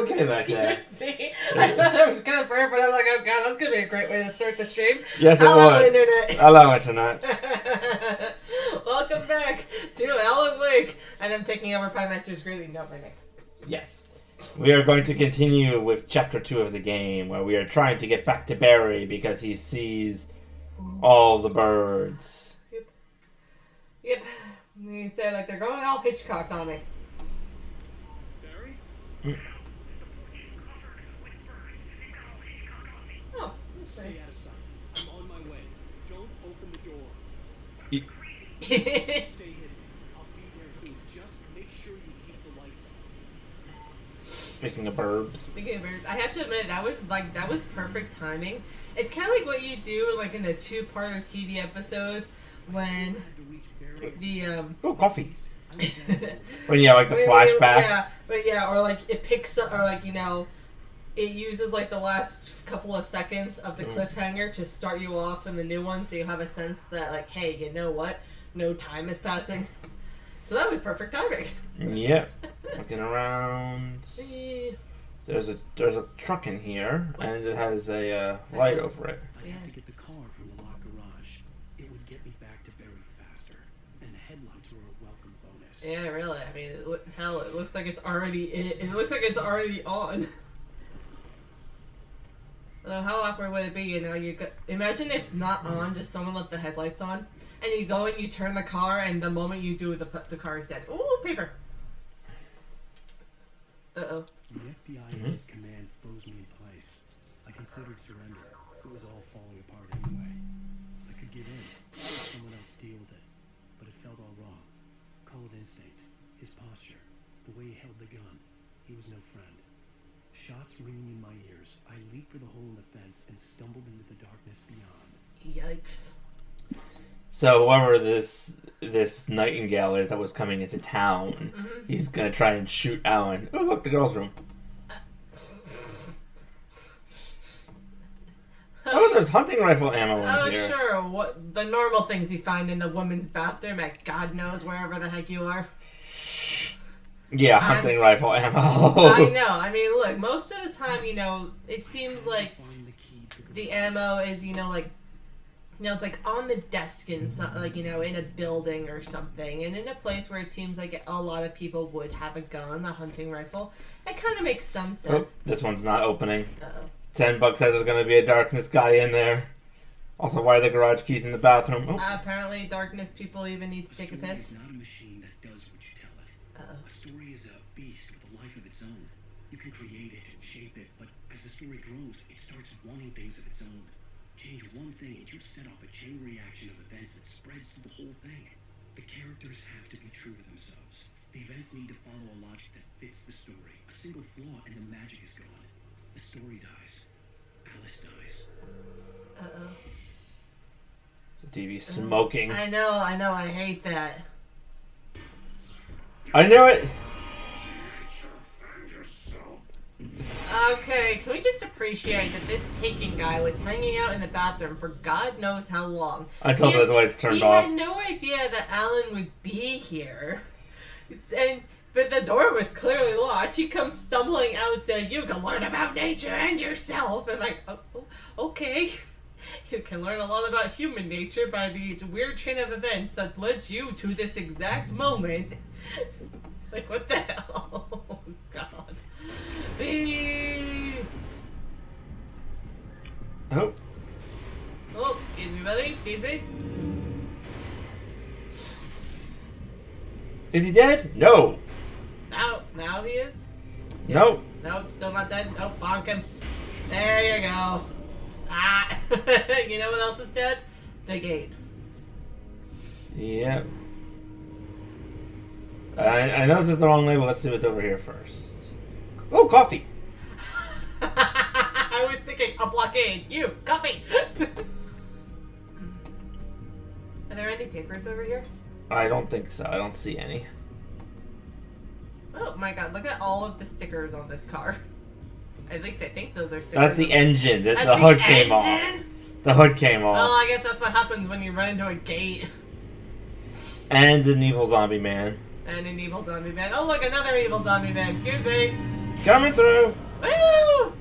Okay, back there. Me. I thought that was kind of fair, but I'm like, oh god, that's gonna be a great way to start the stream. Yes, it Hello, would. internet. Hello, internet. Welcome back to Alan Wake, and I'm taking over Piemaster's greeting, not my name. Yes. We are going to continue with Chapter 2 of the game, where we are trying to get back to Barry because he sees all the birds. Yep. You say like they're going all Hitchcock on me. Barry? Oh, let's see. Stay out of sight. I'm on my way. Don't open the door. Stay hidden. I'll be there soon. Just make sure you keep the lights on. Speaking of birds. Speaking of birds, I have to admit that was perfect timing. It's kind of like what you do like in a two-part TV episode when the Oh, coffee. When you have like the flashback. or like it picks up, or like it uses like the last couple of seconds of the cliffhanger to start you off in the new one, so you have a sense that like, hey, you know what? No time is passing. So that was perfect timing. Yep. Looking around. There's a truck in here, and it has a light over it. I have to get the car from the locked garage. It would get me back to Barry faster, and the headlights were a welcome bonus. Yeah, really. I mean, hell, it looks like it's already it looks like it's already on. Although, how awkward would it be? Imagine it's not on, just someone left the headlights on, and you go and you turn the car, and the moment you do, the car is dead. Ooh, paper. Uh-oh. The FBI and its command froze me in place. I considered surrender. It was all falling apart anyway. I could give in. Let someone else deal with it. But it felt all wrong. Call it instinct. His posture. The way he held the gun. He was no friend. Shots ringing in my ears. I leaped for the hole in the fence and stumbled into the darkness beyond. Yikes. So whoever this Nightingale is that was coming into town, he's gonna try and shoot Alan. Oh, look, the girls' room. Oh, there's hunting rifle ammo in here. Oh, sure. What the normal things you find in the women's bathroom at God knows wherever the heck you are. Yeah, hunting rifle ammo. I know. I mean, look, most of the time, it seems like the ammo is, it's like on the desk in in a building or something, and in a place where it seems like a lot of people would have a gun, a hunting rifle. It kind of makes some sense. Oh, this one's not opening. Uh-oh. $10 says there's gonna be a darkness guy in there. Also, why are the garage keys in the bathroom? Oh. Apparently, darkness people even need to take a piss. It's not a machine that does what you tell it. Uh-oh. A story is a beast with a life of its own. You can create it and shape it, but as the story grows, it starts wanting things of its own. Change one thing and you set off a chain reaction of events that spreads through the whole thing. The characters have to be true to themselves. The events need to follow a logic that fits the story. A single flaw and the magic is gone. The story dies. Alice dies. Uh-oh. The TV's smoking. I know, I hate that. I knew it! Okay, can we just appreciate that this taking guy was hanging out in the bathroom for God knows how long? Until the lights turned off. He had no idea that Alan would be here. But the door was clearly locked. He comes stumbling out saying, "You can learn about nature and yourself." And like, oh, okay. You can learn a lot about human nature by the weird chain of events that led you to this exact moment. Like, what the hell? Oh, God. Oh. Oh, excuse me, buddy. Excuse me. Is he dead? No. Now he is? Yes. Nope. Nope, still not dead. Nope, bonk him. There you go. Ah. You know what else is dead? The gate. Yep. I know this is the wrong label. Let's see what's over here first. Oh, coffee. I was thinking a blockade. You, coffee. Are there any papers over here? I don't think so. I don't see any. Oh my God, look at all of the stickers on this car. At least I think those are stickers. That's the engine. The hood came off. The hood came off. Oh, I guess that's what happens when you run into a gate. And an evil zombie man. And an evil zombie man. Oh, look, another evil zombie man. Excuse me. Coming through! Woo!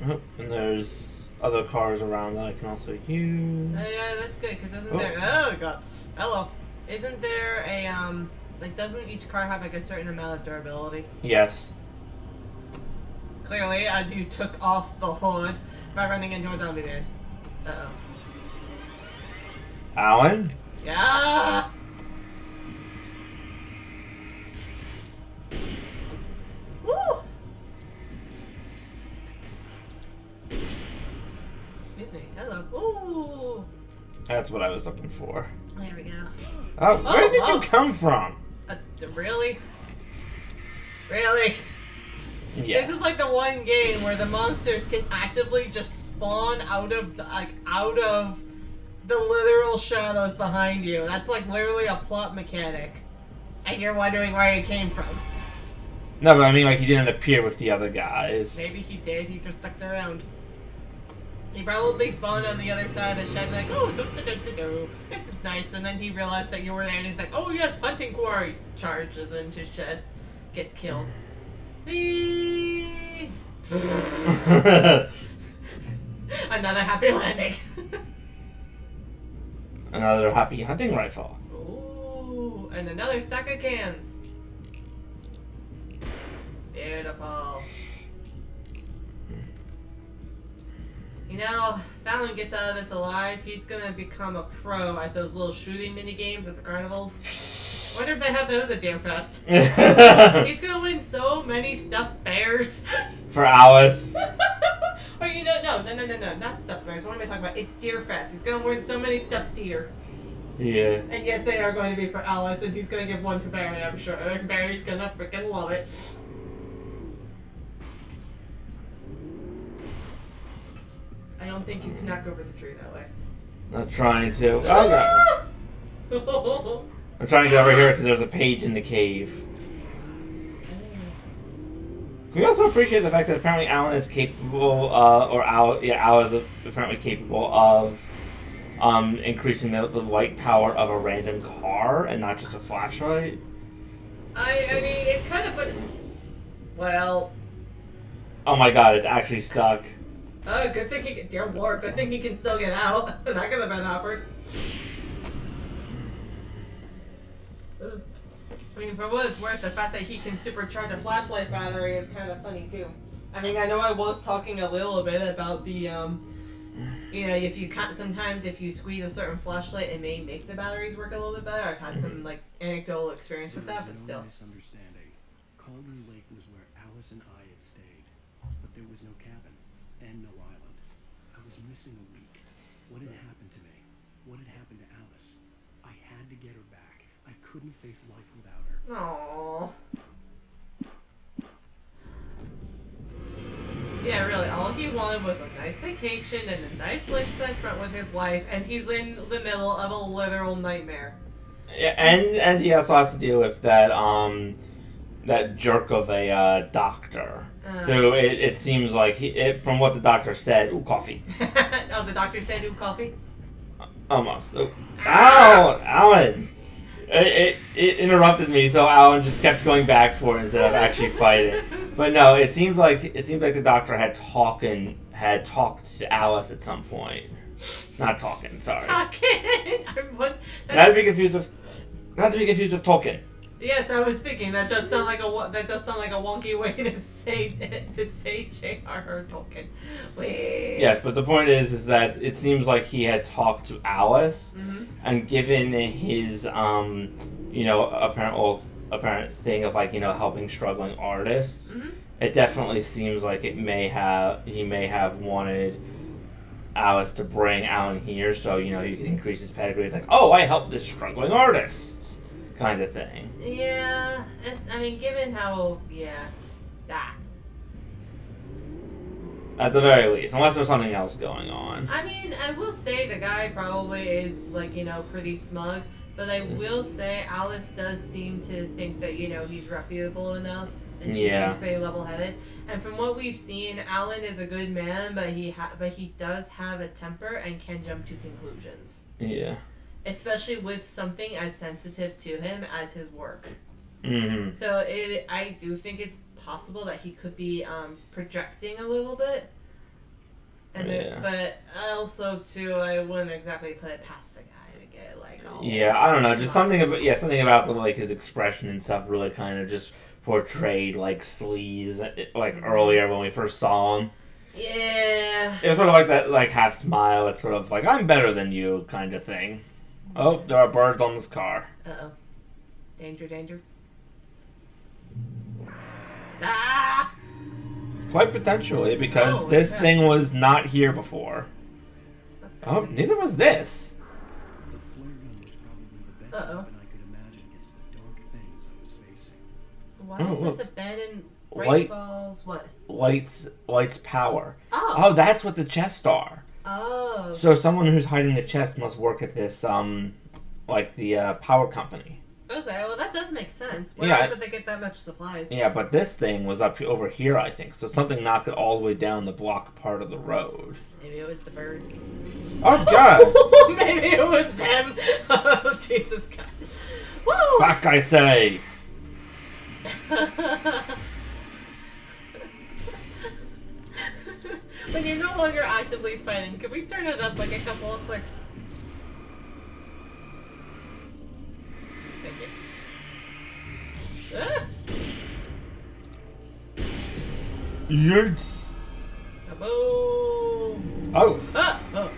Oh, and there's other cars around that I can also use. Yeah, that's good, because isn't there... Oh, God. Hello. Isn't there a, like, doesn't each car have, like, a certain amount of durability? Yes. Clearly, as you took off the hood by running into a zombie dude. Uh-oh. Alan? Yeah! Woo! Excuse me. Hello. Ooh! That's what I was looking for. There we go. Oh, where did you come from? Really? Really? Yeah. This is like the one game where the monsters can actively just spawn out of the literal shadows behind you. That's like literally a plot mechanic. And you're wondering where he came from. No, but I mean, like, he didn't appear with the other guys. Maybe he did, he just stuck around. He probably spawned on the other side of the shed like, oh, this is nice. And then he realized that you were there and he's like, oh yes, hunting quarry. Charges into shed. Gets killed. Whee! Another happy landing. Another happy hunting rifle. Ooh, and another stack of cans. Beautiful. You know, if Alan gets out of this alive, he's gonna become a pro at those little shooting mini games at the carnivals. Wonder if they have those at Deerfest. He's gonna win so many stuffed bears. For Alice. Or you know, no, not stuffed bears. What am I talking about? It's Deerfest. He's gonna win so many stuffed deer. Yeah. And yes, they are going to be for Alice, and he's gonna give one to Barry, I'm sure. And Barry's gonna freaking love it. I don't think you can knock over the tree that way. I'm trying to. Oh, God. I'm trying to get over here because there's a page in the cave. Can we also appreciate the fact that apparently Alan is capable, Al is apparently capable of increasing the light power of a random car and not just a flashlight? I mean, it's kind of well... Oh my God, it's actually stuck. Oh, good thing he can... Dear Lord, good thing he can still get out. That could have been awkward. I mean, for what it's worth, the fact that he can supercharge a flashlight battery is kind of funny, too. I mean, I know I was talking a little bit about the, you know, if you can't, sometimes if you squeeze a certain flashlight, it may make the batteries work a little bit better. I've had some, like, anecdotal experience with that, but still. Misunderstanding. Cauldron Lake was where Alice and I had stayed, but there was no cabin and no island. I was missing a week. What had happened to me? What had happened to Alice? I had to get her back. I couldn't face life without her. Aww. Yeah, really, all he wanted was a nice vacation and a nice lakeside front with his wife, and he's in the middle of a literal nightmare. Yeah, and he also has to deal with that that jerk of a doctor. Who it seems like from what the doctor said. Ooh, coffee. Oh, the doctor said ooh, coffee? Almost. Oh. Ow, Alan. It interrupted me, so Alan just kept going back for it instead of actually fighting. But no, it seems like the doctor had talked to Alice at some point. Not talking. Sorry. Talking. Not to be confused with talking. Yes, I was thinking that does sound like a wonky way to say J.R.R. Tolkien. Wait. Yes, but the point is that it seems like he had talked to Alice, and given his apparent thing of like helping struggling artists, it definitely seems like he may have wanted Alice to bring Alan here so he can increase his pedigree. It's like, oh, I helped this struggling artist. Kind of thing. Yeah, given how, that. At the very least, unless there's something else going on. I mean, I will say the guy probably is, pretty smug, but I will say Alice does seem to think that, he's reputable enough, and she seems pretty level-headed. And from what we've seen, Alan is a good man, but he does have a temper and can jump to conclusions. Yeah. Especially with something as sensitive to him as his work. Mm-hmm. So I do think it's possible that he could be projecting a little bit. And but also too, I wouldn't exactly put it past the guy to get like all. Yeah, I don't know. Just something about the, like his expression and stuff really kind of just portrayed like sleaze like earlier when we first saw him. Yeah. It was sort of like that like half smile. It's sort of like I'm better than you kind of thing. Oh, there are birds on this car. Uh-oh. Danger, danger. Ah! Quite potentially, because this thing was not here before. Oh, neither was this. The flare gun was probably the best weapon I could imagine against the dark things I was facing. Why Oh, is look. this a bed and Light- rifles? What? Lights power. Oh. Oh, that's what the chests are. Oh. So someone who's hiding the chest must work at this, like the power company. Okay, well that does make sense. Where Yeah. else would they get that much supplies? Yeah, but this thing was over here, I think. So something knocked it all the way down the block part of the road. Maybe it was the birds. Oh, God! Maybe it was them. Oh, Jesus God. Woo! Back, I say! When you're no longer actively fighting, can we turn it up like a couple of clicks? Thank you. Ah! Yerds! Kaboom! Oh! Ah! Oh!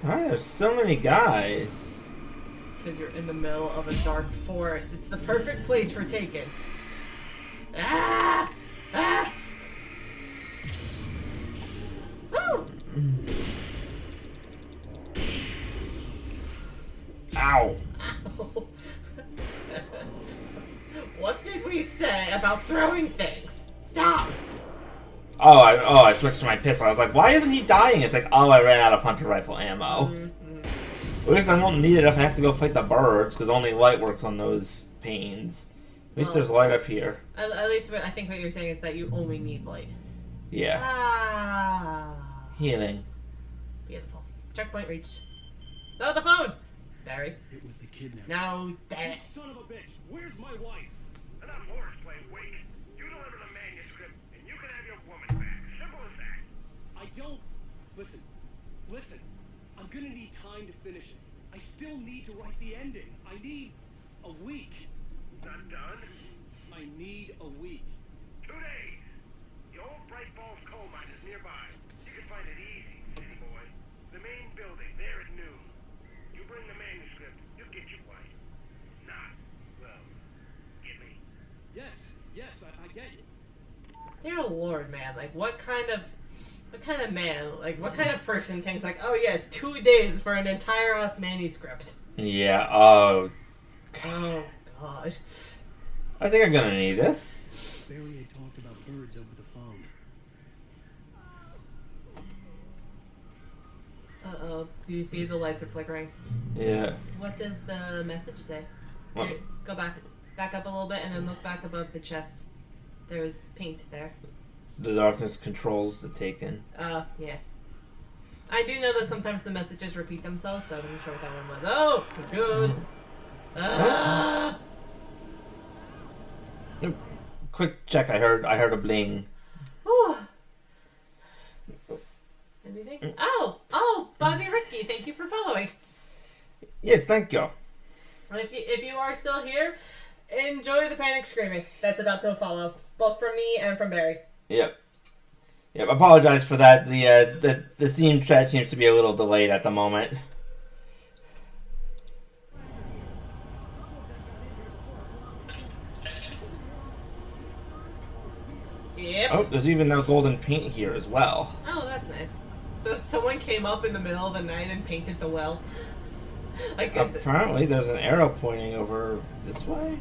Why there's so many guys? Because you're in the middle of a dark forest. It's the perfect place for taking. Ah! Ah! Woo! Ow! Ow. What did we say about throwing things? Stop! I switched to my pistol. I was like, why isn't he dying? It's like, oh, I ran out of hunter rifle ammo. Mm-hmm. At least I won't need it if I have to go fight the birds, because only light works on those panes. At least there's light up here. At least I think what you're saying is that you only need light. Yeah. Ah. Healing. Beautiful. Checkpoint reached. Oh, the phone! Barry. It was the kidnapper. No, damn it. Son of a bitch! Where's my wife? Enough horseplay, Wake. You deliver the manuscript, and you can have your woman back. Simple as that. I don't. Listen. Listen. I'm gonna need time to finish it. I still need to write the ending. I need a week. Not done? I need a week. 2 days. The old Bright Falls coal mine is nearby. You can find it easy, city boy. The main building, there at noon. You bring the manuscript, you'll get your wife. Not, well, get me? Yes, I get you. Dear Lord, man. Like, what kind of man, like, what kind of person thinks, like, oh, yes, 2 days for an entire us manuscript? Yeah, oh. Oh, God. I think I'm gonna need this. Barry had talked about birds over the phone. Uh-oh. Do you see the lights are flickering? Yeah. What does the message say? What? Here, go back up a little bit, and then look back above the chest. There's paint there. The darkness controls the taken. Yeah. I do know that sometimes the messages repeat themselves, but I wasn't sure what that one was. Oh, good. Quick check, I heard a bling. Whew. Anything? Oh, Bobby Risky, thank you for following. Yes, thank you. If you are still here, enjoy the panic screaming that's about to follow, both from me and from Barry. Yep. Apologize for that. The Steam chat seems to be a little delayed at the moment. Yep. Oh, there's even now golden paint here as well. Oh, that's nice. So someone came up in the middle of the night and painted the well. Like. Apparently, there's an arrow pointing over this way.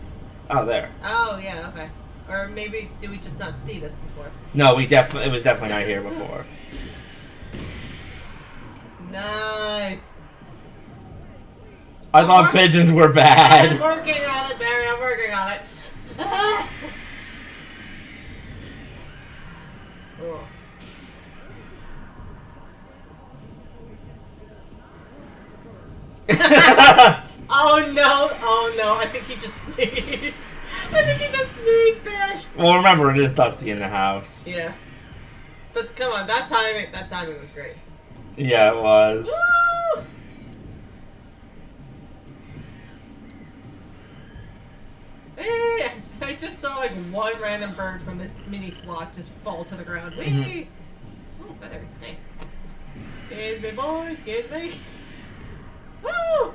Oh, there. Oh yeah, okay. Or maybe did we just not see this before? No, it was definitely not here before. Nice. I thought pigeons were I'm bad. working on it, Barry. I'm working on it. Ugh. Oh no! Oh no! I think he just sneezed. I think he just sneezed, Bear. Well, remember, it is dusty in the house. Yeah. But come on, that timing was great. Yeah, it was. Woo! Hey, I just saw like one random bird from this mini flock just fall to the ground. Whee! Oh, better. Nice. Excuse me, boys. Excuse me. Woo!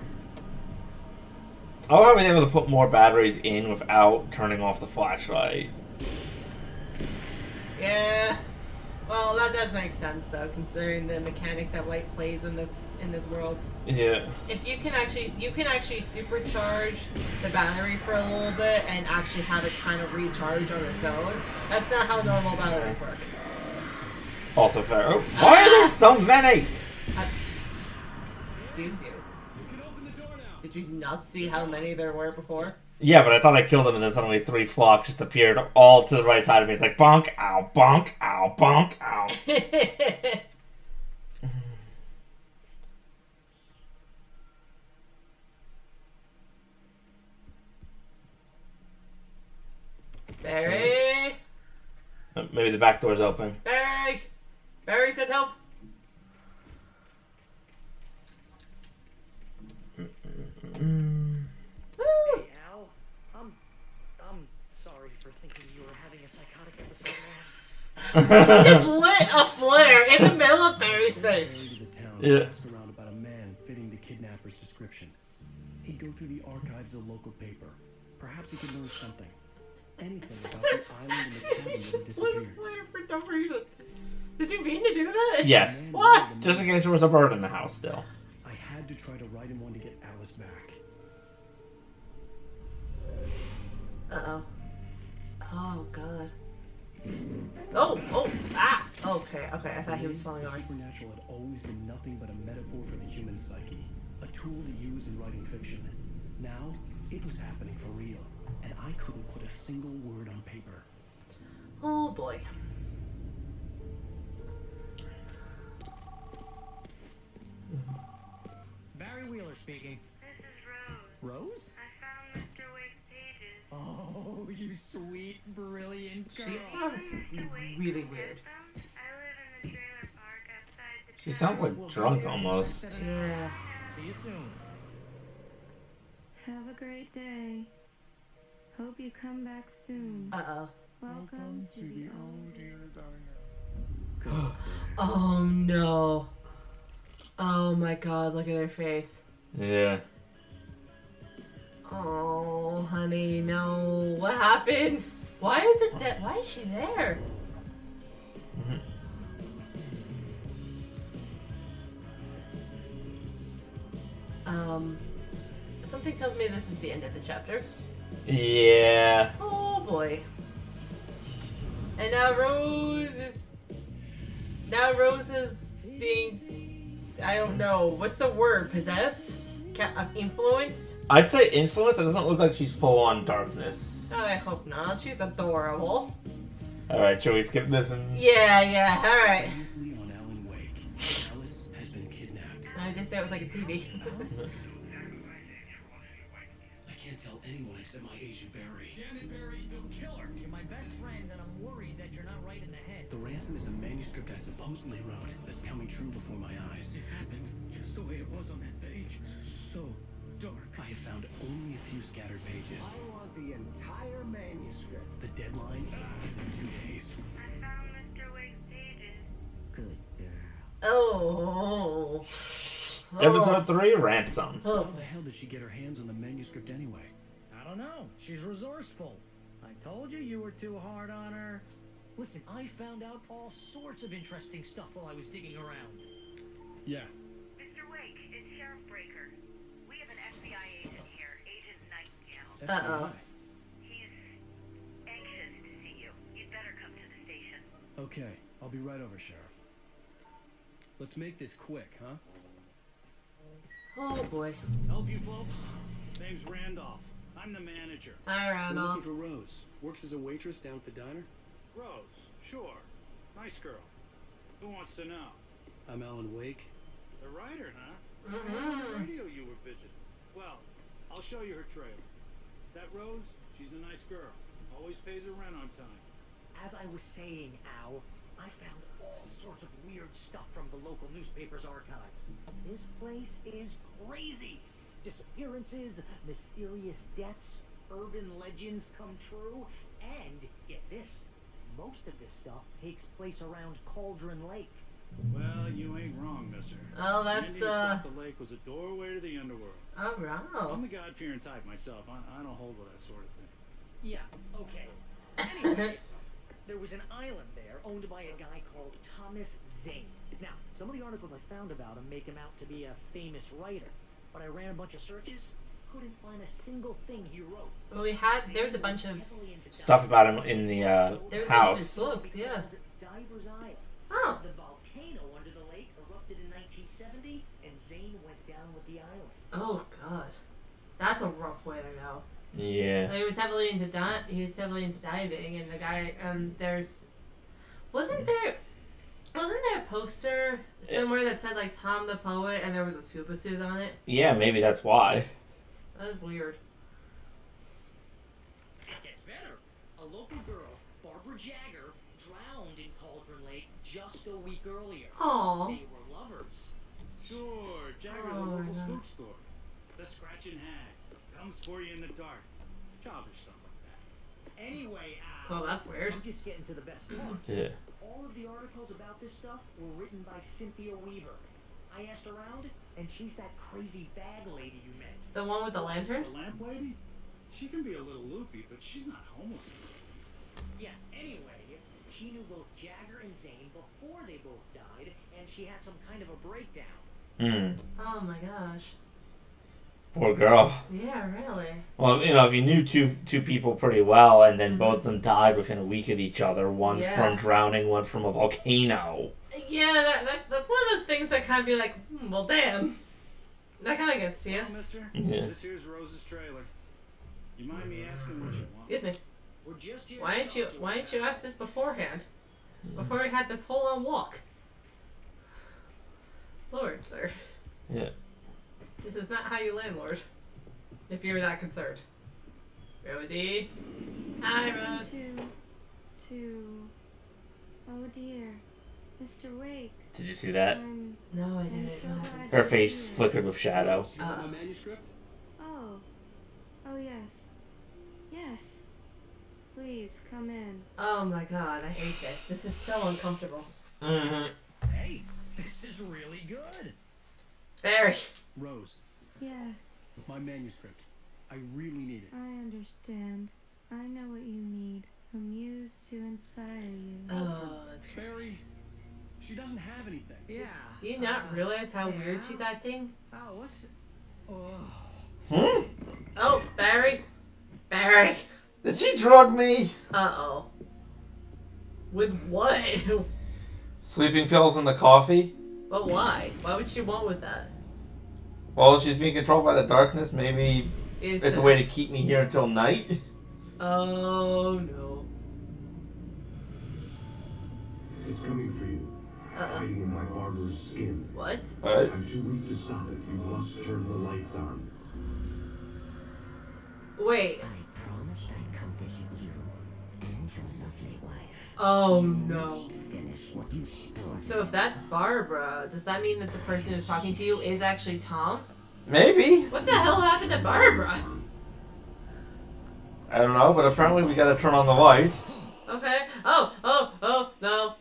I love being able to put more batteries in without turning off the flashlight. Yeah. Well, that does make sense though, considering the mechanic that light plays in this world. Yeah. If you can actually supercharge the battery for a little bit and actually have it kind of recharge on its own. That's not how normal batteries work. Also fair. Oh, why are there so many? Excuse you. Did you not see how many there were before? Yeah, but I thought I killed them, and then suddenly 3 flocks just appeared all to the right side of me. It's like bonk, ow, bonk, ow, bonk, ow. Barry! Maybe the back door's open. Barry! Barry said help! Woo! Hey, Al. I'm sorry for thinking you were having a psychotic episode, man. Just lit a flare in the middle of Barry's face. Into the town, Yeah. asked around about a man fitting the kidnapper's description. He'd go through the archives of the local paper. Perhaps he could learn something. Anything about the island and the cabin that had Just lit a disappeared. flare for no reason. Did you mean to do that? Yes. Man What? wanted the Just in money. case there was a bird in the house still. I had to try to write him one to get Alice back. Uh-oh. Oh, God. Oh, ah! Okay, I thought he was falling The over. supernatural had always been nothing but a metaphor for the human psyche, a tool to use in writing fiction. Now, it was happening for real, and I couldn't put a single word on paper. Oh, boy. Barry Wheeler speaking. This is Rose. Rose? I found Mr. Wake's pages. Oh, you sweet, brilliant girl. She sounds Mr. Wake really can weird. get them. I live in the trailer park outside the She town. sounds like drunk almost. Yeah. See you soon. Have a great day. Hope you come back soon. Uh-oh. Welcome to the old Oh, no. Oh, my God, look at her face. Yeah. Oh, honey, no. What happened? Why is it that? Why is she there? Something tells me this is the end of the chapter. Yeah. Oh boy. And now Rose is being, I don't know, what's the word? Possessed? Influenced? I'd say influence. It doesn't look like she's full on darkness. I hope not. She's adorable. Alright, should we skip this and... Yeah, alright. Previously on Alan Wake, Alice has been kidnapped. I just say it was like a TV. I can't tell anyone except my Asian Barry. Janet Barry, the killer. You're my best friend, and I'm worried that you're not right in the head. The ransom is a manuscript I supposedly wrote that's coming true before my eyes. It happened just the way it was on that page. So dark. I have found only a few scattered pages. I want the entire manuscript. The deadline is in 2 days. I found Mr. Wake's pages. Good girl. Oh. Episode 3, Ransom. Oh. How the hell did she get her hands on the manuscript anyway? I don't know. She's resourceful. I told you you were too hard on her. Listen, I found out all sorts of interesting stuff while I was digging around. Yeah. Mr. Wake, it's Sheriff Breaker. We have an FBI agent here, Agent Nightingale. Uh-oh. FBI. He's anxious to see you. You'd better come to the station. Okay, I'll be right over, Sheriff. Let's make this quick, huh? Oh boy. Help you folks? Name's Randolph. I'm the manager. Hi, We're Randolph. looking for Rose. Works as a waitress down at the diner. Rose, sure. Nice girl. Who wants to know? I'm Alan Wake. The writer, huh? I heard on the radio you were visiting. Well, I'll show you her trailer. That Rose, she's a nice girl. Always pays her rent on time. As I was saying, Al, I found all sorts of weird stuff from the local newspaper's archives. This place is crazy. Disappearances, mysterious deaths, urban legends come true, and get this, most of this stuff takes place around Cauldron Lake. Well, you ain't wrong, mister. Oh, that's, Andy's thought the lake was a doorway to the underworld. Oh, I'm wow. the God-fearing type myself. I don't hold with that sort of thing. Yeah, okay. Anyway, there was an island there owned by a guy called Thomas Zane. Now, some of the articles I found about him make him out to be a famous writer, but I ran a bunch of searches, couldn't find a single thing he wrote. Well, there was a bunch of Stuff about him in the there was a bunch of his house. books, yeah. Diver's Isle. Oh. The volcano under the lake erupted in 1970, and Zane went down with the island. Oh god, that's a rough way to go. Yeah. He was heavily into diving, and the guy wasn't there a poster somewhere that said like Tom the Poet, and there was a scuba suit on it? Yeah, maybe that's why. That is weird. It gets better. A local girl, Barbara Jagger, drowned in Cauldron Lake just a week earlier. Aww. They were lovers. Sure, Jagger's a local spook store. The Scratching Hag comes for you in the dark. Childish stuff like that. Anyway, Oh, that's weird. I'm just getting to the best part. Yeah. All of the articles about this stuff were written by Cynthia Weaver. I asked around, and she's that crazy bag lady you met. The one with the lantern? The lamp lady? She can be a little loopy, but she's not homeless. Yeah, anyway, she knew both Jagger and Zane before they both died, and she had some kind of a breakdown. Oh my gosh. Poor girl. Yeah, really. Well, if you knew two people pretty well, and then both of them died within a week of each other, one from drowning, one from a volcano. Yeah, that's one of those things that kind of be like, well, damn. That kind of gets you. Well, mister, Yeah. this here's Rose's trailer. You mind me asking what you want? Excuse me. We're just here Why didn't you ask this beforehand? Before we had this whole on walk. Lord, sir. Yeah. This is not how you landlord. If you're that concerned. Rosie. Hi, Rose. Oh dear. Mr. Wake. Did you see that? No, I I'm didn't. so No. glad Her you're face here. flickered with shadow. You want my manuscript? Oh. Oh yes. Yes. Please come in. Oh my god, I hate this. This is so uncomfortable. Mm-hmm. Hey, this is really good. Barry. Rose, Yes. my manuscript. I really need it. I understand. I know what you need. A muse to inspire you. Oh, that's great. Barry, she doesn't have anything. Yeah. Do you not realize how weird she's acting? Oh, what's... Oh. Oh, Barry. Barry. Did she drug me? Uh-oh. With what? Sleeping pills in the coffee? But why? Why would she want with that? Well, she's being controlled by the darkness. Maybe it's a way to keep me here until night. Oh, no. It's coming for you. Hiding in my barber's skin. What? I'm too weak to stop it. You must turn the lights on. Wait. I promised I'd come visit you and your lovely wife. Oh, no. Finish what you started. So if that's Barbara, does that mean that the person who's talking to you is actually Tom? Maybe. What the hell happened to Barbara? I don't know, but apparently we gotta turn on the lights. Okay. Oh, no.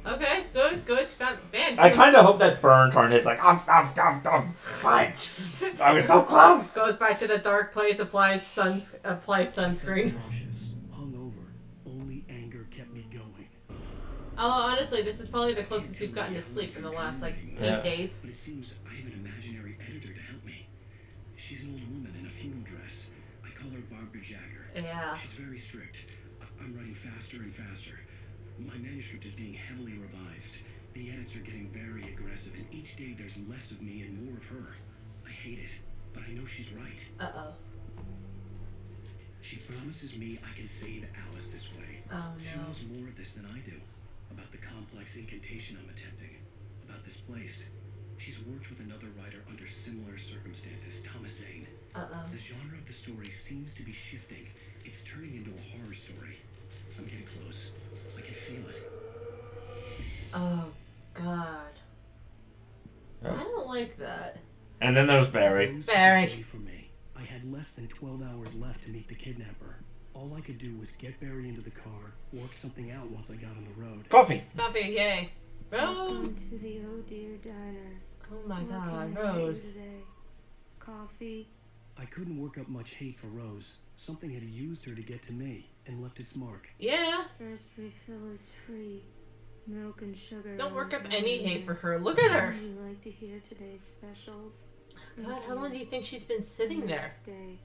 Okay, good. Man, I kind of hope that burn turn is like, fudge. I was so close. goes back to the dark place, applies sunscreen. Nauseous, hungover. Only anger kept me going. Although honestly, this is probably the closest you've gotten to sleep in the last 8 days. But it seems I have an imaginary editor to help me. She's an old woman in a funeral dress. I call her Barbara Jagger. Yeah. She's very strict. I'm writing faster and faster. My manuscript is being heavily revised. The edits are getting very aggressive, and each day there's less of me and more of her. I hate it, but I know she's right. Uh-oh. She promises me I can save Alice this way. Oh, She no. knows more of this than I do. About the complex incantation I'm attempting. About this place. She's worked with another writer under similar circumstances, Thomas Zane. The genre of the story seems to be shifting. It's turning into a horror story. I'm getting close. I can feel it. Oh, God. I don't like that. And then there's Barry. Rose Barry. took the day from me. I had less than 12 hours left to meet the kidnapper. All I could do was get Barry into the car, work something out once I got on the road. Coffee. Coffee, yay. Welcome Rose. to the Oh Dear Diner. Oh my What God, can I get you Rose. today? Coffee? I couldn't work up much hate for Rose. Something had used her to get to me and left its mark. Yeah. First refill is free. Milk and sugar. Don't work up and any water. hate for her. Look at her. Would you like to hear today's specials? God, how long do you think she's been sitting there? Stay.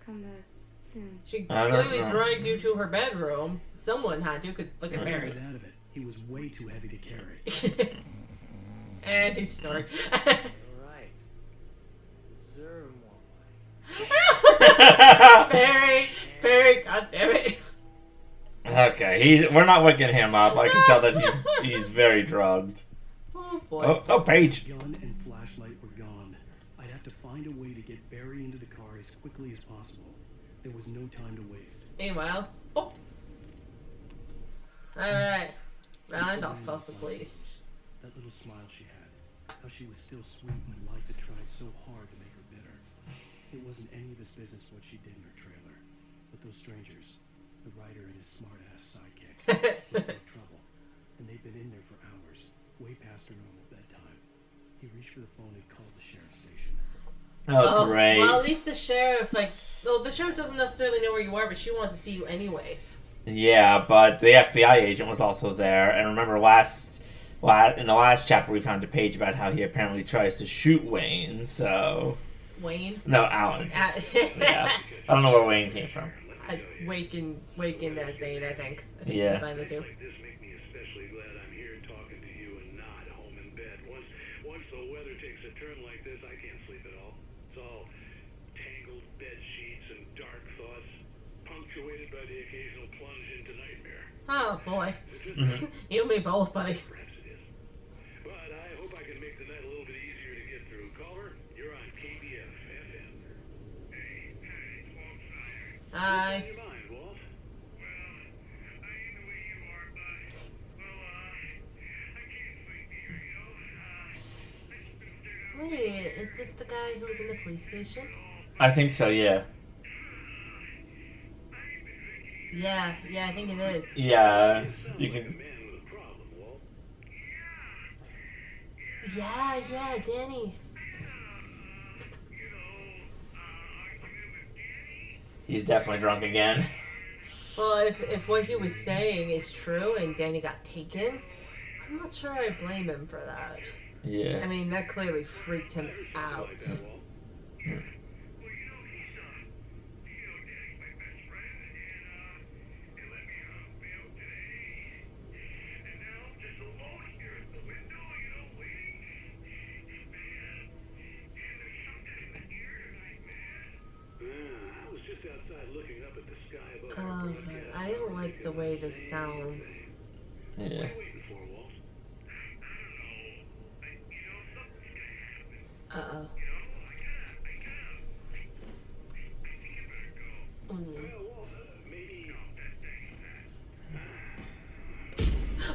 Come back soon. She I don't clearly know. dragged you to her bedroom. Someone had to, because look at Barry Barry. was out of it. He was way too heavy to carry. And he's snoring. Alright. Serve one way. Barry, God damn it. Okay, we're not waking him up. I can tell that he's very drugged. Oh boy. Oh, Paige. Gun and flashlight were gone. I'd have to find a way to get Barry into the car as quickly as possible. There was no time to waste. Meanwhile, oh. Alright. Randolph calls the police. That little smile she had. How she was still sweet when life had tried so hard to make her bitter. It wasn't any of his business what she did in her trailer. But those strangers, the writer and his smart-ass sidekick, were in trouble. And they'd been in there for hours, way past her normal bedtime. He reached for the phone and called the sheriff's station. Oh, great. Well, at least the sheriff, the sheriff doesn't necessarily know where you are, but she wants to see you anyway. Yeah, but the FBI agent was also there. And remember, in the last chapter, we found a page about how he apparently tries to shoot Wayne. So Wayne? no, Alan. Yeah, I don't know where Wayne came from. Waken Zane, I think. Yeah. Combine the two. Like this make me especially glad I'm here talking to you and not home in bed. Once the weather takes a turn like this, I can't sleep at all. It's all tangled bed sheets and dark thoughts, punctuated by the occasional plunge into nightmare. Oh boy. You and me both, buddy. Perhaps it is. But I hope I can make the night a little bit easier to get through. Caller, you're on KBF FM. Hey, it's Walt Sire. Hi. What's on your mind, Walt? Well, I ain't the way you are, but, I can't sleep here, you know? I just been stared out. Wait, is this the guy who was in the police station? I think so. Yeah. Yeah, I think it is. Yeah. You Like a can. man with a problem, Walt. Yeah, Danny. He's definitely drunk again. Well, if what he was saying is true and Danny got taken, I'm not sure I blame him for that. Yeah. I mean, that clearly freaked him out. Like that, Walt. I was just outside looking up at the sky above our broadcast. I don't like the way this sounds. Yeah. What are you waiting for, Walt? Uh-oh. Well, Walt, maybe.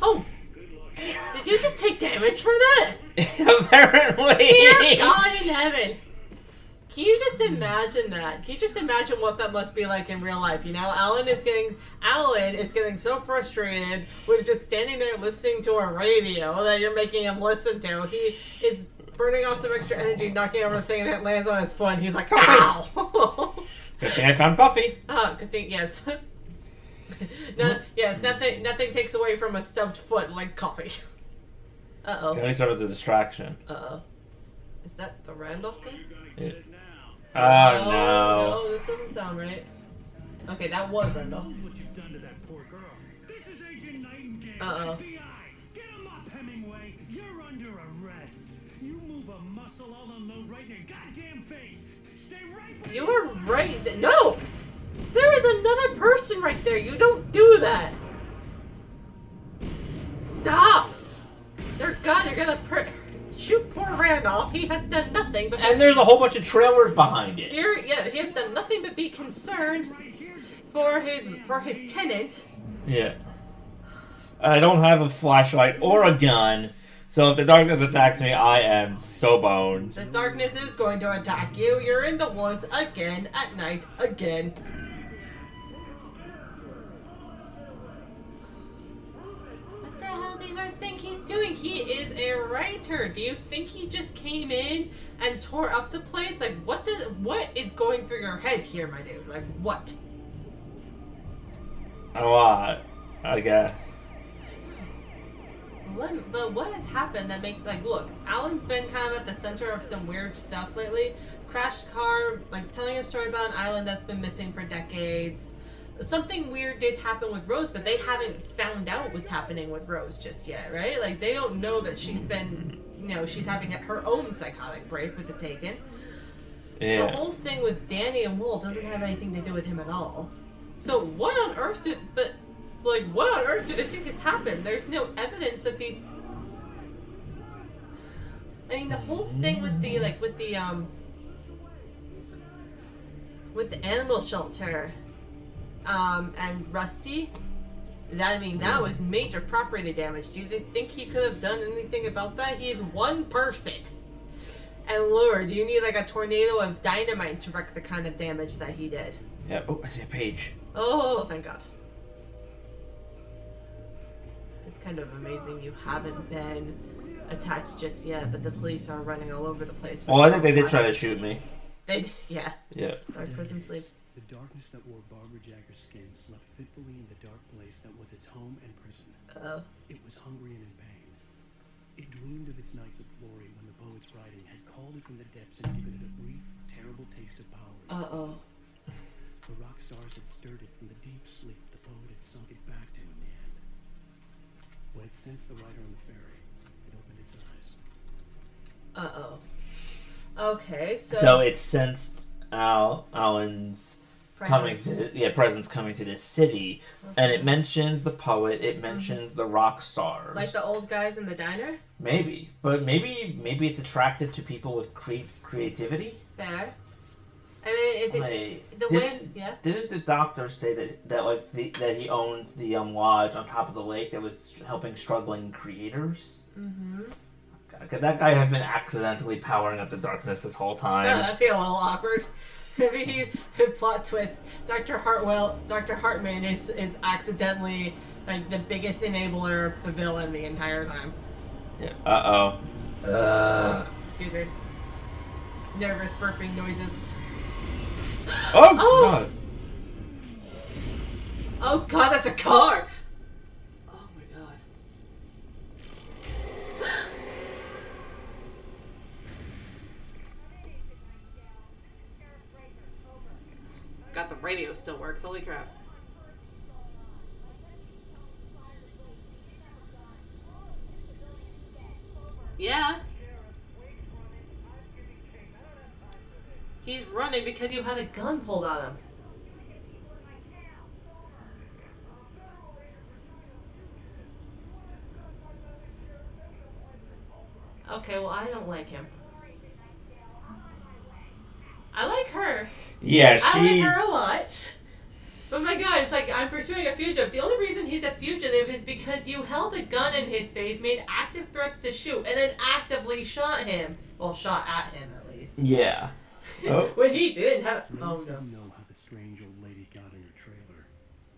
Oh! Good luck. Did you just take damage from that? Apparently. Dear God in heaven! Can you just imagine that? Can you just imagine what that must be like in real life? You know, Alan is getting so frustrated with just standing there listening to a radio that you're making him listen to. He is burning off some extra energy, knocking over the thing, and it lands on his foot, and he's like, ow! Good thing I found coffee. Oh, good thing, yes. No, yes, nothing takes away from a stubbed foot like coffee. Uh-oh. Can only serve as a distraction. Uh-oh. Is that the Randolph gun? Yeah. Oh, Oh no. this doesn't sound right. Okay, that was Randolph. Knows what you've done to that poor girl. This is Agent Nightingale, Uh-oh. FBI. Get him up, Hemingway. You're under arrest. You move a muscle, I'll unload right in your goddamn face. Stay right where You were right. No! There is another person right there. You don't do that. Stop! They're gone. You're gonna shoot poor Randolph. He has done nothing but... And there's a whole bunch of trailers behind it. Yeah, he has done nothing but be concerned for his tenant. Yeah. And I don't have a flashlight or a gun, so if the darkness attacks me, I am so boned. The darkness is going to attack you. You're in the woods again, at night, again. What the hell do you guys think he's doing? He is a writer. Do you think he just came in and tore up the place? Like, what is going through your head here, my dude? Like, what? A lot, I guess. What has happened that makes, like, look, Alan's been kind of at the center of some weird stuff lately. Crashed car, like, telling a story about an island that's been missing for decades. Something weird did happen with Rose, but they haven't found out what's happening with Rose just yet, right? Like, they don't know that she's been, she's having her own psychotic break with the Taken. Yeah. The whole thing with Danny and Wool doesn't have anything to do with him at all. So what on earth what on earth do they think has happened? There's no evidence that these... I mean, the whole thing with the animal shelter, and Rusty, that was major property damage. Do you think he could have done anything about that? He is one person. And Lord, you need like a tornado of dynamite to wreak the kind of damage that he did. Yeah. Oh, I see a page. Oh, thank God. It's kind of amazing you haven't been attacked just yet, but the police are running all over the place. Well, I think they did try to shoot me. Yeah. Yeah. Dark prison sleeps. The darkness that wore Barbara Jagger's skin slept fitfully in the dark place that was its home and prison. Oh. It was hungry and in pain. It dreamed of its nights of glory when the poet's writing had called it from the depths and given it a brief, terrible taste of power. Uh-oh. The rock stars had stirred it from the deep sleep the poet had sunk it back to in the end. When it sensed the writer on the ferry, it opened its eyes. Uh-oh. Okay, So it sensed Alan's presence coming to this city, and it mentions the poet. It mentions the rock stars, like the old guys in the diner. Maybe, but maybe it's attractive to people with creativity. Fair. I mean, Didn't the doctor say that he owned the lodge on top of the lake that was helping struggling creators? Mm-hmm. Could that guy have been accidentally powering up the darkness this whole time? No, that'd feel a little awkward. Maybe he plot twist. Dr. Hartman is accidentally like the biggest enabler of the villain the entire time. Yeah. Excuse me. Nervous burping noises. Oh God! Oh God, that's a car! Oh my God. God, the radio still works. Holy crap. Yeah. He's running because you had a gun pulled on him. Okay, well, I don't like him. I like her. Yeah, I like her a lot. But my God, it's like, I'm pursuing a fugitive. The only reason he's a fugitive is because you held a gun in his face, made active threats to shoot, and then actively shot him. Well, shot at him, at least. Yeah. Oh. When he didn't have... Rose didn't know how the strange old lady got in her trailer,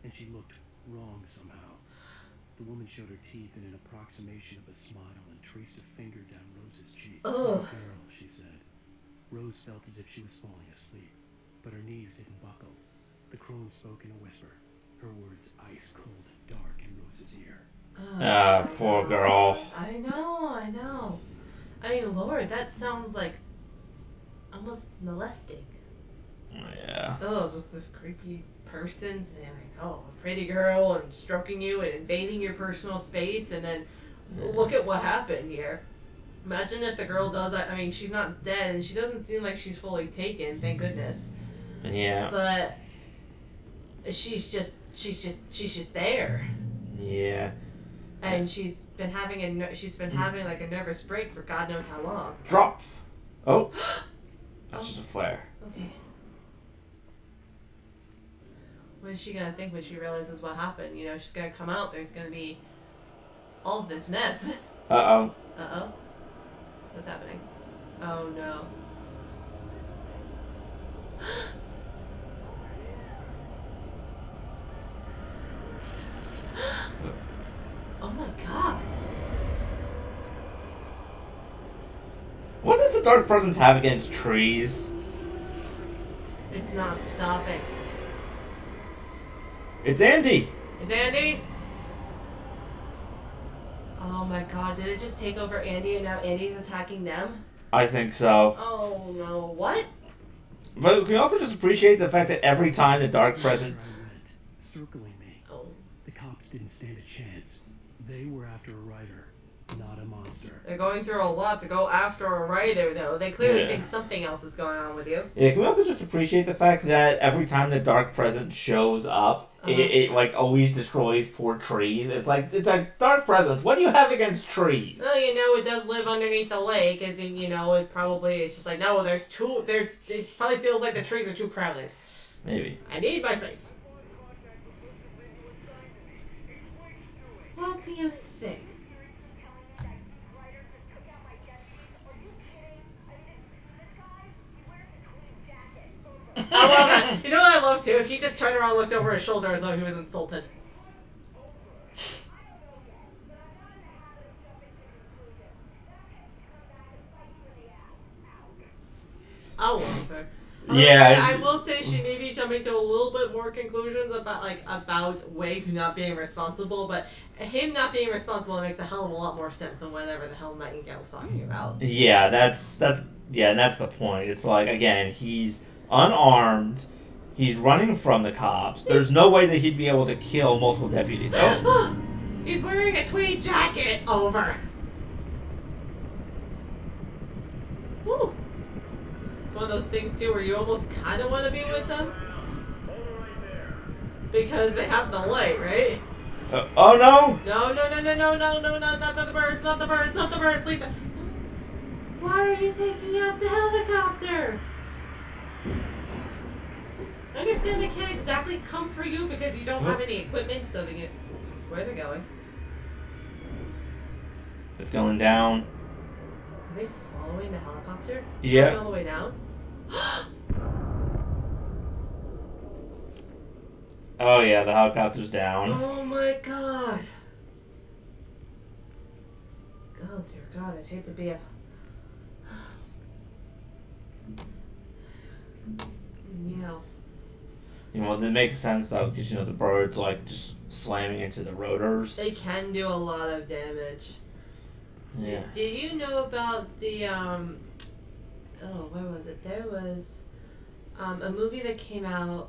and she looked wrong somehow. The woman showed her teeth in an approximation of a smile and traced a finger down Rose's cheek. Ugh. Girl, she said. Rose felt as if she was falling asleep, but her knees didn't buckle. The crone spoke in a whisper, her words ice cold and dark in Rose's ear. Poor girl. I know. I mean, Lord, that sounds like almost molesting. Yeah. Oh, just this creepy person saying like, oh, a pretty girl, and stroking you and invading your personal space, and then look at what happened here. Imagine if the girl does that. I mean, she's not dead, and she doesn't seem like she's fully taken, thank goodness. Yeah. But she's just there. Yeah. and she's been having like a nervous break for God knows how long. Drop. Oh, that's just a flare. Okay. What is she gonna think when she realizes what happened? You know, she's gonna come out. There's gonna be all of this mess. Uh-oh. Uh-oh. What's happening? Oh no. Oh my god. What does the Dark Presence have against trees? It's not stopping. It's Andy. It's Andy? Oh my god, did it just take over Andy and now Andy's attacking them? I think so. Oh no, what? But we also just appreciate the fact that every time the Dark Presence... Circling me. Oh. The cops didn't stand a chance. They were after a writer, not a monster. They're going through a lot to go after a writer, though. They clearly Yeah. think something else is going on with you. Yeah, can we also just appreciate the fact that every time the Dark Presence shows up, it like always destroys poor trees. It's like Dark Presence. What do you have against trees? Well, you know, it does live underneath the lake, and you know, it's just like, no, there's too, it probably feels like the trees are too crowded. Maybe. I need my space. What do you think? I love it. You know what I love too? If he just turned around and looked over his shoulder as though he was insulted. I love her. Yeah. I will say she may be jumping to a little bit more conclusions about Wake not being responsible, but him not being responsible makes a hell of a lot more sense than whatever the hell Nightingale's talking about. Yeah, that's and that's the point. It's like, again, he's unarmed. He's running from the cops. There's no way that he'd be able to kill multiple deputies. Oh. He's wearing a tweed jacket over. Woo. It's one of those things too where you almost kind of want to be with them because they have the light, right? Oh no! No, not the birds, not the birds, not the birds. Leave the... Why are you taking out the helicopter? I understand they can't exactly come for you because you don't have any equipment, so they get... Where are they going? It's going down. Are they following the helicopter? Yeah. Going all the way down? Oh yeah, the helicopter's down. Oh my god. Oh dear god, I'd hate to be a... Yeah. You know, that makes sense though, because you know the birds like just slamming into the rotors. They can do a lot of damage. Yeah. Did you know about the oh, where was it? There was a movie that came out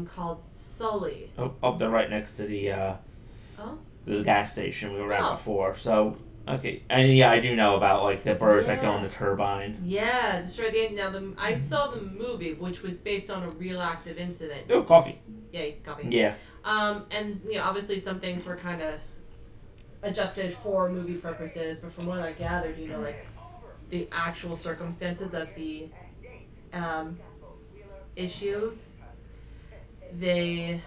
called Sully. Oh, up there, right next to the gas station we were at before. So okay, and yeah, I do know about like the birds that go in the turbine. Yeah, destroy the. Now I saw the movie, which was based on a real active incident. Oh, coffee. Yeah, coffee. Yeah. And you know, obviously some things were kind of adjusted for movie purposes, but from what I gathered, you know, like the actual circumstances of the issues, they,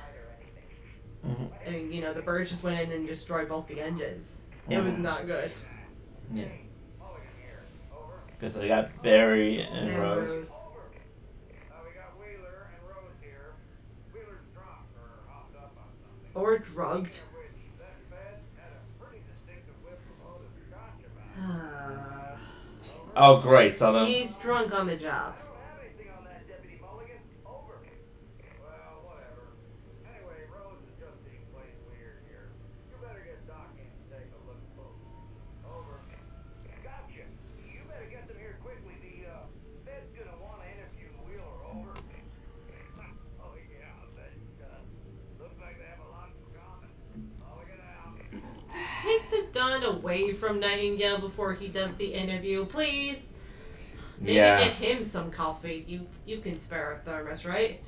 I mean, you know, the birds just went in and destroyed both the engines. It was not good. Yeah. Because they got Barry and Rose. Or drugged. Oh, great. So the... He's drunk on the job. Take the gun away from Nightingale before he does the interview, please. Maybe get him some coffee. You can spare a thermos, right?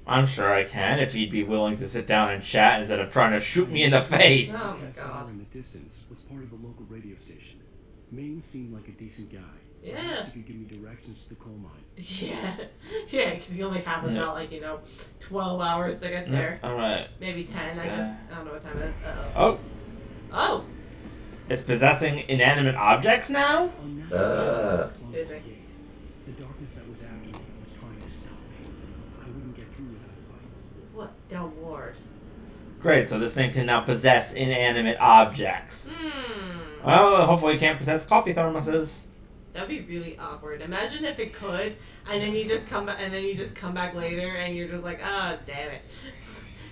I'm sure I can, if he'd be willing to sit down and chat instead of trying to shoot me in the face. Oh my Broadcast tower god. in the distance was part of the local radio station. Maine seemed like a decent guy. Yeah. Perhaps he could give me directions to the coal mine. Yeah. Yeah, because you only have Yeah. about, 12 hours to get there. Alright. Maybe 10. This I guy. don't know what time it is. Oh, Oh! it's possessing inanimate objects now? Unnatural Excuse me. the gate. The darkness that was after me was trying to stop me. I wouldn't get through without a light. What? Oh, Lord. Great, so this thing can now possess inanimate objects. Well, hopefully it can't possess coffee thermoses. That'd be really awkward. Imagine if it could, and then you just come back, later, and you're just like, oh, damn it.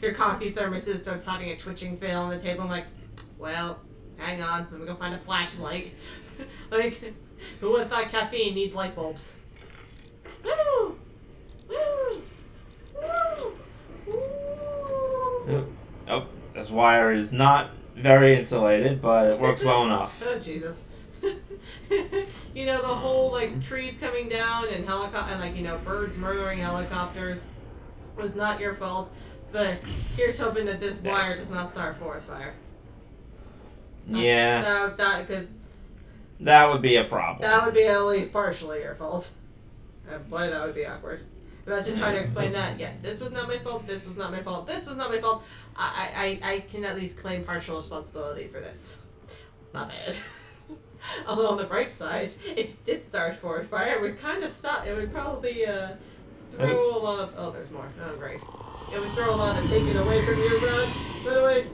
Your coffee thermos starts having a twitching fail on the table. I'm like, well, hang on, let me go find a flashlight. Who would have thought caffeine needs light bulbs? Woo! Woo! Woo! Woo! Oh, this wire is not very insulated, but it works well enough. Oh, Jesus. The whole, trees coming down and birds murdering helicopters was not your fault, but here's hoping that this wire does not start a forest fire. Yeah, Because that would be a problem. that would be at least partially your fault. And boy, that would be awkward. Imagine trying to explain that. Yes, this was not my fault. This was not my fault. This was not my fault. I can at least claim partial responsibility for this. Not bad. Although on the bright side, if it did start forest fire, it would kind of stop. It would probably throw a lot of. Oh, there's more. Oh, great. It would throw a lot of taken away from you, Brad. By the way.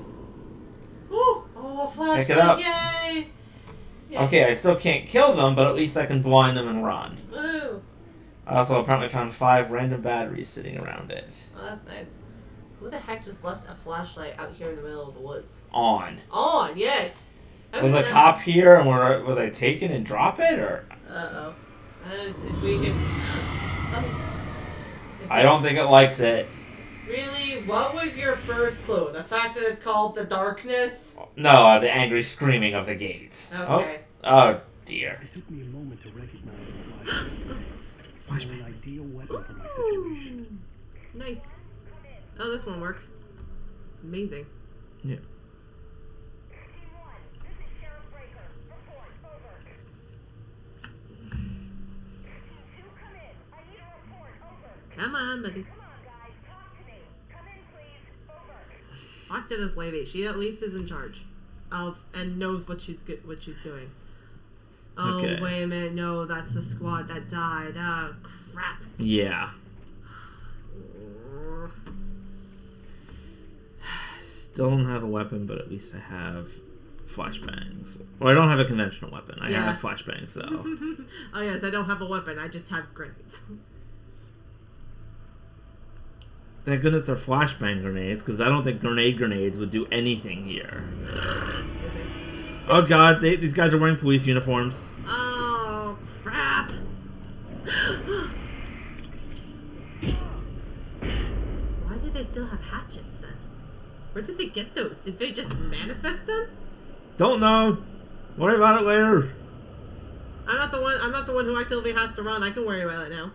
Ooh, oh, flashlight! Pick it up. Yay! Yay. Okay, I still can't kill them, but at least I can blind them and run. Woo! I also apparently found 5 random batteries sitting around it. Oh, that's nice. Who the heck just left a flashlight out here in the middle of the woods? On. On, yes. Was a cop here and were they taken and drop it, or? Uh-oh. I don't think it likes it. Really? What was your first clue? The fact that it's called the darkness? No, the angry screaming of the gates. Okay. Oh dear. It took me a moment to recognize the flashlight. An ideal weapon for my situation. Nice. Oh, this one works. It's amazing. Yeah. Team 1, this is Sheriff Breaker. Report, over. Team 2, come in. I need a report, over. Come on, buddy. Come on, guys, talk to me. Come in, please, over. Talk to this lady. She at least is in charge of and knows what she's doing. Oh, Okay. wait a minute. No, that's the squad that died. Oh, crap. Yeah. Still don't have a weapon, but at least I have flashbangs. Well, I don't have a conventional weapon. I Yeah. have flashbangs, though. Oh, yes, I don't have a weapon. I just have grenades. Thank goodness they're flashbang grenades, because I don't think grenades would do anything here. Oh god, these guys are wearing police uniforms. Oh, crap. Why do they still have hatchets, then? Where did they get those? Did they just manifest them? Don't know. Worry about it later. I'm not the one who actively has to run. I can worry about it now.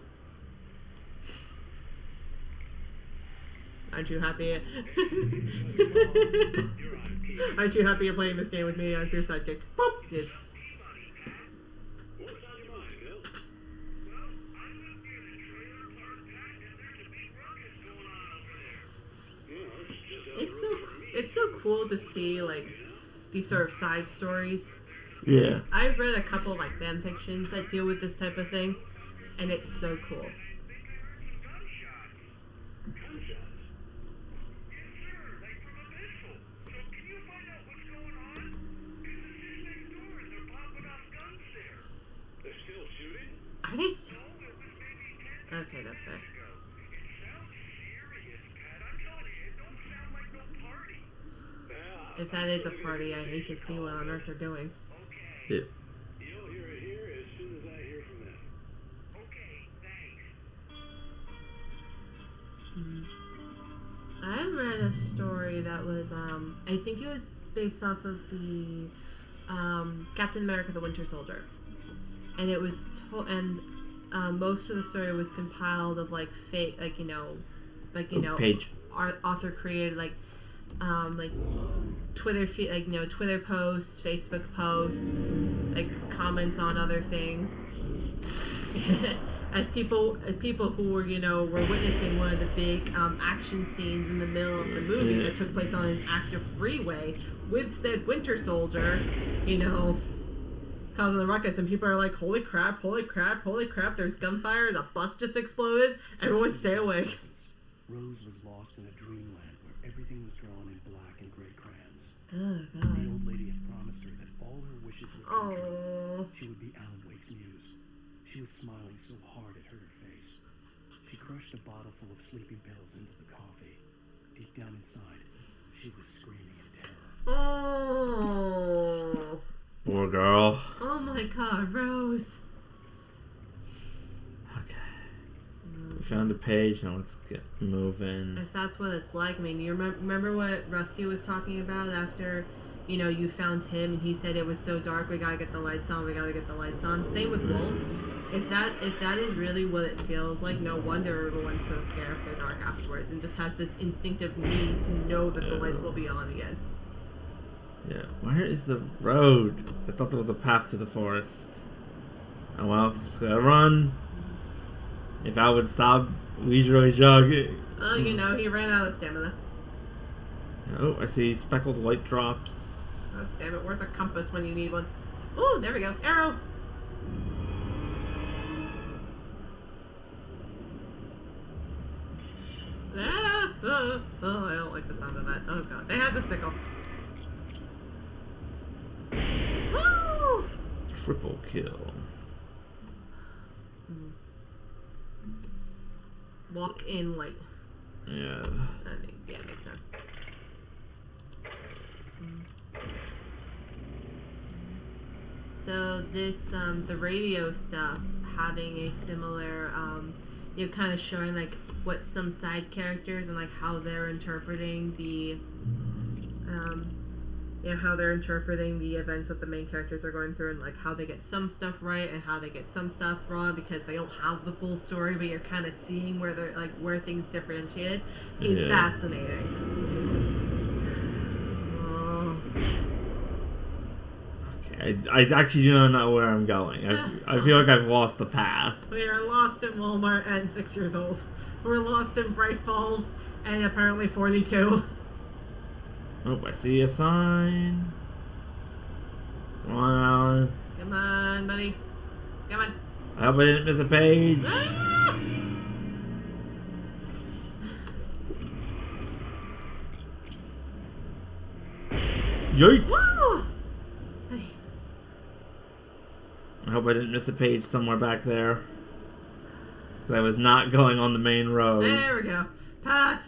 Aren't you happy? Aren't you happy you're playing this game with me as your sidekick? Boop! Yes. What's on your mind, Bill? Well, I'm up near the trailer park pack, and there's a big ruckus going on over there. It's so cool to see these sort of side stories. Yeah. I've read a couple of fan fictions that deal with this type of thing, and it's so cool. Are they still? Okay, that's fair. If that is a party, I hate to see what on earth they're doing. Yeah. You'll hear it here as soon as I hear from them. Okay, thanks. I read a story that was, I think it was based off of the Captain America: The Winter Soldier, and it was most of the story was compiled of fake, like you know, page. author created like Twitter feed, like you know, Twitter posts, Facebook posts, like comments on other things. As people who were were witnessing one of the big action scenes in the middle of the movie that took place on an active freeway with said Winter Soldier, causing the ruckus, and people are like, holy crap, there's gunfire, the bus just exploded, everyone stay away. Rose was lost in a dreamland where everything was drawn in black and gray crayons. Oh, The God. old lady had promised her that all her wishes would come true. She would be Alan Wake's muse. She was smiling so hard it hurt her face. She crushed a bottle full of sleeping pills into the coffee. Deep down inside, she was screaming in terror. Oh. Poor girl. Oh my God, Rose. We found a page, now let's get moving. If that's what it's like, I mean, you remember what Rusty was talking about after, you found him and he said it was so dark, we gotta get the lights on. Same with Walt. If that is really what it feels like, no wonder everyone's so scared of the dark afterwards and just has this instinctive need to know that the lights will be on again. Yeah, where is the road? I thought there was a path to the forest. Oh well, just gotta run. If I would stop, we'd really jog. Oh, he ran out of stamina. Oh, I see speckled light drops. Oh, damn it, where's a compass when you need one? Oh, there we go. Arrow! Oh, I don't like the sound of that. Oh, God. They have the sickle. Woo! Triple kill. Walk in light. Yeah. It makes sense. So this, the radio stuff, having a similar, kind of showing like what some side characters and like how they're interpreting the, how they're interpreting the events that the main characters are going through, and like how they get some stuff right and how they get some stuff wrong because they don't have the full story, but you're kind of seeing where they're like where things differentiate is fascinating. Oh. Okay, I actually do not know where I'm going. I feel like I've lost the path. We are lost in Walmart and 6 years old. We're lost in Bright Falls and apparently 42. Oh, I see a sign. Come on, Alan. Come on, buddy. Come on. I hope I didn't miss a page. Ah! Yikes! Woo! I hope I didn't miss a page somewhere back there. 'Cause I was not going on the main road. There we go. Path.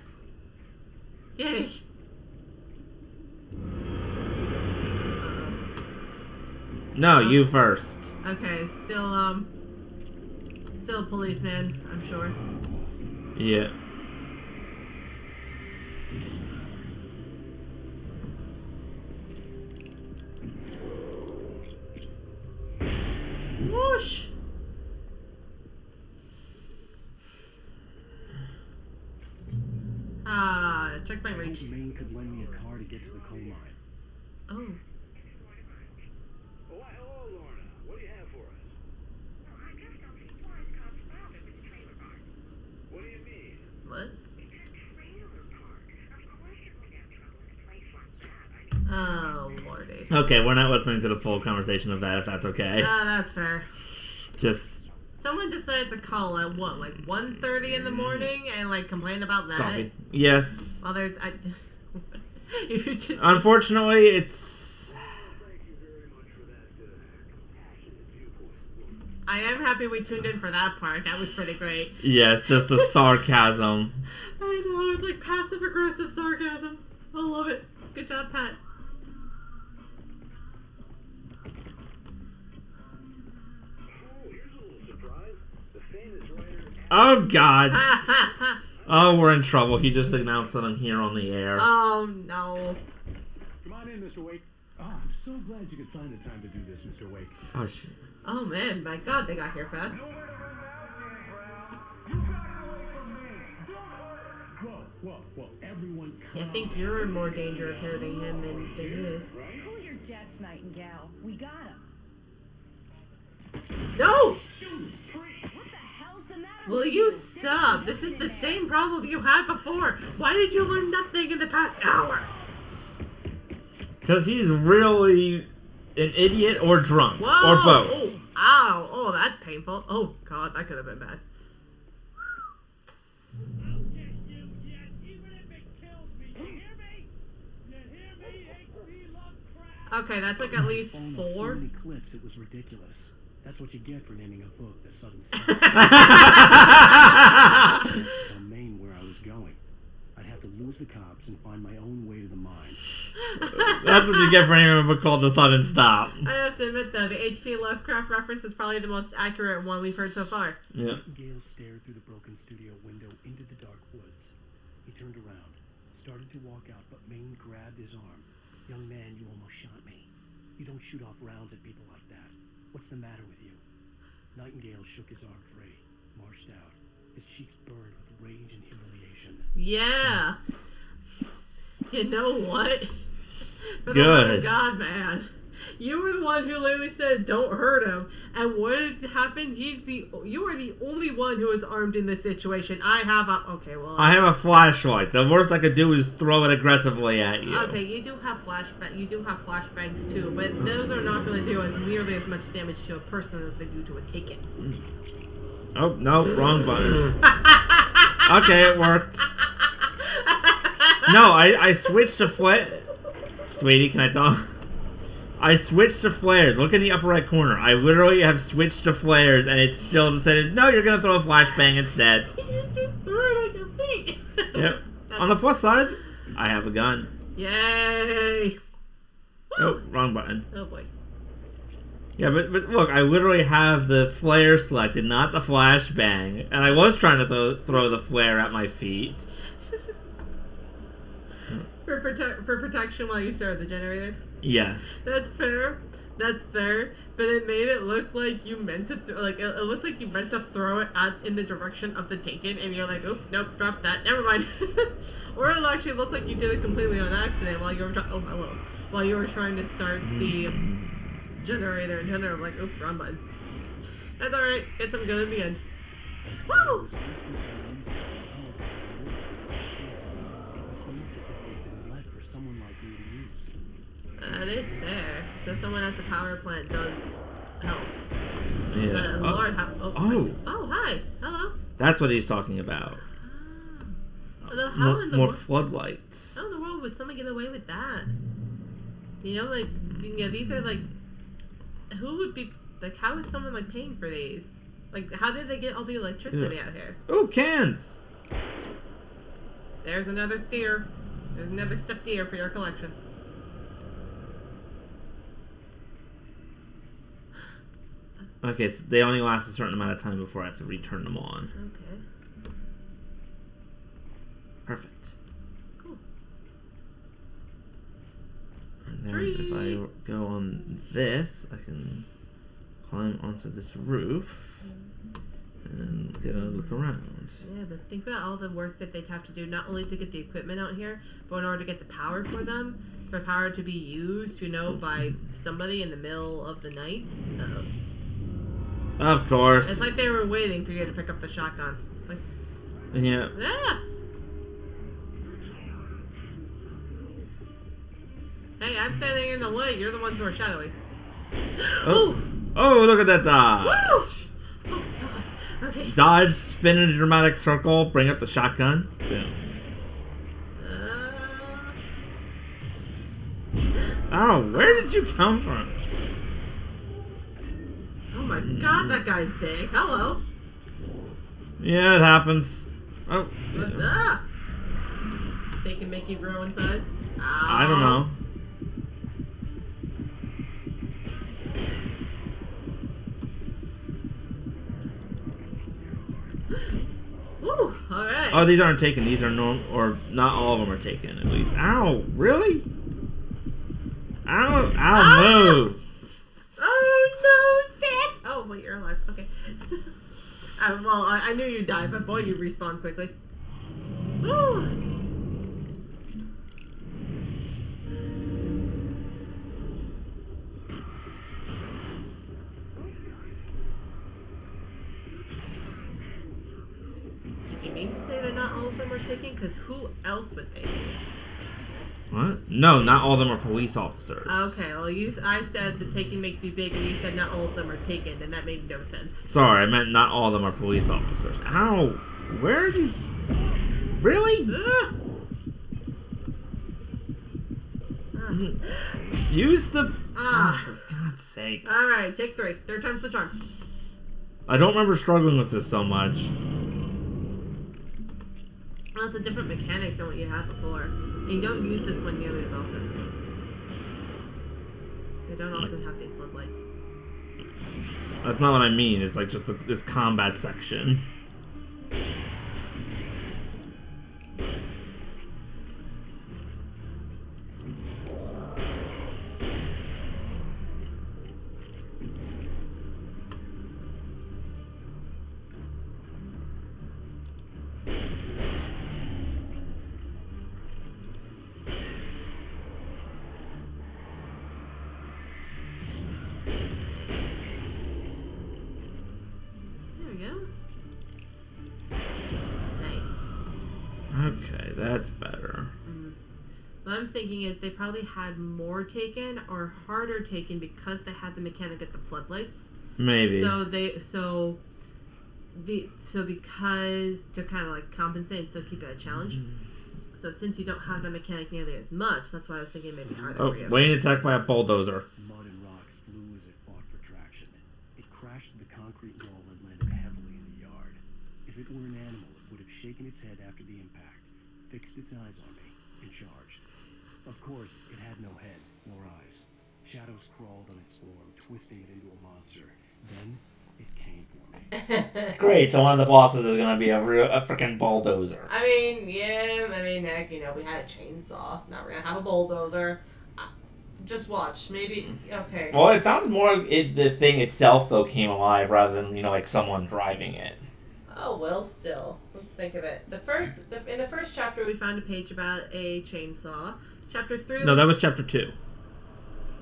Yay. No, you first. Okay, still a policeman, I'm sure. Yeah. Whoosh! Check my reach. Maine could lend me a car to get to the coal mine. Oh. Oh, hello, Lorna. What do you have for us? Well, I just don't see why it's got spotted with the trailer park. What do you mean? What? It's a trailer park. Of course you would have trouble in a place like that. I mean, Oh, lordy. Okay, we're not listening to the full conversation of that, if that's okay. That's fair. Just Someone decided to call at what, like 1:30 in the morning and like complain about that? coffee. Yes. Well, there's you just, Unfortunately, it's... I am happy we tuned in for that part. That was pretty great. Yes, just the sarcasm. I know, it's like passive aggressive sarcasm. I love it. Good job, Pat. Oh, God. Oh, we're in trouble. He just announced that I'm here on the air. Oh, no. Come on in, Mr. Wake. Oh, I'm so glad you could find the time to do this, Mr. Wake. Oh, shit. Oh, man. My God, they got here fast. Well, everyone. I think you're in more danger of hurting him than he is. Right? Cool your jets, Nightingale. We got him. No! What the hell's the matter Will with you stop? This is the same problem you had before. Why did you learn nothing in the past hour? Because he's really an idiot or drunk. Whoa! Or both. Oh, ow! Oh, that's painful. Oh, God, that could have been bad. I'll get you yet, even if it kills me. You hear me? You hear me? HP Lovecraft. Okay, that's like at least Falling off so 4. many cliffs, it was ridiculous. That's what you get for naming a book The Sudden Stop. To tell Maine where I was going. I'd have to lose the cops and find my own way to the mine. That's what you get for naming a book called The Sudden Stop. I have to admit, though, the H.P. Lovecraft reference is probably the most accurate one we've heard so far. Yeah. Nightingale stared through the broken studio window into the dark woods. He turned around, started to walk out, but Maine grabbed his arm. Young man, you almost shot me. You don't shoot off rounds at people like that. What's the matter with you? Nightingale shook his arm free, marched out. His cheeks burned with rage and humiliation. Yeah. You know what? For the Good. love of God, man. You were the one who literally said, don't hurt him. And what has happened? You are the only one who is armed in this situation. I have I have a flashlight. The worst I could do is throw it aggressively at you. Okay, you do have flashbangs too, but those are not going to do nearly as much damage to a person as they do to a taken. Oh, no, wrong button. Okay, it worked. No, I switched to flare. Sweetie, can I talk? I switched to flares. Look in the upper right corner. I literally have switched to flares, and it still decided, no, you're gonna throw a flashbang instead. You just threw it at your feet. Yep. On the plus side, I have a gun. Yay! Oh, wrong button. Oh boy. Yeah, but look, I literally have the flare selected, not the flashbang, and I was trying to throw the flare at my feet. For protection while you stare at the generator? Yes. That's fair. That's fair. But it made it look like you meant to, it looked like you meant to throw it in the direction of the taken, and you're like, oops, nope, drop that, never mind. Or it actually looked like you did it completely on accident while you were while you were trying to start the generator, and I'm like, oops, wrong button. That's alright, get some good in the end. Woo! Someone like me to use. That is fair. So someone at the power plant does help. Yeah. Lord, Oh, hi. Hello. that's what he's talking about. Although, how in the More world? floodlights. How in the world would someone get away with that? You know, these are who would be how is someone paying for these? How did they get all the electricity out here? Ooh, cans. There's another steer. There's another stuffed deer for your collection. Okay, so they only last a certain amount of time before I have to return them on. Okay. Perfect. Cool. And then if I go on this, I can climb onto this roof and get a look around. Yeah, but think about all the work that they'd have to do, not only to get the equipment out here, but in order to get the power for them, for power to be used, by somebody in the middle of the night. Uh-oh. Of course. It's like they were waiting for you to pick up the shotgun. Yeah. Ah! Hey, I'm standing in the light. You're the ones who are shadowy. Oh, look at that dodge. Woo! Oh, God. Okay. Dodge, spin in a dramatic circle, bring up the shotgun. Boom. Oh, where did you come from? Oh my God, that guy's big. Hello. Yeah, it happens. Oh. Ah! They can make you grow in size? I don't know. Woo! Alright. Oh, these aren't taken. These are normal, or not all of them are taken, at least. Ow, really? Ow, move. Oh no, Dad! Oh, wait, you're alive. Okay. I knew you'd die, but boy, you respawn quickly. Woo! Because who else would they be? What? No, not all of them are police officers. Okay, well, I said the taken makes you big, and you said not all of them are taken, and that made no sense. Sorry, I meant not all of them are police officers. How? Where are these? Really? Use the... for God's sake. Alright, take 3. 3rd time's the charm. I don't remember struggling with this so much. Well, it's a different mechanic than what you had before. And you don't use this one nearly as often. They don't often have these floodlights. That's not what I mean. It's like just this combat section. Okay, that's better. What I'm thinking is they probably had more taken or harder taken because they had the mechanic at the floodlights. Maybe. So because to kind of like compensate and still keep it a challenge. So since you don't have the mechanic nearly as much, that's why I was thinking maybe harder. Oh, Wayne attacked by a bulldozer. Mud and rocks flew as it fought for traction. It crashed through the concrete wall and landed heavily in the yard. If it were an animal, it would have shaken its head after the impact, fixed its eyes on me, and charged. Of course, it had no head, nor eyes. Shadows crawled on its form, twisting it into a monster. Then, it came for me. Great, so one of the bosses is gonna be a freaking bulldozer. I mean, heck, we had a chainsaw. Now we're gonna have a bulldozer. Just watch, maybe. Okay. Well, it sounds more the thing itself though came alive rather than like someone driving it. Oh well, still. Let's think of it. In the first chapter, we found a page about a chainsaw. Chapter 3. No, that was chapter 2.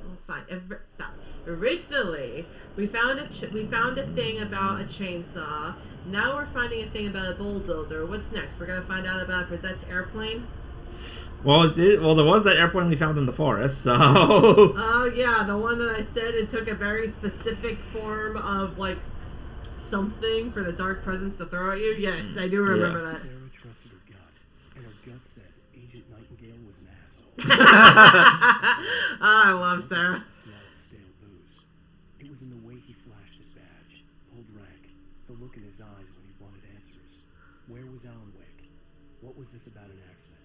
Well, fine. Stop. Originally, we found a thing about a chainsaw. Now we're finding a thing about a bulldozer. What's next? We're gonna find out about a possessed airplane. Well, there was that airplane we found in the forest, so... Oh, yeah, the one that I said it took a very specific form of, like, something for the dark presence to throw at you? Yes, I do remember that. Sarah trusted her gut, and her gut said Agent Nightingale was an asshole. I love Sarah. The smell of stale booze. It was in the way he flashed his badge, pulled rank, the look in his eyes when he wanted answers. Where was Alan Wake? What was this about an accident?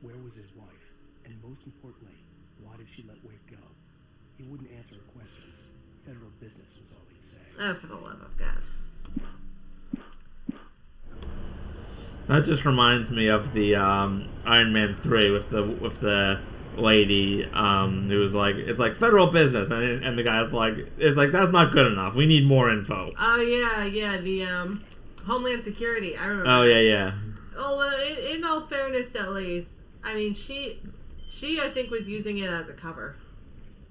Where was his wife? And most importantly, why did she let Wake go? He wouldn't answer her questions. Federal business was all he'd say. Oh, for the love of God. That just reminds me of the Iron Man 3 with the lady who was like, it's like federal business, and the guy's like, it's like that's not good enough. We need more info. Oh yeah, the Homeland Security. I remember. Oh yeah. Oh well, in all fairness, at least, I mean, she I think was using it as a cover.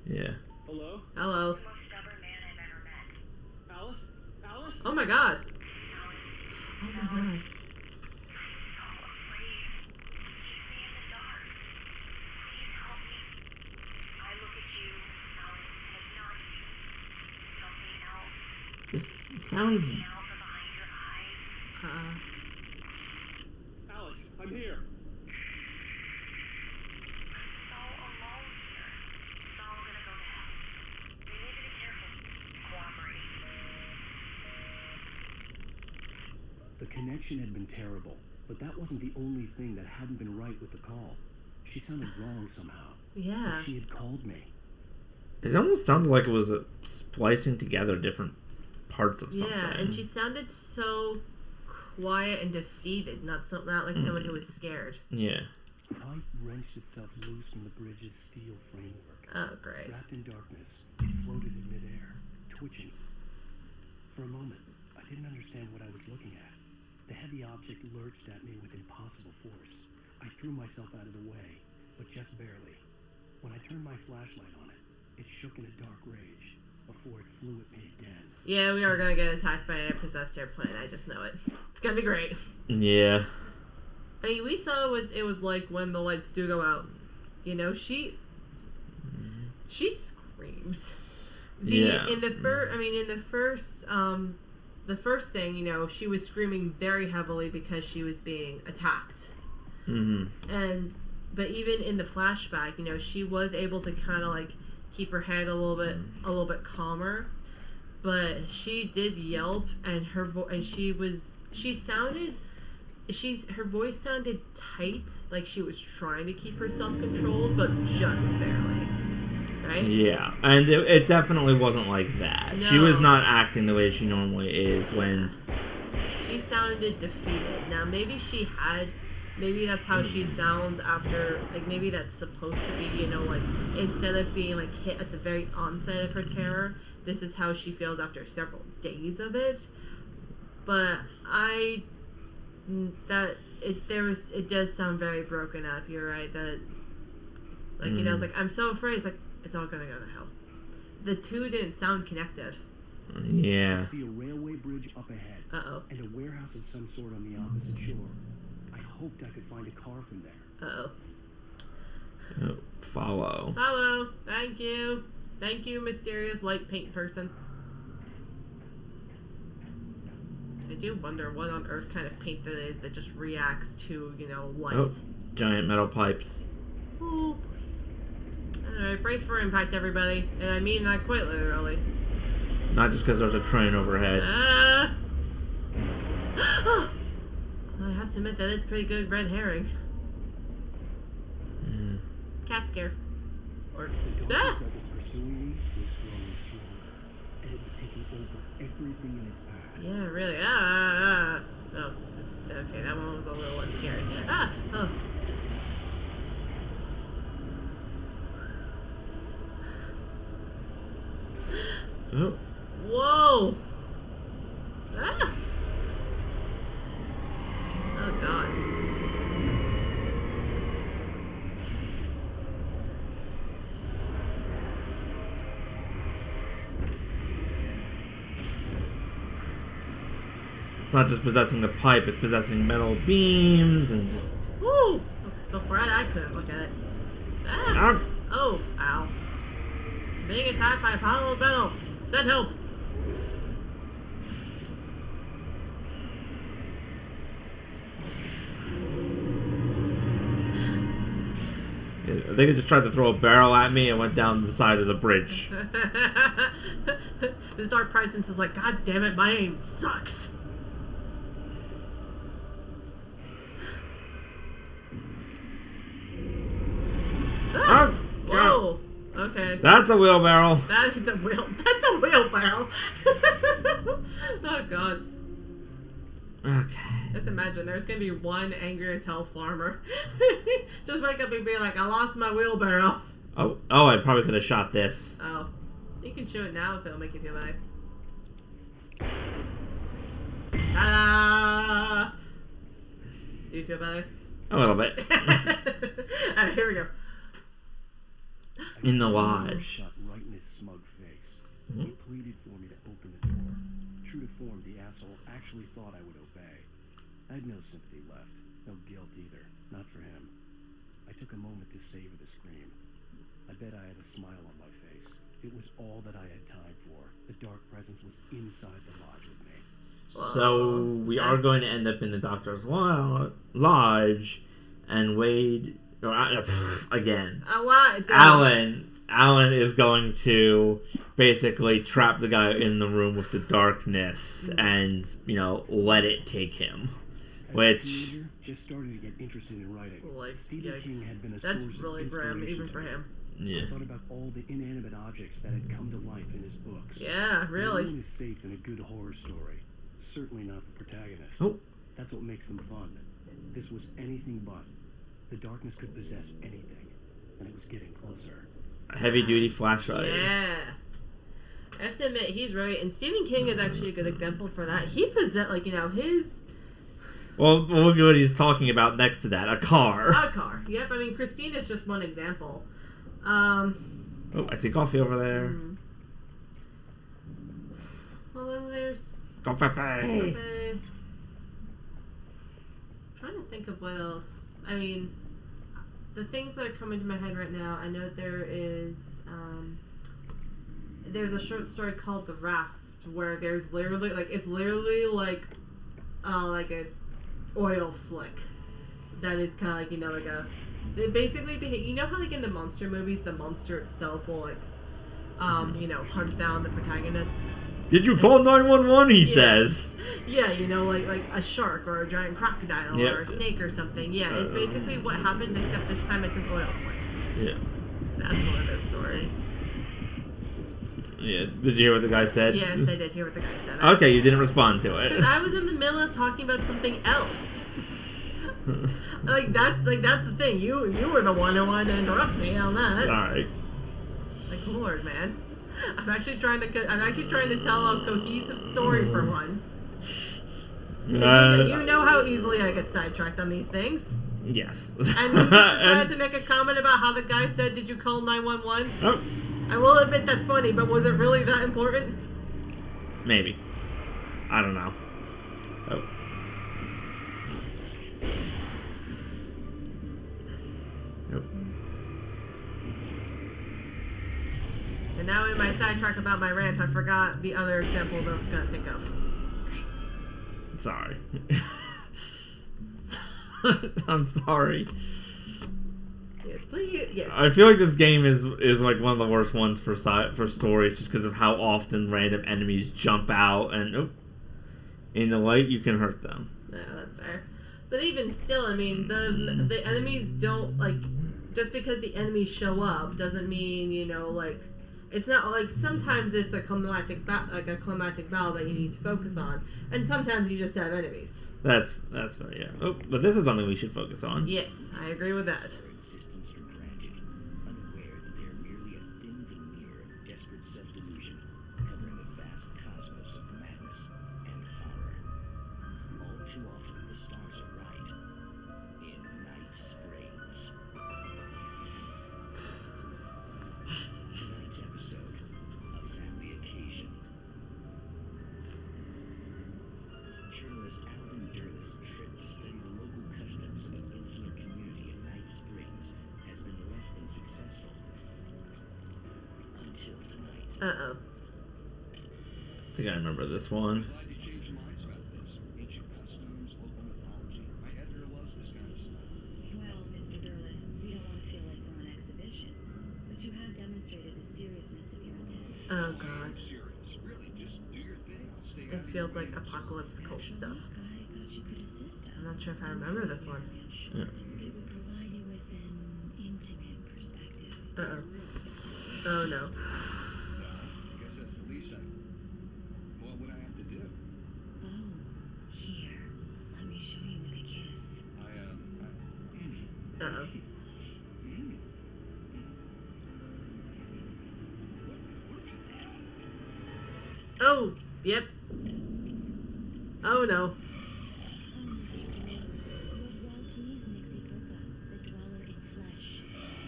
Yeah. Hello? Hello. The most stubborn man I've ever met. Alice? Alice? Oh my God. Oh my God. I'm so afraid. It keeps me in the dark. Please help me. I look at you, Alan, and it's not you. Something else. This sounds... Looking out from behind your eyes. Alice, I'm here. I'm so alone here. It's all gonna go to hell. We need to be careful. Cooperate. The connection had been terrible, but that wasn't the only thing that hadn't been right with the call. She sounded wrong somehow. Yeah. But she had called me. It almost sounds like it was splicing together different parts of something. Yeah, and she sounded so quiet and defeated, not like someone who was scared. Yeah. The pipe wrenched itself loose from the bridge's steel framework. Oh, great. Wrapped in darkness, it floated in midair, twitching. For a moment, I didn't understand what I was looking at. The heavy object lurched at me with impossible force. I threw myself out of the way, but just barely. When I turned my flashlight on it, it shook in a dark rage before it flew at me again. Yeah, we are gonna get attacked by a possessed airplane. I just know it. It's gonna be great. Yeah. I mean, we saw what it was like when the lights do go out. You know, she screams. In the first thing, you know, she was screaming very heavily because she was being attacked. But even in the flashback, you know, she was able to kind of like keep her head a little bit calmer. But she did yelp, and her voice sounded tight, like she was trying to keep herself controlled, but just barely. Right? Yeah, and it definitely wasn't like that. No. She was not acting the way she normally is when... She sounded defeated. Now, maybe that's how she sounds after, like, maybe that's supposed to be, you know, like, instead of being, like, hit at the very onset of her terror, this is how she feels after several days of it. But it does sound very broken up. You're right, that it's, like, you know, it's like, I'm so afraid, it's like, it's all gonna go to hell. The two didn't sound connected. Yeah. I see a railway bridge up ahead. Uh-oh. And a warehouse of some sort on the opposite shore. I hoped I could find a car from there. Uh-oh. Oh, follow. Follow. Thank you. Thank you, mysterious light paint person. I do wonder what on earth kind of paint that is that just reacts to, you know, light. Oh, giant metal pipes. Oh, boy. Alright, brace for impact, everybody. And I mean that quite literally. Not just because there's a train overhead. I have to admit that it's pretty good red herring. Cat scare. Or The darkness that was pursuing me was growing stronger, and it was taking over everything in its path. yeah, really. Oh, okay, that one was a little less scary. Oh. Oh. Whoa! Oh god. It's not just possessing the pipe, it's possessing metal beams and just... Woo! I'm so bright I couldn't look at it. Oh, ow. Being attacked by a pile of metal. Send help! They could just try to throw a barrel at me and went down the side of the bridge. The dark presence is like, God damn it, my aim sucks. Whoa! Okay. That's a wheelbarrow. That's a wheelbarrow. Oh god. Okay. Just imagine there's gonna be one angry as hell farmer. Just wake up and be like, I lost my wheelbarrow. Oh, I probably could have shot this. Oh. You can show it now if it'll make you feel better. Ta-da! Do you feel better? A little bit. Alright, here we go. In the lodge. Shot right in his smug face. He pleaded for me to open the door. True to form, the asshole actually thought I would obey. I had no sympathy left, no guilt either, not for him. I took a moment to savor the scream. I bet I had a smile on my face. It was all that I had time for. The dark presence was inside the lodge with me. So we are going to end up in the doctor's lodge, and Wade, again, Alan is going to basically trap the guy in the room with the darkness and, you know, let it take him. As Which... a teenager, just started to get interested in writing. Like, Stephen King had been a that's source really of grim, inspiration even to for me. him. Yeah. I thought about all the inanimate objects that had come to life in his books. Yeah, really. No one is safe in a good horror story. Certainly not the protagonist. Oh. That's what makes them fun. This was anything but. The darkness could possess anything, and it was getting closer. A heavy-duty flashlight. Yeah. I have to admit, he's right. And Stephen King is actually a good example for that. He possessed, like, you know, his... Well, look at what he's talking about next to that. A car. A car. Yep, I mean, Christine is just one example. Oh, I see coffee over there. Well, then there's... Coffee. Trying trying to think of what else. I mean, the things that are coming to my head right now, I know there is, there's a short story called The Raft, where there's literally, like, it's literally like an oil slick that is kind of like, you know, like a, it basically, you know how, like, in the monster movies, the monster itself will, like, you know, hunt down the protagonists? Did you call 911? He says. Yeah, you know, like a shark or a giant crocodile or a snake or something. Yeah, it's basically what happens, except this time it's an oil slick. Yeah. That's one of those stories. Yeah. Did you hear what the guy said? Yes, I did hear what the guy said. Okay, you didn't respond to it. Because I was in the middle of talking about something else. That's the thing. You were the one who wanted to interrupt me on that. Alright. Like, Lord, man. I'm actually trying to tell a cohesive story for once. You know how easily I get sidetracked on these things. Yes. And you just decided to make a comment about how the guy said, "Did you call 911?" Oh. I will admit that's funny, but was it really that important? Maybe. I don't know. Oh. Nope. And now in my sidetrack about my rant, I forgot the other example that I was going to think of. Sorry. I'm sorry. Yes, please. Yes. I feel like this game is like one of the worst ones for stories, just because of how often random enemies jump out and in the light you can hurt them. Yeah, that's fair. But even still, I mean, the enemies don't, like, just because the enemies show up doesn't mean, you know, like, it's not like sometimes it's a climactic battle that you need to focus on, and sometimes you just have enemies. That's fair, yeah. Oh, but this is something we should focus on. Yes, I agree with that. Insistence for granted, unaware that they are merely a thin veneer of desperate self-delusion, covering a vast cosmos of madness and horror. All too often, the stars are right. In Night Springs. Tonight's episode, a family occasion. Journalist Alvin Durlis' trip to study the local customs of an insular community in Night Springs has been less than successful. Until tonight. Uh-oh. I think I remember this one. Glad you changed your minds about this. Ancient customs, local mythology. My editor loves this kind of stuff. Well, Mr. Durlith, we don't want to feel like we're on exhibition, but you have demonstrated the seriousness of your intent. Oh, God. I'm serious. Really, just do your thing. I'll stay This feels like apocalypse cult stuff. I thought you could assist us. I'm not sure if I remember this one. Yeah. It would provide you with an intimate perspective. Uh-oh. Oh, no. I guess that's the least I... What would I have to do? Oh, here. Let me show you with a kiss. Uh-oh. Oh, yep. Oh, no. Oh, Mr. Durlith, you are well pleased, Nixie Boca, the dweller in flesh.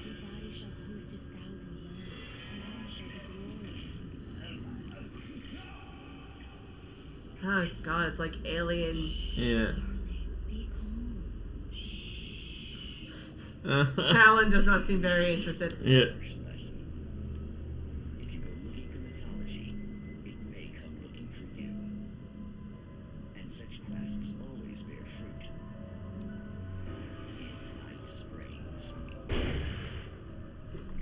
Your body shall host his 1,000 young, and all shall be glory. Oh, God, it's like alien. Yeah. Be calm. Alan does not seem very interested. Yeah. Lesson. If you go looking for mythology, it may come looking for you. And such quests always bear fruit. In Night Springs.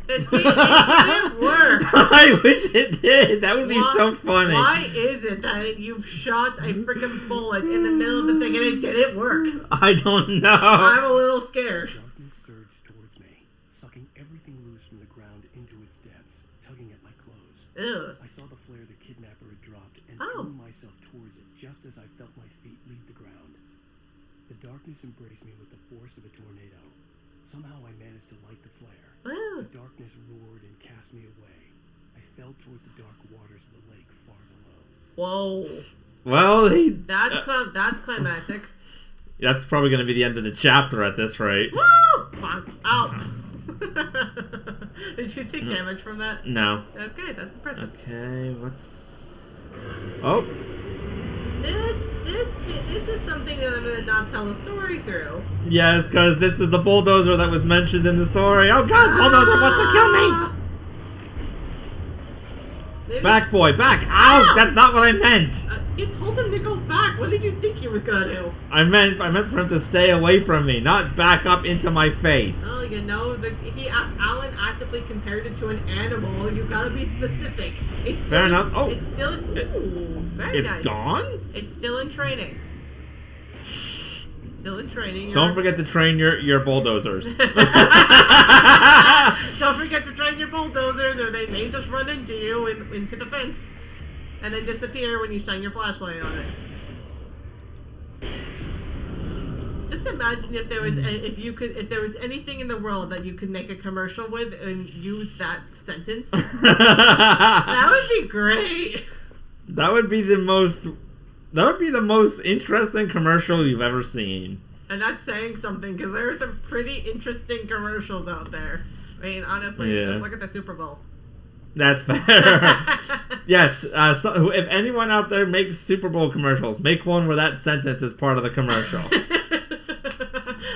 It didn't work. I wish it did. That would be so funny. Why is it that you've shot a freaking bullet in the middle of the thing and it didn't work? I don't know. I'm a little scared. Darkness surged towards me, sucking everything loose from the ground into its depths, tugging at my clothes. Ugh. I saw the flare the kidnapper had dropped and Oh. threw myself towards it just as I felt my feet leave the ground. The darkness embraced me with the force of a tornado. Somehow I managed to light the flare. Wow. The darkness roared and cast me away. I fell toward the dark waters of the lake far below. Whoa. Well, That's climactic. that's probably going to be the end of the chapter at this rate. Woo! Bonk. Out. Did you take damage from that? No. Okay, that's impressive. Okay, what's... Oh. This this is something that I'm gonna not tell a story through. Yes, because this is the bulldozer that was mentioned in the story. Oh god, bulldozer wants to kill me! Maybe, Back, boy, back! Ow! That's not what I meant! you told him to go back. What did you think he was gonna do? I meant for him to stay away from me, not back up into my face. Well, you know, Alan actively compared it to an animal. You gotta be specific. It's still Fair enough. Oh, it's still. Ooh, very it's nice. gone? It's still in training. Still in training. Don't forget to train your bulldozers. Don't forget to train your bulldozers, or they may just run into you into the fence, and then disappear when you shine your flashlight on it. Just imagine if there was if there was anything in the world that you could make a commercial with and use that sentence. That would be great. That would be the most interesting commercial you've ever seen. And that's saying something, because there are some pretty interesting commercials out there. I mean, honestly, Yeah. just look at the Super Bowl. That's fair. Yes, so if anyone out there makes Super Bowl commercials, make one where that sentence is part of the commercial.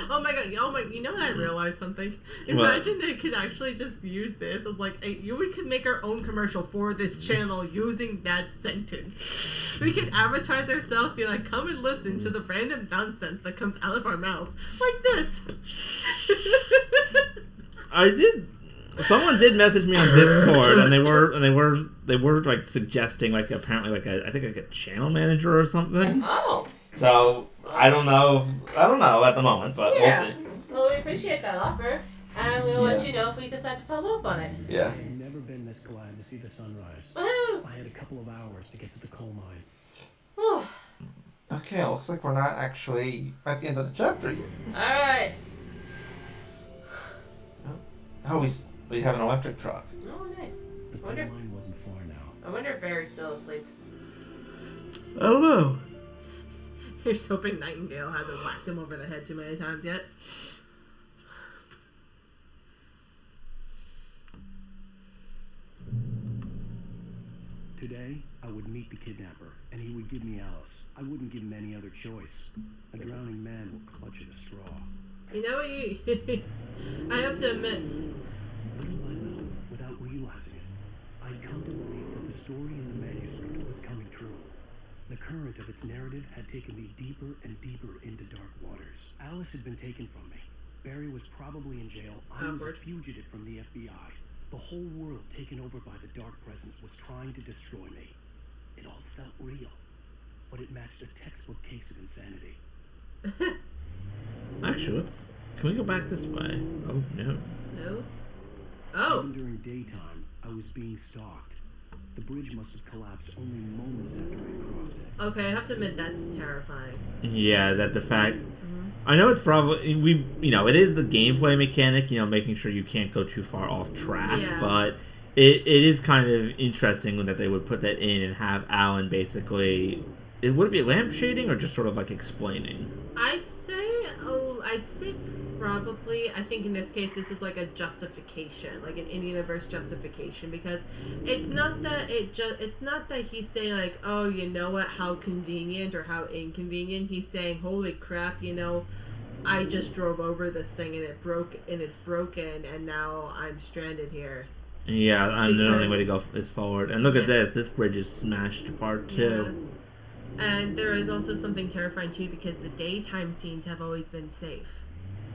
Oh my god, you know what I realized something? What? Imagine they could actually just use this as like, we could make our own commercial for this channel using that sentence. We could advertise ourselves, be like, come and listen to the random nonsense that comes out of our mouths. Like this. Someone did message me on Discord, and they were like suggesting like apparently like I think like a channel manager or something. Oh. So I don't know at the moment, but Yeah. we'll see. Well, we appreciate that offer, and we'll let you know if we decide to follow up on it. Yeah. I've never been this glad to see the sunrise. Woohoo! I had a couple of hours to get to the coal mine. Whew. Okay, looks like we're not actually at the end of the chapter yet. Alright. Oh, we have an electric truck. Oh, nice. The coal mine wasn't far now. I wonder if Barry's still asleep. I don't know. Here's hoping Nightingale hasn't whacked him over the head too many times yet. Today, I would meet the kidnapper, and he would give me Alice. I wouldn't give him any other choice. A drowning man will clutch at a straw. You know what you... I have to admit... Little by little, without realizing it, I'd come to believe that the story in the manuscript was coming true. The current of its narrative had taken me deeper and deeper into dark waters. Alice had been taken from me. Barry was probably in jail. I was a fugitive from the FBI. The whole world taken over by the dark presence was trying to destroy me. It all felt real, but it matched a textbook case of insanity. Actually, can we go back this way? Oh no. No? Oh! Even during daytime, I was being stalked. The bridge must have collapsed only moments after I crossed it. Okay, I have to admit that's terrifying. Yeah, that the fact. I know it's probably it is the gameplay mechanic, making sure you can't go too far off track, Yeah. but it is kind of interesting that they would put that in and have Alan basically. Would it be lamp shading or just sort of like explaining? I'd say probably, I think in this case this is like a justification, like an in-universe justification, because it's not that he's saying like, oh, you know what, how convenient or how inconvenient. He's saying, holy crap, I just drove over this thing and it's broken and now I'm stranded here. Yeah, the only way to go is forward. And look at this bridge is smashed apart too. Yeah. And there is also something terrifying too, because the daytime scenes have always been safe.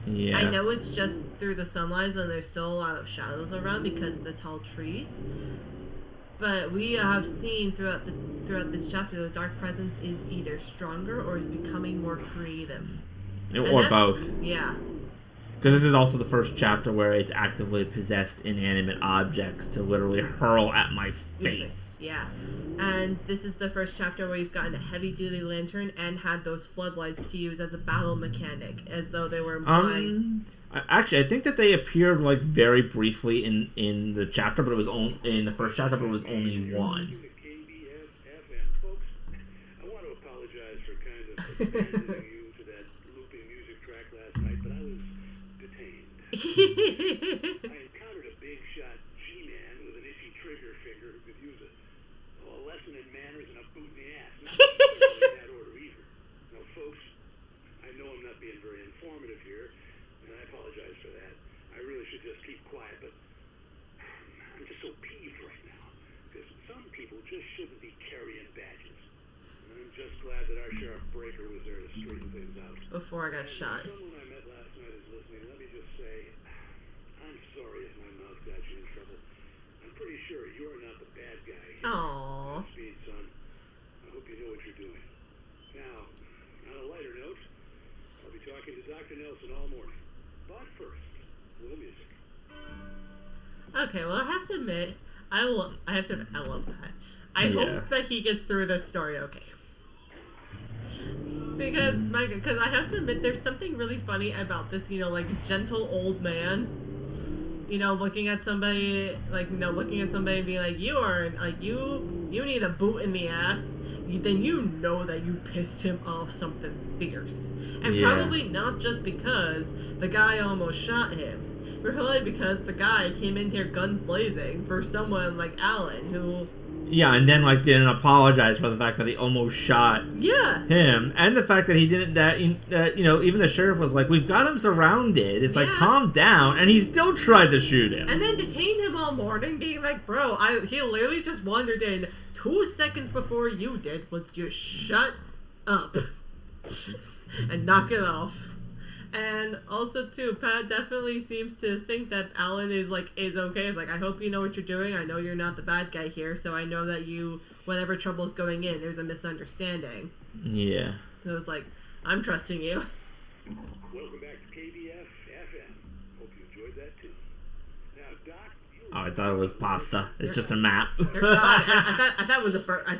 Yeah. I know it's just through the sunlight and there's still a lot of shadows around because of the tall trees. But we have seen throughout this chapter the dark presence is either stronger or is becoming more creative. Or both. Yeah. Because this is also the first chapter where it's actively possessed inanimate objects to literally hurl at my face. Yeah. And this is the first chapter where you've gotten a heavy-duty lantern and had those floodlights to use as a battle mechanic, as though they were implying... Actually, I think that they appeared like very briefly in the chapter, but it was only in the first chapter, but it was only one. Folks, I want to apologize for kind of abandoning you to that looping music track last night, but I was detained. I encountered a big shot G-man with an itchy trigger finger who could use a lesson in manners and a boot in the ass. Not necessarily in that order either. straighten things out. Before I got shot. Someone I met last night is listening. Let me just say, I'm sorry if my mouth got you in trouble. I'm pretty sure you're not the bad guy. Aww. Speed, son. I hope you know what you're doing. Now, on a lighter note, I'll be talking to Dr. Nelson all morning. But first, a little music. Okay, well, I have to admit, I love that. I hope that he gets through this story okay. Because I have to admit, there's something really funny about this, like, gentle old man, looking at somebody, looking at somebody and being like, you need a boot in the ass, then you know that you pissed him off something fierce. And probably not just because the guy almost shot him. Really, because the guy came in here guns blazing for someone like Alan, who... Yeah, and then, didn't apologize for the fact that he almost shot him. And the fact that he didn't, even the sheriff was like, we've got him surrounded. It's like, calm down. And he still tried to shoot him. And then detained him all morning, being like, bro, he literally just wandered in 2 seconds before you did. Would you shut up and knock it off? And also, too, Pat definitely seems to think that Alan is okay. It's like, I hope you know what you're doing. I know you're not the bad guy here, so I know that whatever trouble's going in, there's a misunderstanding. Yeah. So it's like, I'm trusting you. Welcome back to KBF FM. Hope you enjoyed that, too. Now, Doc, I thought it was pasta. It's just a map. God, I thought it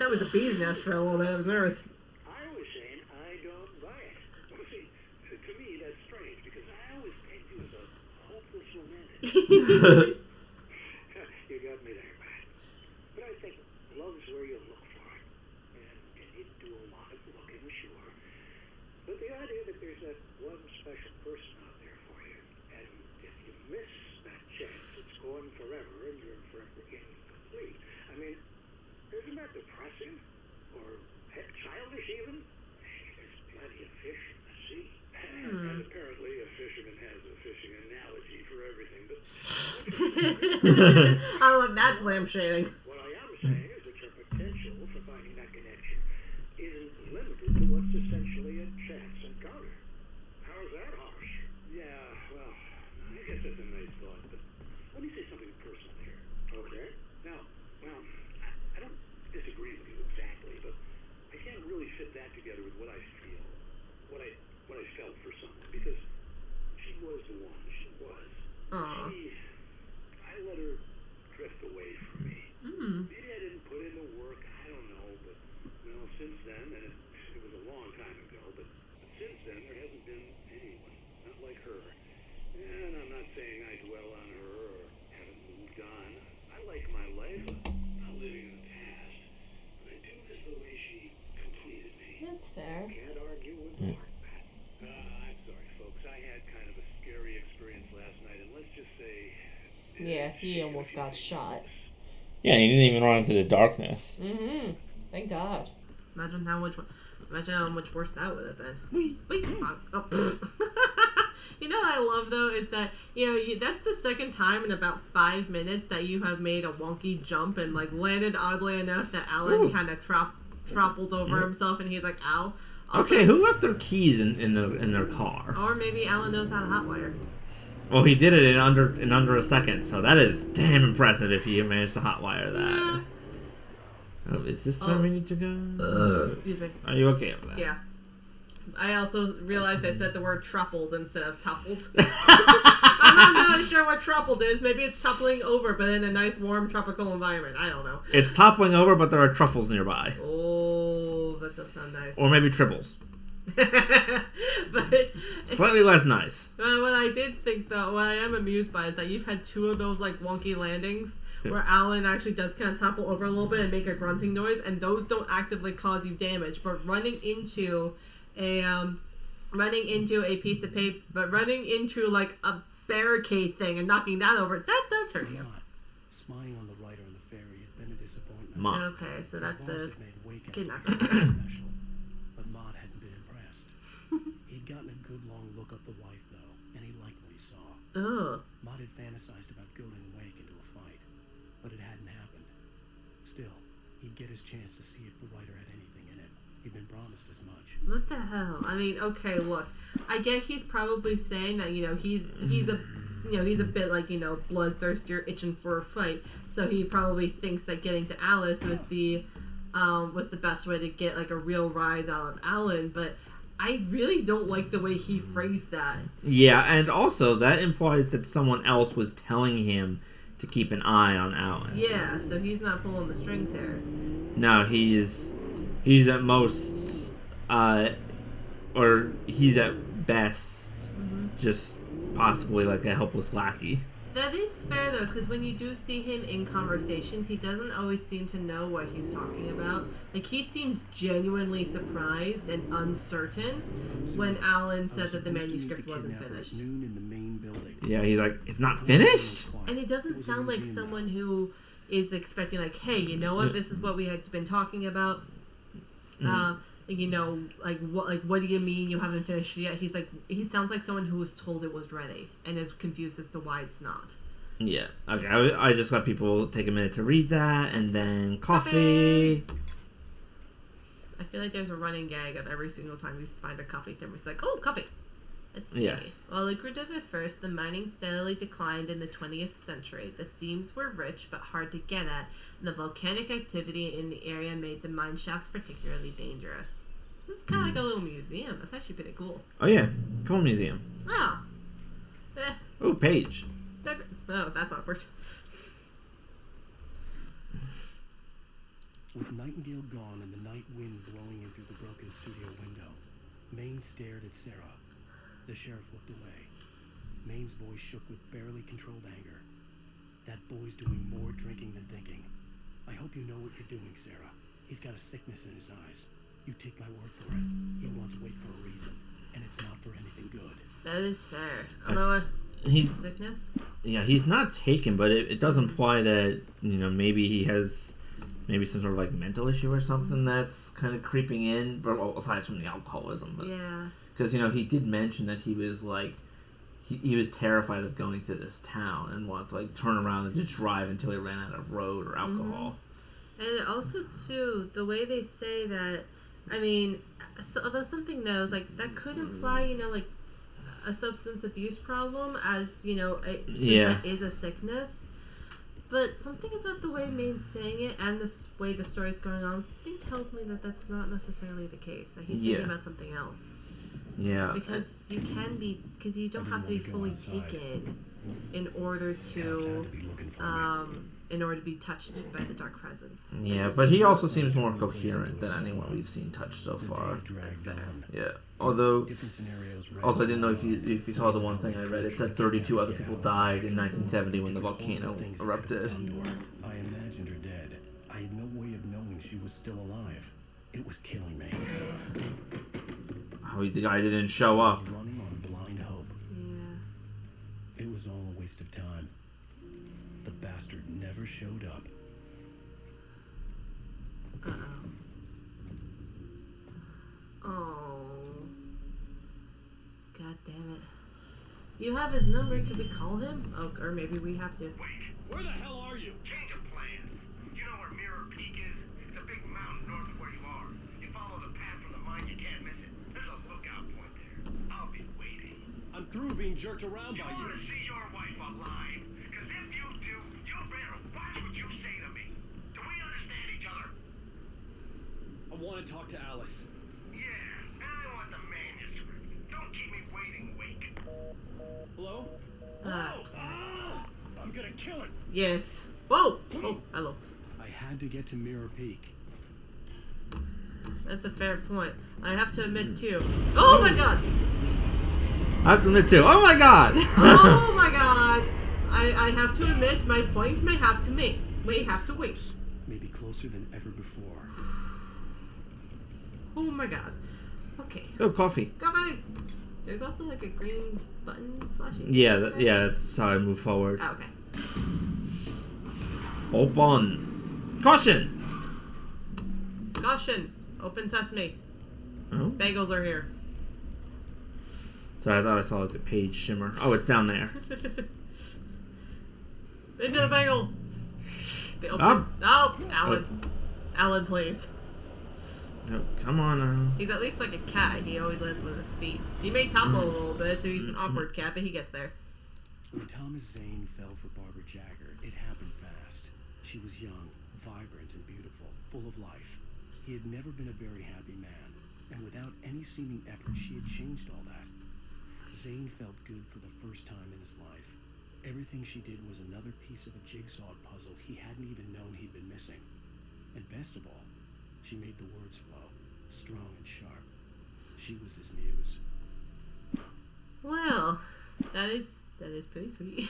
was a bee's nest for a little bit. I was nervous. I was saying I don't buy it. Well, see, to me, that's strange, because I always pegged you as a hopeless romantic. You got me there, man. But I think love's where you look for it. And you do a lot of looking, sure. But the idea that there's that one special person out there for you, and if you miss that chance, it's gone forever, and you're forever incomplete. I mean, isn't that depressing? Or childish, even? There's plenty of fish in the sea. And apparently a fisherman has a fishing analogy for everything, but... That's lampshading. What I am saying is that your potential for finding that connection isn't limited to what's essentially a chance encounter. How's that harsh? Yeah, well, I guess that's a nice thought, but let me say something personal here. Okay? Now, well, I don't disagree with you exactly, but I can't really fit that together with what I feel, what I felt for someone, because she was the one. She was. Aww. I let her drift away from me. Maybe I didn't put in the work. I don't know, but since then, and it was a long time ago, but since then there hasn't been anyone not like her. And I'm not saying I dwell on her or haven't moved on. I like my life. I'm not living in the past, but I do miss the way she completed me. That's fair. Can't argue with that. I'm sorry, folks. I had kind of a scary experience last night, and let's just say... Yeah, he almost got shot. Yeah, and he didn't even run into the darkness. Thank God. Imagine how much worse that would have been. You know what I love, though, is that, that's the second time in about 5 minutes that you have made a wonky jump and, landed oddly enough that Alan kind of toppled over himself, and he's like, ow. Also, Okay, who left their keys in their car? Or maybe Alan knows how to hotwire. Well, he did it in under a second, so that is damn impressive if he managed to hotwire that. Yeah. Oh, is this where we need to go? Excuse me. Are you okay with that? Yeah. I also realized I said the word toppled instead of toppled. I'm not really sure what toppled is. Maybe it's toppling over, but in a nice, warm, tropical environment. I don't know. It's toppling over, but there are truffles nearby. Oh, that does sound nice. Or maybe triples. But slightly less nice. What I did think, though, what I am amused by is that you've had 2 of those wonky landings where Alan actually does kind of topple over a little bit and make a grunting noise, and those don't actively cause you damage. But running into a piece of paper, but running into a barricade thing and knocking that over, that does hurt you. Spying on the writer and the fairy had been a disappointment. Mott. Okay, so that's the kidnapper. Special, but Mott hadn't been impressed. He'd gotten a good long look at the wife, though, and he liked what he saw. Ugh. Mott had fantasized about goading Wake into a fight, but it hadn't happened. Still, he'd get his chance to see if the writer had anything in it. He'd been promised as much. What the hell? I mean, okay, look. I get he's probably saying that, you know, he's a bit like, you know, bloodthirsty or itching for a fight. So he probably thinks that getting to Alice was the best way to get like a real rise out of Alan, but I really don't like the way he phrased that. Yeah, and also that implies that someone else was telling him to keep an eye on Alan. Yeah, so he's not pulling the strings here. No, he's at most, or he's at best, just possibly like a helpless lackey. That is fair though, because when you do see him in conversations, he doesn't always seem to know what he's talking about. Like, he seemed genuinely surprised and uncertain when Alan said that the manuscript wasn't finished. Noon in the main building. Yeah, he's like, it's not finished? And he doesn't sound like someone who is expecting, like, hey, you know what, this is what we had been talking about. You know, what do you mean you haven't finished yet? He sounds like someone who was told it was ready and is confused as to why it's not. Yeah. Okay, I just let people take a minute to read that, and then coffee. I feel like there's a running gag of every single time we find a coffee thing. It's like, oh, coffee. Let's see. Yes. While lucrative at first, the mining steadily declined in the 20th century. The seams were rich but hard to get at, and the volcanic activity in the area made the mine shafts particularly dangerous. This is kind of like a little museum. That's actually pretty cool. Oh yeah, coal museum. Oh. Oh, page. Oh, that's awkward. With Nightingale gone and the night wind blowing in through the broken studio window, Maine stared at Sarah. The sheriff looked away. Maine's voice shook with barely controlled anger. That boy's doing more drinking than thinking. I hope you know what you're doing, Sarah. He's got a sickness in his eyes. You take my word for it. He wants weight for a reason, and it's not for anything good. That is fair. Although he's sickness? Yeah, he's not taken, but it does imply that, you know, maybe he has some sort of like mental issue or something that's kind of creeping in, but aside from the alcoholism. But, yeah. Because, you know, he did mention that he was like, he was terrified of going to this town and wanted to like turn around and just drive until he ran out of road or alcohol. And also too, the way they say that, I mean, although something knows, like, that could imply, you know, like, a substance abuse problem as, you know, that is a sickness. But something about the way Maine's saying it and the way the story's going on, something tells me that that's not necessarily the case. That he's thinking about something else. Yeah. Because you don't have to be fully taken in order to be touched by the dark presence. Yeah, but he also seems more coherent than anyone we've seen touched so far. That's fair. Yeah. Although, also I didn't know if you saw the one thing I read. It said 32 other people died in 1970 when the volcano erupted. I imagined her dead. I had no way of knowing she was still alive. It was killing me. Oh, the guy didn't show up. Running on blind hope. Yeah. It was all a waste of time. The bastard never showed up. Oh. God damn it. You have his number. Could we call him? Oh, or maybe we have to. Wait. Where the hell are you? Change of plans. You know where Mirror Peak is? It's a big mountain north of where you are. You follow the path from the mine, you can't miss it. There's a lookout point there. I'll be waiting. I'm through being jerked around by You you. want to see your wife alive? Because if you do, you better watch what you say to me. Do we understand each other? I want to talk to Alice. Yeah, and I want the manuscript. Don't keep me waiting, Wake. Hello? I'm gonna kill him. Yes. Whoa! Oh, hello. I had to get to Mirror Peak. That's a fair point. I have to admit too. Oh my god! I have to admit too. Oh my god! Oh my god! I have to admit my point may have to wait. Maybe closer than ever before. Oh my god. Okay. Oh, coffee. Coffee! There's also like a green button flashing. Yeah, that's how I move forward. Oh, okay. Open. Caution! Caution! Open sesame. Oh? Bagels are here. Sorry, I thought I saw like a page shimmer. Oh, it's down there. Into the bagel! They open. Oh, Alan. Alan, please. Oh, come on now. He's at least like a cat. He always lands with his feet. He may topple a little bit, so he's an awkward cat, but he gets there. When Thomas Zane fell for Barbara Jagger, it happened fast. She was young, vibrant, and beautiful, full of life. He had never been a very happy man, and without any seeming effort, she had changed all that. Zane felt good for the first time in his life. Everything she did was another piece of a jigsaw puzzle he hadn't even known he'd been missing. And best of all, she made the words flow, strong and sharp. She was his muse. Well, that is pretty sweet.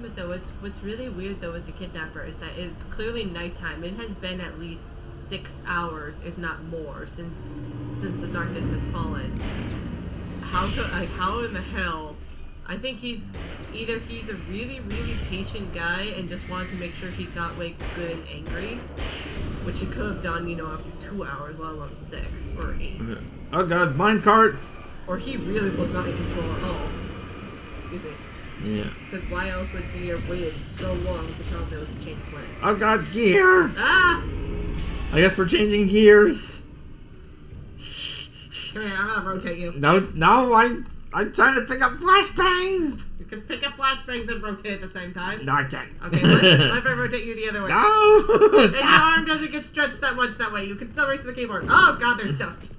But though, what's really weird though with the kidnapper is that it's clearly nighttime. It has been at least 6 hours, if not more, since the darkness has fallen. How in the hell? I think he's a really, really patient guy and just wanted to make sure he got like good and angry, which he could have done, you know, after 2 hours, let alone 6 or 8. Oh god, mine carts! Or he really was not in control at all. Excuse me. Yeah. Because why else would he have waited so long to tell him there was a change of plans? Oh god, gear! Ah! I guess we're changing gears. Come here, I'm gonna rotate you. No, I'm trying to pick up flashbangs! You can pick up flashbangs and rotate at the same time. No, I can't. Okay, my friend rotate you the other way. No! And your arm doesn't get stretched that much that way. You can still reach the keyboard. Oh god, there's dust.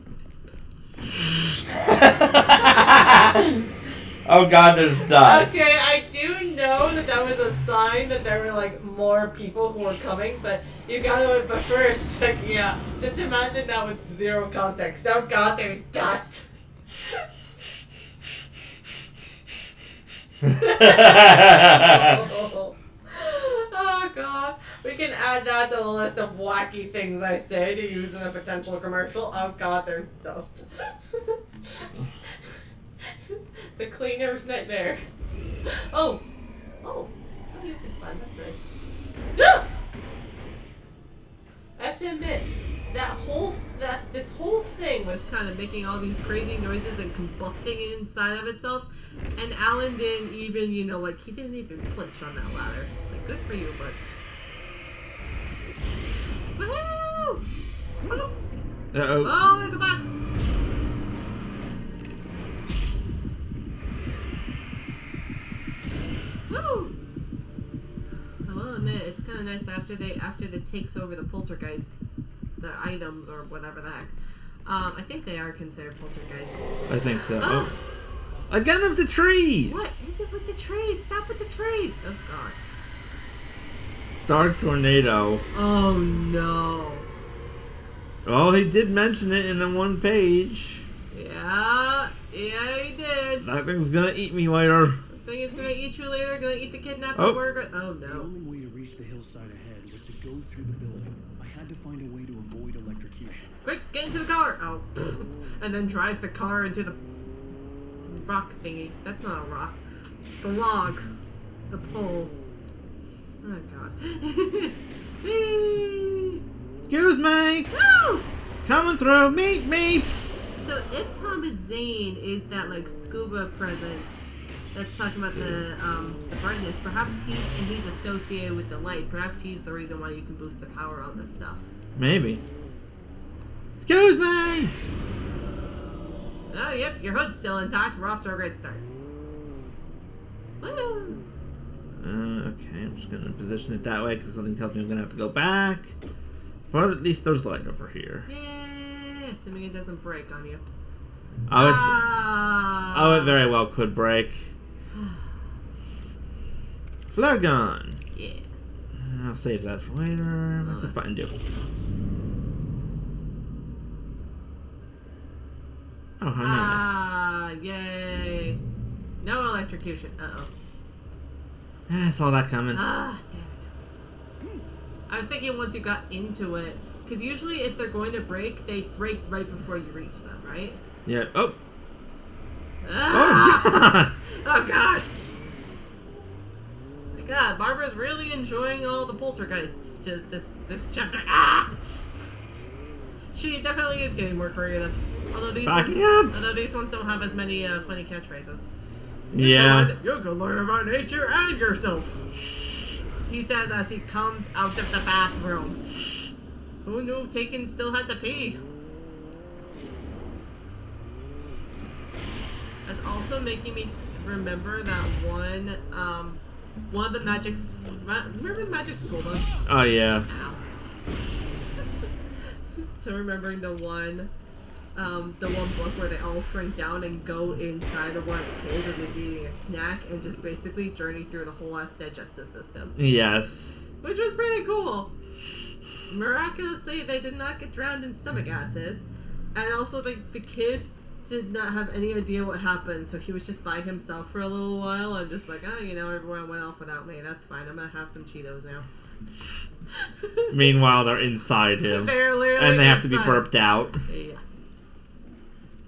Oh god, there's dust. Okay, I do know that was a sign that there were like more people who were coming, but you gotta with the first, like, yeah. Just imagine that with zero context. Oh god, there's dust. Oh god. We can add that to the list of wacky things I say to use in a potential commercial. Oh god, there's dust. The cleaner's nightmare. Oh, you can find that nice. No! I have to admit, this whole thing was kind of making all these crazy noises and combusting inside of itself, and Alan didn't even, you know, like, he didn't even flinch on that ladder. Like, good for you, bud. Woohoo! Uh-oh. Oh, there's a box! Woo! I will admit, it's kind of nice that after they takes over the poltergeists, the items or whatever the heck. I think they are considered poltergeists. I think so. Oh. Again with the trees! What is it with the trees? Stop with the trees! Oh god. Dark tornado. Oh no. Oh, he did mention it in the one page. Yeah, he did. That thing's gonna eat me later. That thing is gonna eat you later, gonna eat the kidnapper. Oh. Oh no. The only way to reach the hillside ahead was to go through the building. I had to find a way to avoid electrocution. Quick, get into the car! Oh, and then drive the car into the rock thingy. That's not a rock. The log. The pole. Oh god. Excuse me! No! Coming through, meet me! So if Thomas Zane is that like scuba presence that's talking about the brightness, perhaps he's associated with the light. Perhaps he's the reason why you can boost the power on this stuff. Maybe. Excuse me! Oh, yep, your hood's still intact. We're off to a great start. Woo! Okay, I'm just gonna position it that way because something tells me I'm gonna have to go back. But at least there's light over here. Yay! Assuming it doesn't break on you. Oh, it very well could break. Flare gun. Yeah. I'll save that for later. What's this button do? Oh, how nice. Yay. No electrocution. Uh-oh. I saw that coming. Damn it. I was thinking once you got into it, because usually if they're going to break, they break right before you reach them, right? Yeah. Oh. Ah! Oh, God. Oh, God. My God, Barbara's really enjoying all the poltergeists to this chapter. Ah! She definitely is getting more creative. Although these ones don't have as many funny catchphrases. You can learn about nature and yourself. he says as he comes out of the bathroom. Who knew Taken still had to pee? It's also making me remember that one of the remember the magic school book? Oh yeah. Ow. Still remembering the one book where they all shrink down and go inside of one of the caves and they're eating a snack and just basically journey through the whole ass digestive system. Yes. Which was pretty cool. Miraculously, they did not get drowned in stomach acid. And also, the kid did not have any idea what happened, so he was just by himself for a little while and just like, oh, you know, everyone went off without me. That's fine. I'm gonna have some Cheetos now. Meanwhile, they're inside him. They're literally and they have to be inside. burped out. Yeah.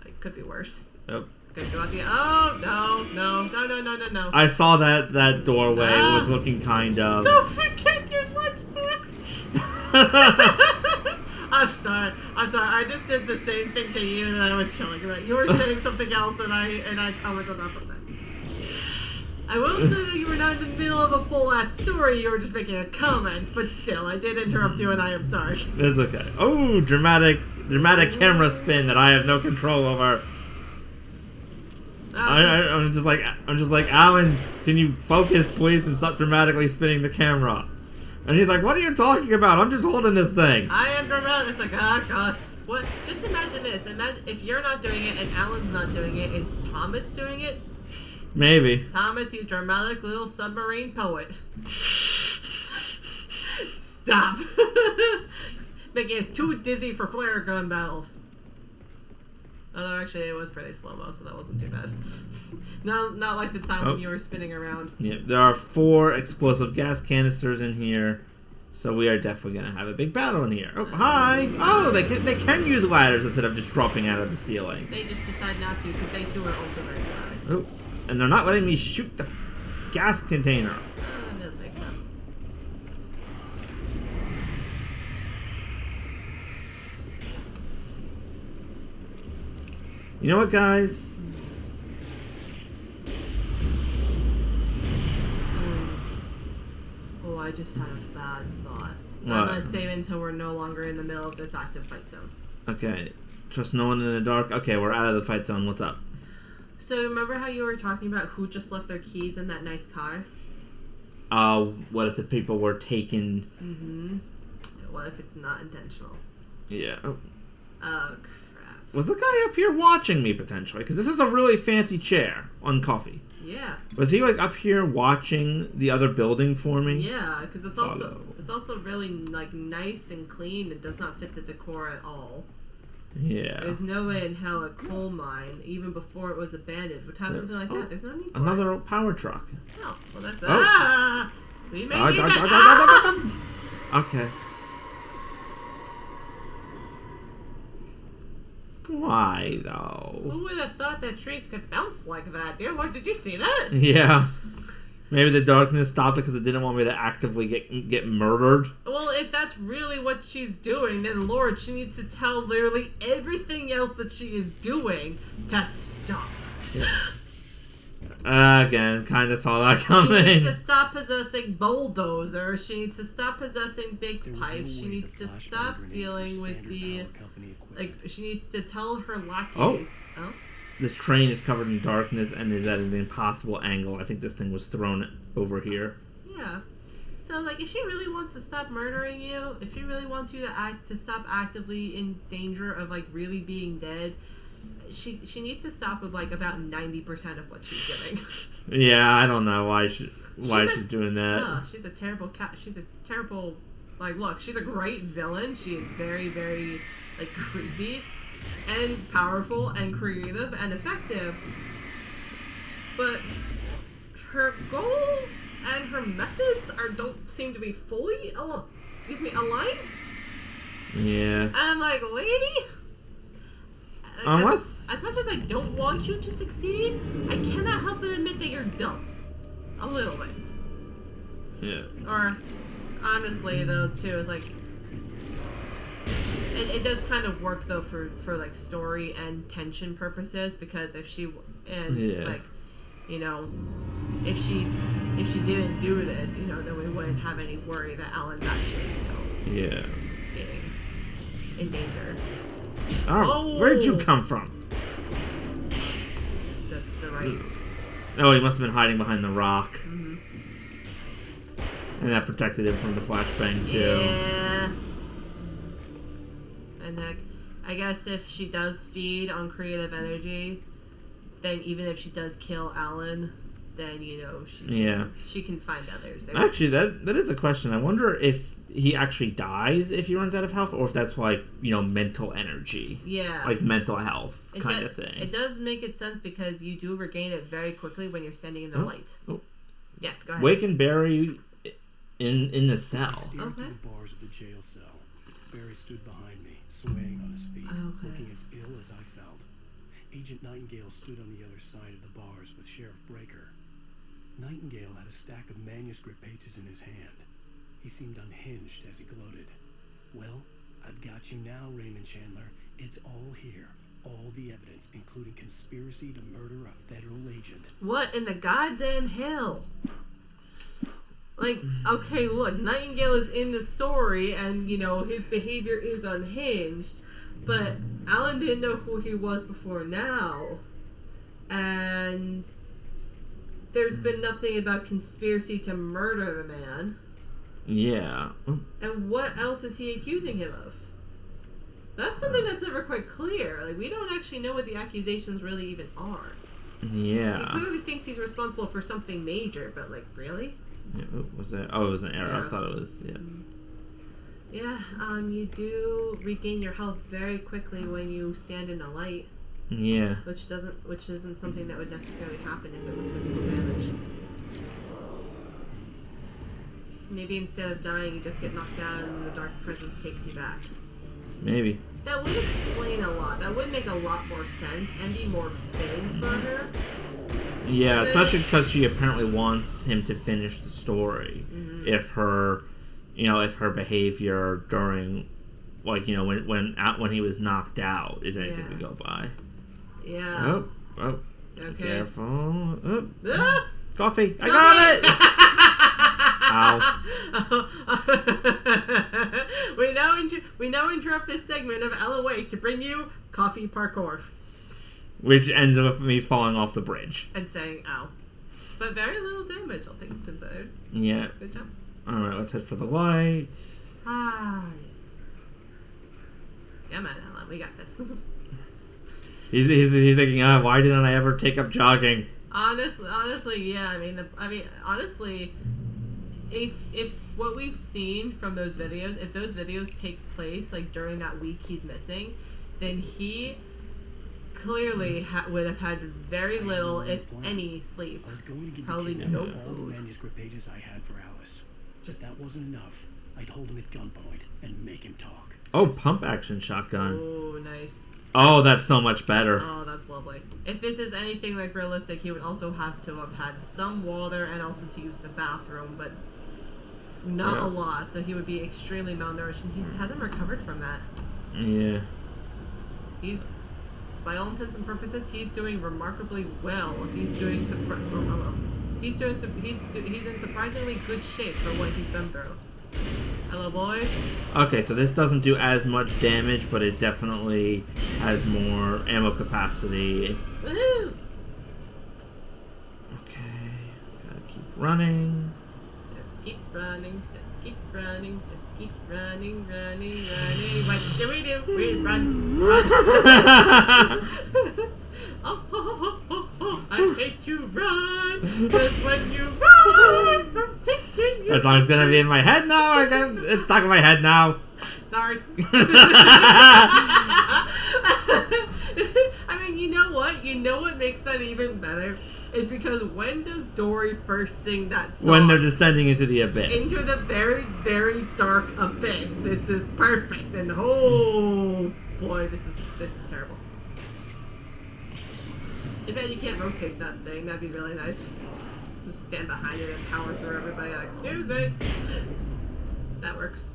It could be worse. Oh. Could go out the. Oh, no. I saw that doorway was looking kind of... Don't forget your lunchbox! I'm sorry. I just did the same thing to you that I was telling about. You were saying something else and I commented on that. I will say that you were not in the middle of a full ass story, you were just making a comment, but still, I did interrupt you and I am sorry. It's okay. Oh, dramatic camera spin that I have no control over. I'm just like, Alan, can you focus please and stop dramatically spinning the camera? And he's like, what are you talking about? I'm just holding this thing. I am dramatic. It's like, oh god. What? Just imagine this. Imagine if you're not doing it and Alan's not doing it, is Thomas doing it? Maybe. Thomas, you dramatic little submarine poet. Stop. Making it too dizzy for flare gun battles. Although actually it was pretty slow-mo, so that wasn't too bad. Not like the time when you were spinning around. Yeah, there are 4 explosive gas canisters in here, so we are definitely gonna have a big battle in here. Oh, hi! Oh, they can use ladders instead of just dropping out of the ceiling. They just decide not to because they too are also very dramatic. Oh, and they're not letting me shoot the gas container. That does make sense. You know what, guys? Oh, I just had a bad thought. What? I'm gonna save until we're no longer in the middle of this active fight zone. Okay. Trust no one in the dark. Okay, we're out of the fight zone. What's up? So remember how you were talking about who just left their keys in that nice car? What if the people were taken? Mm-hmm. What if it's not intentional? Yeah. Oh. Oh, crap. Was the guy up here watching me, potentially? Because this is a really fancy chair on coffee. Yeah. Was he, like, up here watching the other building for me? Yeah, because it's also really, like, nice and clean. It does not fit the decor at all. Yeah. There's no way in hell a coal mine, even before it was abandoned, would have something like that. There's no need for another power truck. Oh, well that's... Oh. Ah! We may need that... Okay. Why, though? Who would have thought that trees could bounce like that? Dear Lord, did you see that? Yeah. Maybe the darkness stopped it because it didn't want me to actively get murdered. Well, if that's really what she's doing, then Lord, she needs to tell literally everything else that she is doing to stop. Yeah. Again, kind of saw that coming. She needs to stop possessing bulldozers. She needs to stop possessing big pipes. She needs to stop dealing with the... Like, she needs to tell her lackeys... Oh? This train is covered in darkness and is at an impossible angle. I think this thing was thrown over here. Yeah. So, like, if she really wants to stop murdering you, if she really wants you to stop actively in danger of, like, really being dead, she needs to stop with, like, about 90% of what she's doing. Yeah, I don't know why she's doing that. She's a terrible she's a terrible... Like, look, she's a great villain. She is very, very, like, creepy and powerful and creative and effective, but her goals and her methods don't seem to be fully aligned. Yeah. And I'm like, lady, as much as I don't want you to succeed, I cannot help but admit that you're dumb a little bit. Yeah. Or honestly though too, is like it does kind of work though for like story and tension purposes, because if she like, you know, if she if she didn't do this, you know, then we wouldn't have any worry that Alan's actually, you know, Yeah. being in danger. Oh, where'd you come from? That's the right. Oh, he must have been hiding behind the rock. Mm-hmm. And that protected him from the flashbang, too. Yeah. And I guess if she does feed on creative energy, then even if she does kill Alan, then, you know, she can find others. Actually, that is a question. I wonder if he actually dies if he runs out of health, or if that's like, you know, mental energy. Yeah. Like mental health kind of thing. It does make it sense because you do regain it very quickly when you're standing in the light. Oh. Yes, go ahead. Wake and Barry in the cell. I stared through the bars of the jail cell. Barry stood behind me, swaying on his feet, looking as ill as I felt. Agent Nightingale stood on the other side of the bars with Sheriff Breaker. Nightingale had a stack of manuscript pages in his hand. He seemed unhinged as he gloated. Well, I've got you now, Raymond Chandler. It's all here. All the evidence, including conspiracy to murder a federal agent. What in the goddamn hell? Like, okay, look, Nightingale is in the story, and, you know, his behavior is unhinged, but Alan didn't know who he was before now, and there's been nothing about conspiracy to murder the man. Yeah. And what else is he accusing him of? That's something that's never quite clear. Like, we don't actually know what the accusations really even are. Yeah. He clearly thinks he's responsible for something major, but, like, really? Yeah, was that? Oh, it was an error. Yeah. I thought it was. Yeah. Yeah. You do regain your health very quickly when you stand in the light. Yeah. Which isn't something that would necessarily happen if it was physical damage. Maybe instead of dying, you just get knocked down and the dark presence takes you back. Maybe. That would explain a lot. That would make a lot more sense and be more fitting for her. Yeah, especially because she apparently wants him to finish the story. Mm-hmm. If her behavior during, like, you know, when he was knocked out is anything to go by. Yeah. Oh. Okay. Careful. Oh. Ah! Coffee. I got it. Ow. We now interrupt this segment of Alan Wake to bring you coffee parkour. Which ends up with me falling off the bridge. And saying ow. But very little damage, all things considered. Yeah. Good job. Alright, let's head for the lights. Ah, yes. Come on, Alan, we got this. He's thinking, why didn't I ever take up jogging? Honestly, yeah. Honestly, if what we've seen from those videos, if those videos take place like during that week he's missing, then he clearly would have had very little, if any, sleep. I was going to give Probably the no kid all the food. manuscript pages I had for Alice. Just that wasn't enough. I'd hold him at gunpoint and make him talk. Oh, pump action shotgun. Oh, nice. Oh, that's so much better. Oh, that's lovely. If this is anything like realistic, he would also have to have had some water and also to use the bathroom, but not a lot, so he would be extremely malnourished, and he hasn't recovered from that. Yeah. He's, by all intents and purposes, he's doing remarkably well. He's doing He's in surprisingly good shape for what he's been through. Hello, boys. Okay, so this doesn't do as much damage, but it definitely has more ammo capacity. Woohoo! Okay, gotta keep running. Just keep running, just keep running, just keep running. What do? We run. I hate to run, cause when you run from taking your... That song's gonna be in my head now. It's stuck in my head now. Sorry. I mean, you know what? You know what makes that even better? Is because when does Dory first sing that song? When they're descending into the abyss. Into the very, very dark abyss. This is perfect, and oh boy, this is terrible. Too bad you can't rotate that thing. That'd be really nice. Just stand behind it and power through everybody. Like, excuse me. That works.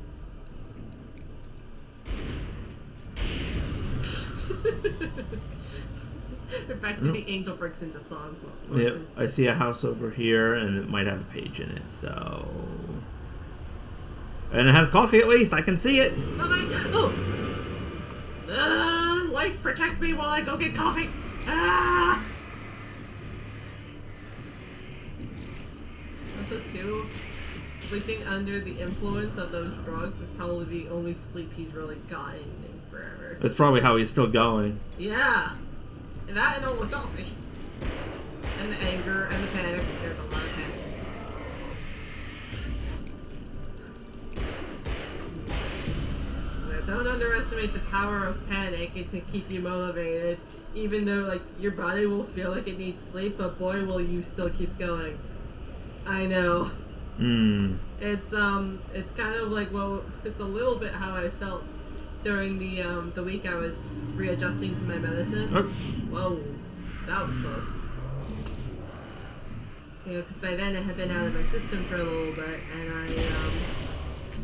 We're back to the Angel Breaks into Song. Yep, I see a house over here, and it might have a page in it, so... And it has coffee at least, I can see it! Oh! Light, protect me while I go get coffee! Ah! Also, too, sleeping under the influence of those drugs is probably the only sleep he's really gotten in forever. That's probably how he's still going. Yeah! That and all the coffee. And the anger and the panic. There's a lot of panic. Don't underestimate the power of panic and to keep you motivated. Even though, like, your body will feel like it needs sleep, but boy, will you still keep going. I know. It's kind of like, well, it's a little bit how I felt during the week I was readjusting to my medicine. Oh. Whoa, that was close. You know, because by then it had been out of my system for a little bit, and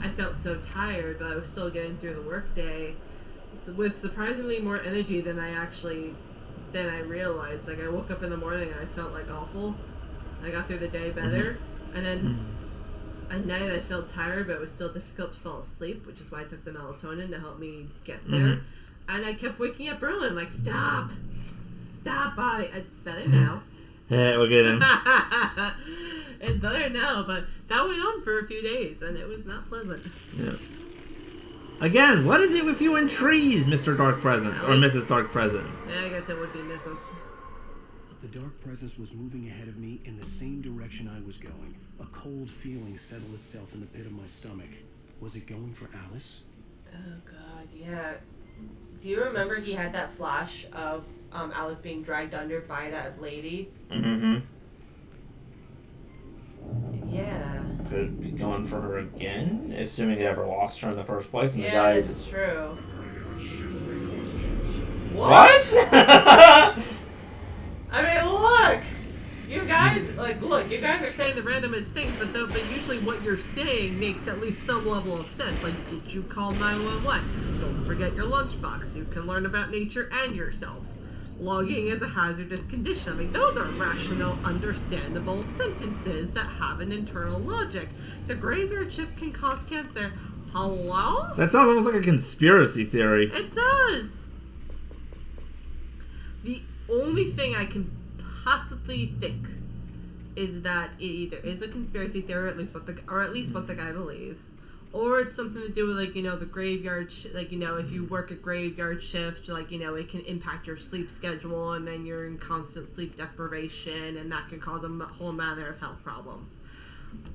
I felt so tired, but I was still getting through the workday with surprisingly more energy than I realized. Like, I woke up in the morning and I felt like awful. I got through the day better, and then at night I felt tired, but it was still difficult to fall asleep, which is why I took the melatonin to help me get there. And I kept waking up early. I'm like, stop, body. It's better now. We'll get him. It's better now, but that went on for a few days, and it was not pleasant. Yeah. Again, what is it with you and trees, Mr. Dark Presence, or Mrs. Dark Presence? Yeah, I guess it would be Mrs. The dark presence was moving ahead of me in the same direction I was going. A cold feeling settled itself in the pit of my stomach. Was it going for Alice? Oh god, yeah. Do you remember he had that flash of Alice being dragged under by that lady? Yeah. Could be going for her again, assuming they ever lost her in the first place. And Yeah, the guy... that's true. What? I mean, look! You guys are saying the randomest things, but usually what you're saying makes at least some level of sense. Like, did you call 911? Don't forget your lunchbox. You can learn about nature and yourself. Logging is a hazardous condition. I mean, those are rational, understandable sentences that have an internal logic. The graveyard shift can cause cancer. Hello? That sounds almost like a conspiracy theory. It does! The only thing I can possibly think is that it either is a conspiracy theory, or at least what the guy believes, or it's something to do with, like, you know, the graveyard, like, you know, if you work a graveyard shift, like, you know, it can impact your sleep schedule, and then you're in constant sleep deprivation, and that can cause a whole manner of health problems.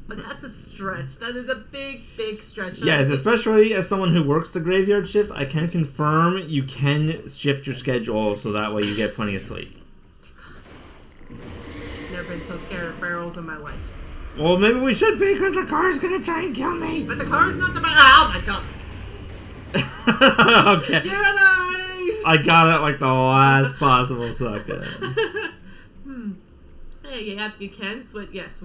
But that's a stretch. That is a big, big stretch. Yes, especially as someone who works the graveyard shift, I can confirm you can shift your schedule so that way you get plenty of sleep. Never been so scared of barrels in my life. Well, maybe we should be, because the car's gonna try and kill me. But the car's not the oh my god. Okay. You're alive! I got it like the last possible second. Yeah, you can switch. Yes.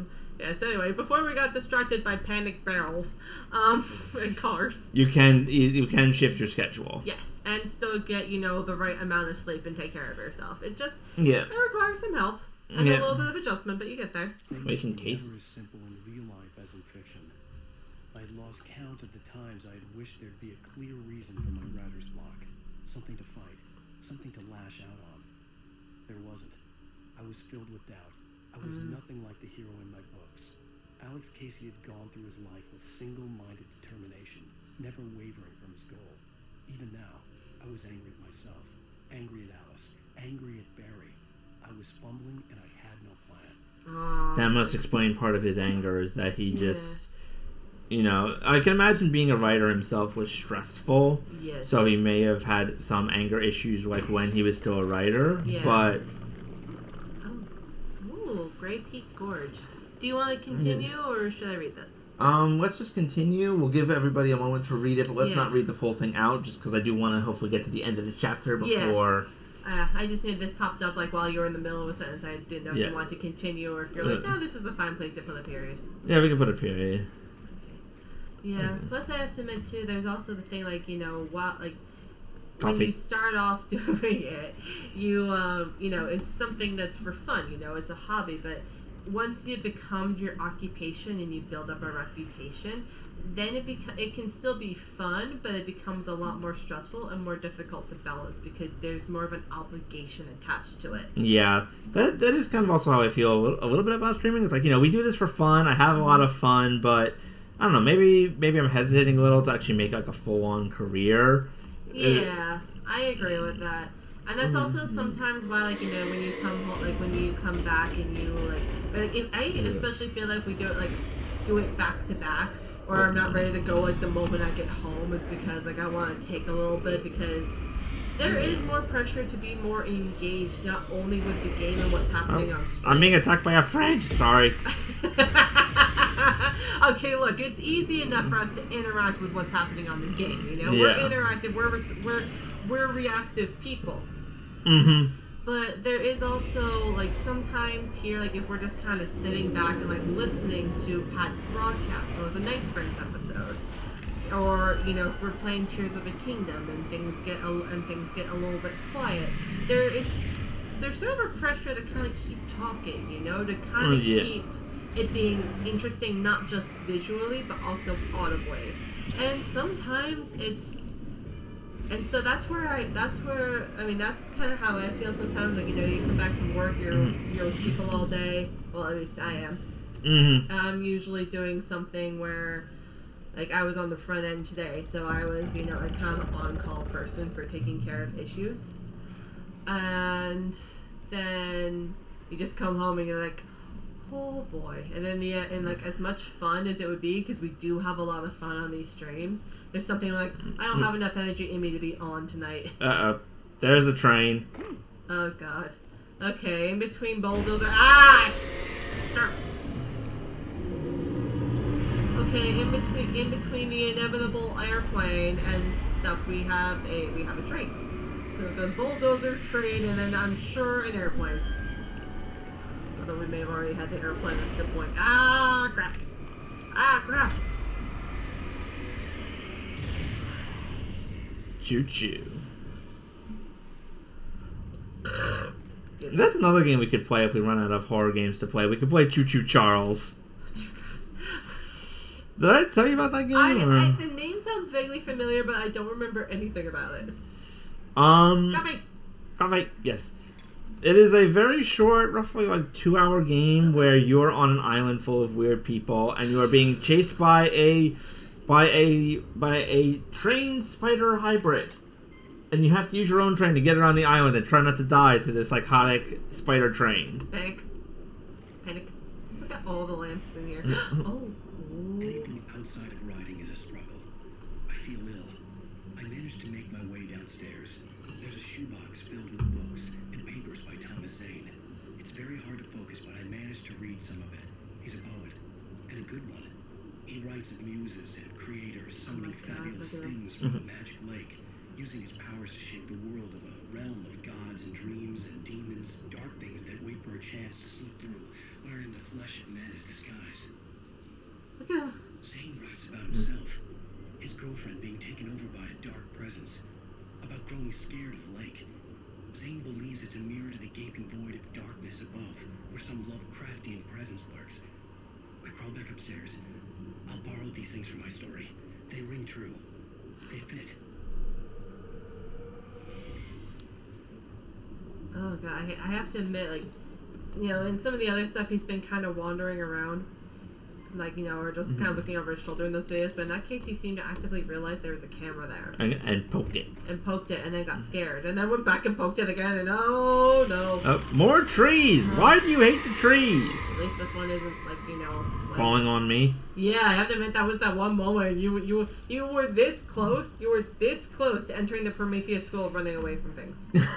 Anyway, before we got distracted by panic barrels, and cars. You can shift your schedule. Yes, and still get, you know, the right amount of sleep and take care of yourself. It requires some help and a little bit of adjustment, but you get there. Making case. Never as simple in real life as in fiction. I had lost count of the times I had wished there'd be a clear reason for my writer's block, something to fight, something to lash out on. There wasn't. I was filled with doubt. I was nothing like the hero in my books. Alex Casey had gone through his life with single-minded determination, never wavering from his goal. Even now, I was angry at myself, angry at Alice, angry at Barry. I was fumbling and I had no plan. That must explain part of his anger, is that he just, you know, I can imagine being a writer himself was stressful. Yes. So he may have had some anger issues like when he was still a writer, but... Great Peak Gorge. Do you want to continue, or should I read this? Let's just continue. We'll give everybody a moment to read it, but let's not read the full thing out, just because I do want to hopefully get to the end of the chapter before... I just knew this popped up like while you were in the middle of a sentence. I didn't know if you wanted to continue, or if you're like, no, this is a fine place to put a period. Yeah, we can put a period. Okay. Yeah. Plus, I have to admit too, there's also the thing, like, you know, when Coffee. you start off doing it, you know, it's something that's for fun. You know, it's a hobby. But once it becomes your occupation and you build up a reputation, then it can still be fun, but it becomes a lot more stressful and more difficult to balance because there's more of an obligation attached to it. Yeah, that is kind of also how I feel a little bit about streaming. It's like, you know, we do this for fun. I have a lot of fun, but I don't know. Maybe I'm hesitating a little to actually make like a full on career. Yeah, I agree with that. And that's also sometimes why, like, you know, when you come home, like, when you come back and you, like if I especially feel like we do it back to back, or I'm not ready to go, like, the moment I get home, is because, like, I want to take a little bit, because there is more pressure to be more engaged, not only with the game and what's happening on screen. I'm being attacked by a French. Sorry. Okay, look, it's easy enough for us to interact with what's happening on the game, you know? Yeah. We're interactive, we're reactive people. Mm-hmm. But there is also, like, sometimes here, like, if we're just kind of sitting back and, like, listening to Pat's broadcast or the Night Springs episode, or, you know, if we're playing Tears of the Kingdom and things get a little bit quiet, there's sort of a pressure to kind of keep talking, you know, to kind of keep it being interesting, not just visually, but also audibly. And sometimes so that's kind of how I feel sometimes. Like, you know, you come back from work, you're with people all day. Well, at least I am. Mm-hmm. I'm usually doing something where, like, I was on the front end today, so I was, you know, a kind of on-call person for taking care of issues. And then you just come home and you're like, oh boy. And then and like, as much fun as it would be, because we do have a lot of fun on these streams, there's something like, I don't have enough energy in me to be on tonight. There's a train. Oh god. Okay, in between bulldozer. Ah! Okay, in between the inevitable airplane and stuff, we have a train. So the bulldozer, train, and then I'm sure an airplane. Although we may have already had the airplane, that's a good point. Ah, crap. Ah, crap. Choo-choo. That's another game we could play if we run out of horror games to play. We could play Choo Choo Charles. Did I tell you about that game? The name sounds vaguely familiar, but I don't remember anything about it. Coffee. Yes. It is a very short, roughly like 2-hour game where you're on an island full of weird people and you are being chased by a train spider hybrid. And you have to use your own train to get around the island and try not to die to this psychotic spider train. Panic. Look at all the lamps in here. Oh. Anything outside of riding is a struggle. I feel ill. I managed to make my way downstairs. There's a shoebox filled with books and papers by Thomas Zane. It's very hard to focus, but I managed to read some of it. He's a poet, and a good one. He writes of muses and creators summoning fabulous things from the magic lake, using his powers to shape the world of a realm of gods and dreams and demons, dark things that wait for a chance to slip through, wearing the flesh of men as disguise. Look at him. Zane writes about himself, his girlfriend being taken over by a dark presence, about growing scared of the lake. Zane believes it's a mirror to the gaping void of darkness above, where some Lovecraftian presence lurks. I crawl back upstairs. I'll borrow these things for my story. They ring true. They fit. Oh god, I have to admit, like, you know, in some of the other stuff, he's been kind of wandering around, like, you know, or just kind of looking over his shoulder in those videos, but in that case, he seemed to actively realize there was a camera there. And poked it. And then got scared, and then went back and poked it again, and oh no. More trees! Why do you hate the trees? At least this one isn't, like, you know, like, falling on me. Yeah, I have to admit, that was that one moment you were this close. You were this close to entering the Prometheus school, running away from things. Unfortunately,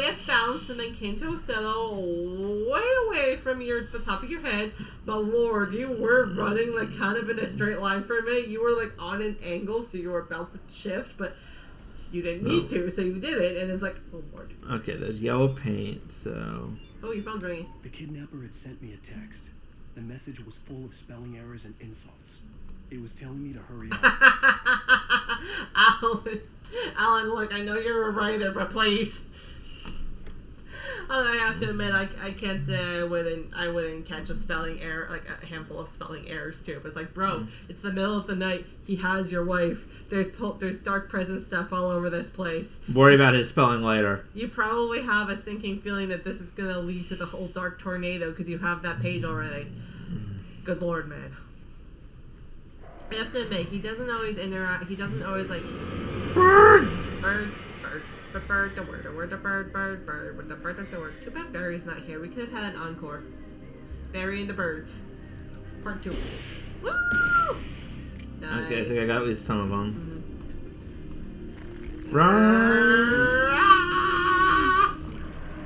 it bounced and then came to a settle way away from the top of your head. But Lord, you were running like kind of in a straight line for a minute. You were like on an angle, so you were about to shift, but you didn't need to, so you did it, and it's like, oh Lord. Okay, there's yellow paint, so... Oh, your phone's ringing. The kidnapper had sent me a text. The message was full of spelling errors and insults. It was telling me to hurry up. Alan, look, I know you're a writer, but please. I have to admit, I can't say I wouldn't catch a spelling error, like a handful of spelling errors too. But it's like, bro, it's the middle of the night. He has your wife. There's dark presence stuff all over this place. Worry about his spelling later. You probably have a sinking feeling that this is gonna lead to the whole dark tornado because you have that page already. Good lord, man. I have to admit, he doesn't always interact. He doesn't always like birds. Bird. The bird, the word, the word, the bird, bird, the bird, the word. Too bad Barry's not here. We could have had an encore. Barry and the birds. Part 2. Woo! Nice. Okay, I think I got at least some of them.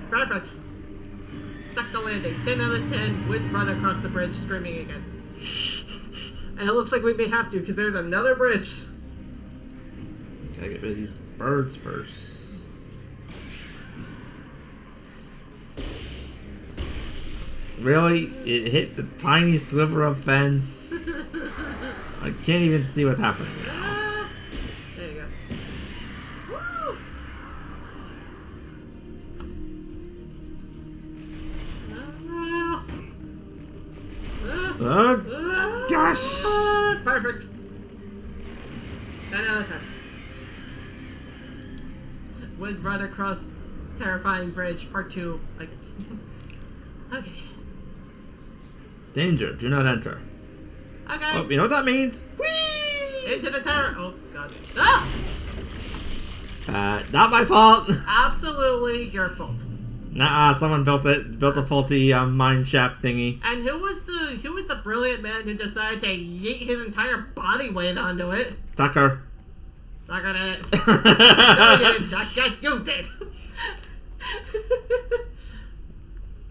Perfect. Stuck the landing. 10 out of 10 with run across the bridge, streaming again. And it looks like we may have to because there's another bridge. Gotta get rid of these birds first. Really? It hit the tiny sliver of fence. I can't even see what's happening now. There you go. Woo! Gosh! Perfect. 10 out of 10. Would run across terrifying bridge, part 2. Like, okay. Danger, do not enter. Okay. Oh, you know what that means? Whee! Into the terror. Oh, God. Ah! Not my fault. Absolutely your fault. Nah, someone built a faulty mine shaft thingy. And who was the brilliant man who decided to yeet his entire body weight onto it? Tucker. Tucker did it. No, you didn't, Jack. Yes, you did.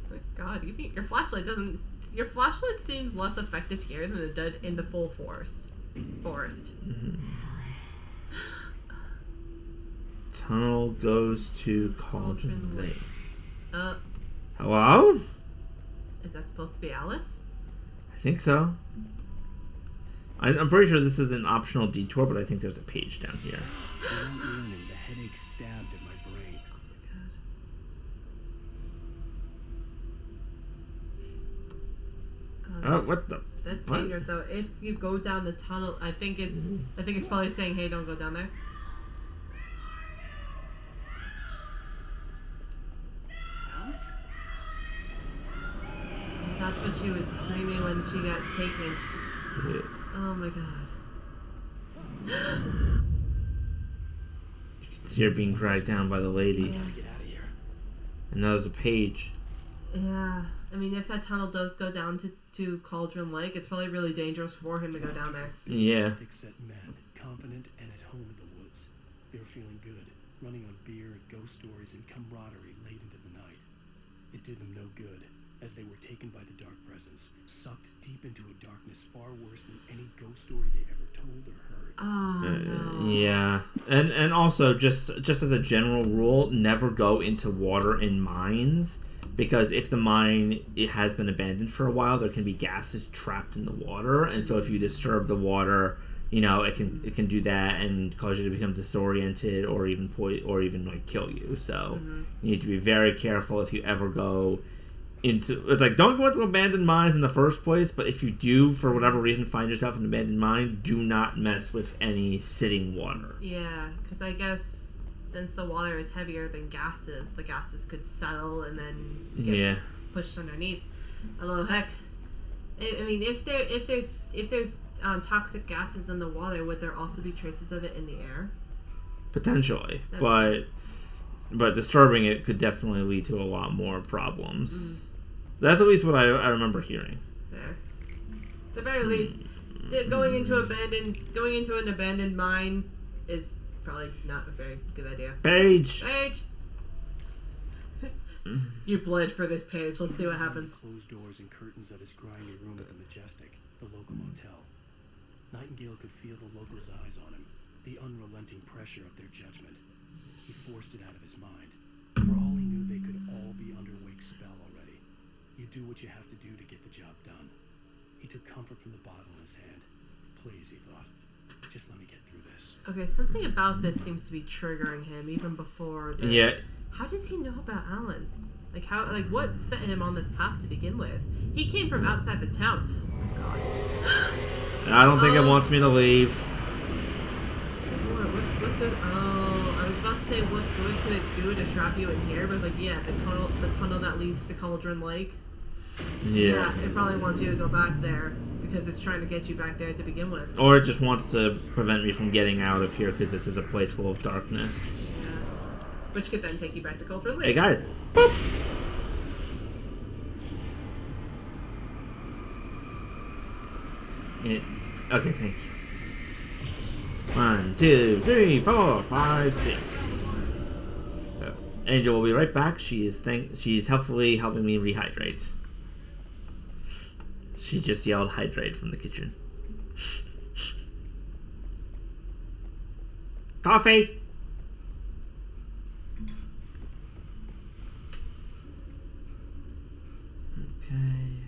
My God, your flashlight doesn't. Your flashlight seems less effective here than it did in the full forest. Tunnel goes to Cauldron Lake. Uh, Hello? Is that supposed to be Alice? I think so. I'm pretty sure this is an optional detour, but I think there's a page down here. Without warning, the headache stabbed at my brain. Oh, what the? That's what? dangerous though. If you go down the tunnel, I think it's probably saying, "Hey, don't go down there." Alice? That's what she was screaming when she got taken. Oh my God. You can see her being dragged down by the lady. I gotta get out of here. And there's a page. Yeah. I mean, if that tunnel does go down to Cauldron Lake, it's probably really dangerous for him to go down there. Yeah. Thick-set men, confident and at home in the woods. They were feeling good, running on beer, ghost stories, and camaraderie late into the night. It did them no good, as they were taken by the dark presence, sucked deep into a darkness far worse than any ghost story they ever told or heard. Oh, no. Yeah. And also, just as a general rule, never go into water in mines. Because if the mine has been abandoned for a while, there can be gases trapped in the water, and so if you disturb the water, it can do that and cause you to become disoriented or even like kill you. So you need to be very careful if you ever go into. It's like, don't go into abandoned mines in the first place, but if you do for whatever reason find yourself in an abandoned mine, do not mess with any sitting water. Yeah, because I guess since the water is heavier than gases, the gases could settle and then get pushed underneath. Although heck, I mean, if there's toxic gases in the water, would there also be traces of it in the air? Potentially, but disturbing it could definitely lead to a lot more problems. That's at least what I remember hearing. There. At the very least, going into an abandoned mine is probably not a very good idea. Page! You bled for this page. Let's see what happens. Closed doors and curtains of his grimy room at the Majestic, the local motel. Nightingale could feel the locals' eyes on him, the unrelenting pressure of their judgment. He forced it out of his mind. For all he knew, they could all be under Wake's spell already. You do what you have to do to get the job done. He took comfort from the bottle in his hand. Please, he thought. Just let me get through this. Okay, something about this seems to be triggering him even before this. Yeah. How does he know about Alan? Like how? Like what set him on this path to begin with? He came from outside the town. Oh God. I don't think it wants me to leave. What good? Oh, I was about to say what good could it do to trap you in here, but like yeah, the tunnel that leads to Cauldron Lake. Yeah. It probably wants you to go back there because it's trying to get you back there to begin with. Or it just wants to prevent me from getting out of here because this is a place full of darkness. Yeah. Which could then take you back to Cauldron Lake. Hey guys. Boop. Okay, thank you. 1, 2, 3, 4, 5, 6. Angel will be right back. She's helpfully helping me rehydrate. She just yelled hydrate from the kitchen. Coffee! Okay.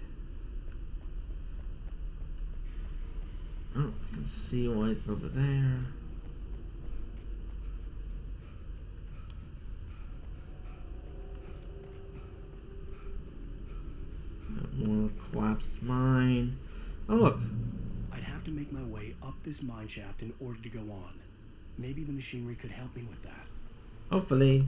Oh, I can see white over there. More collapsed mine. Oh, look. I'd have to make my way up this mine shaft in order to go on. Maybe the machinery could help me with that. Hopefully.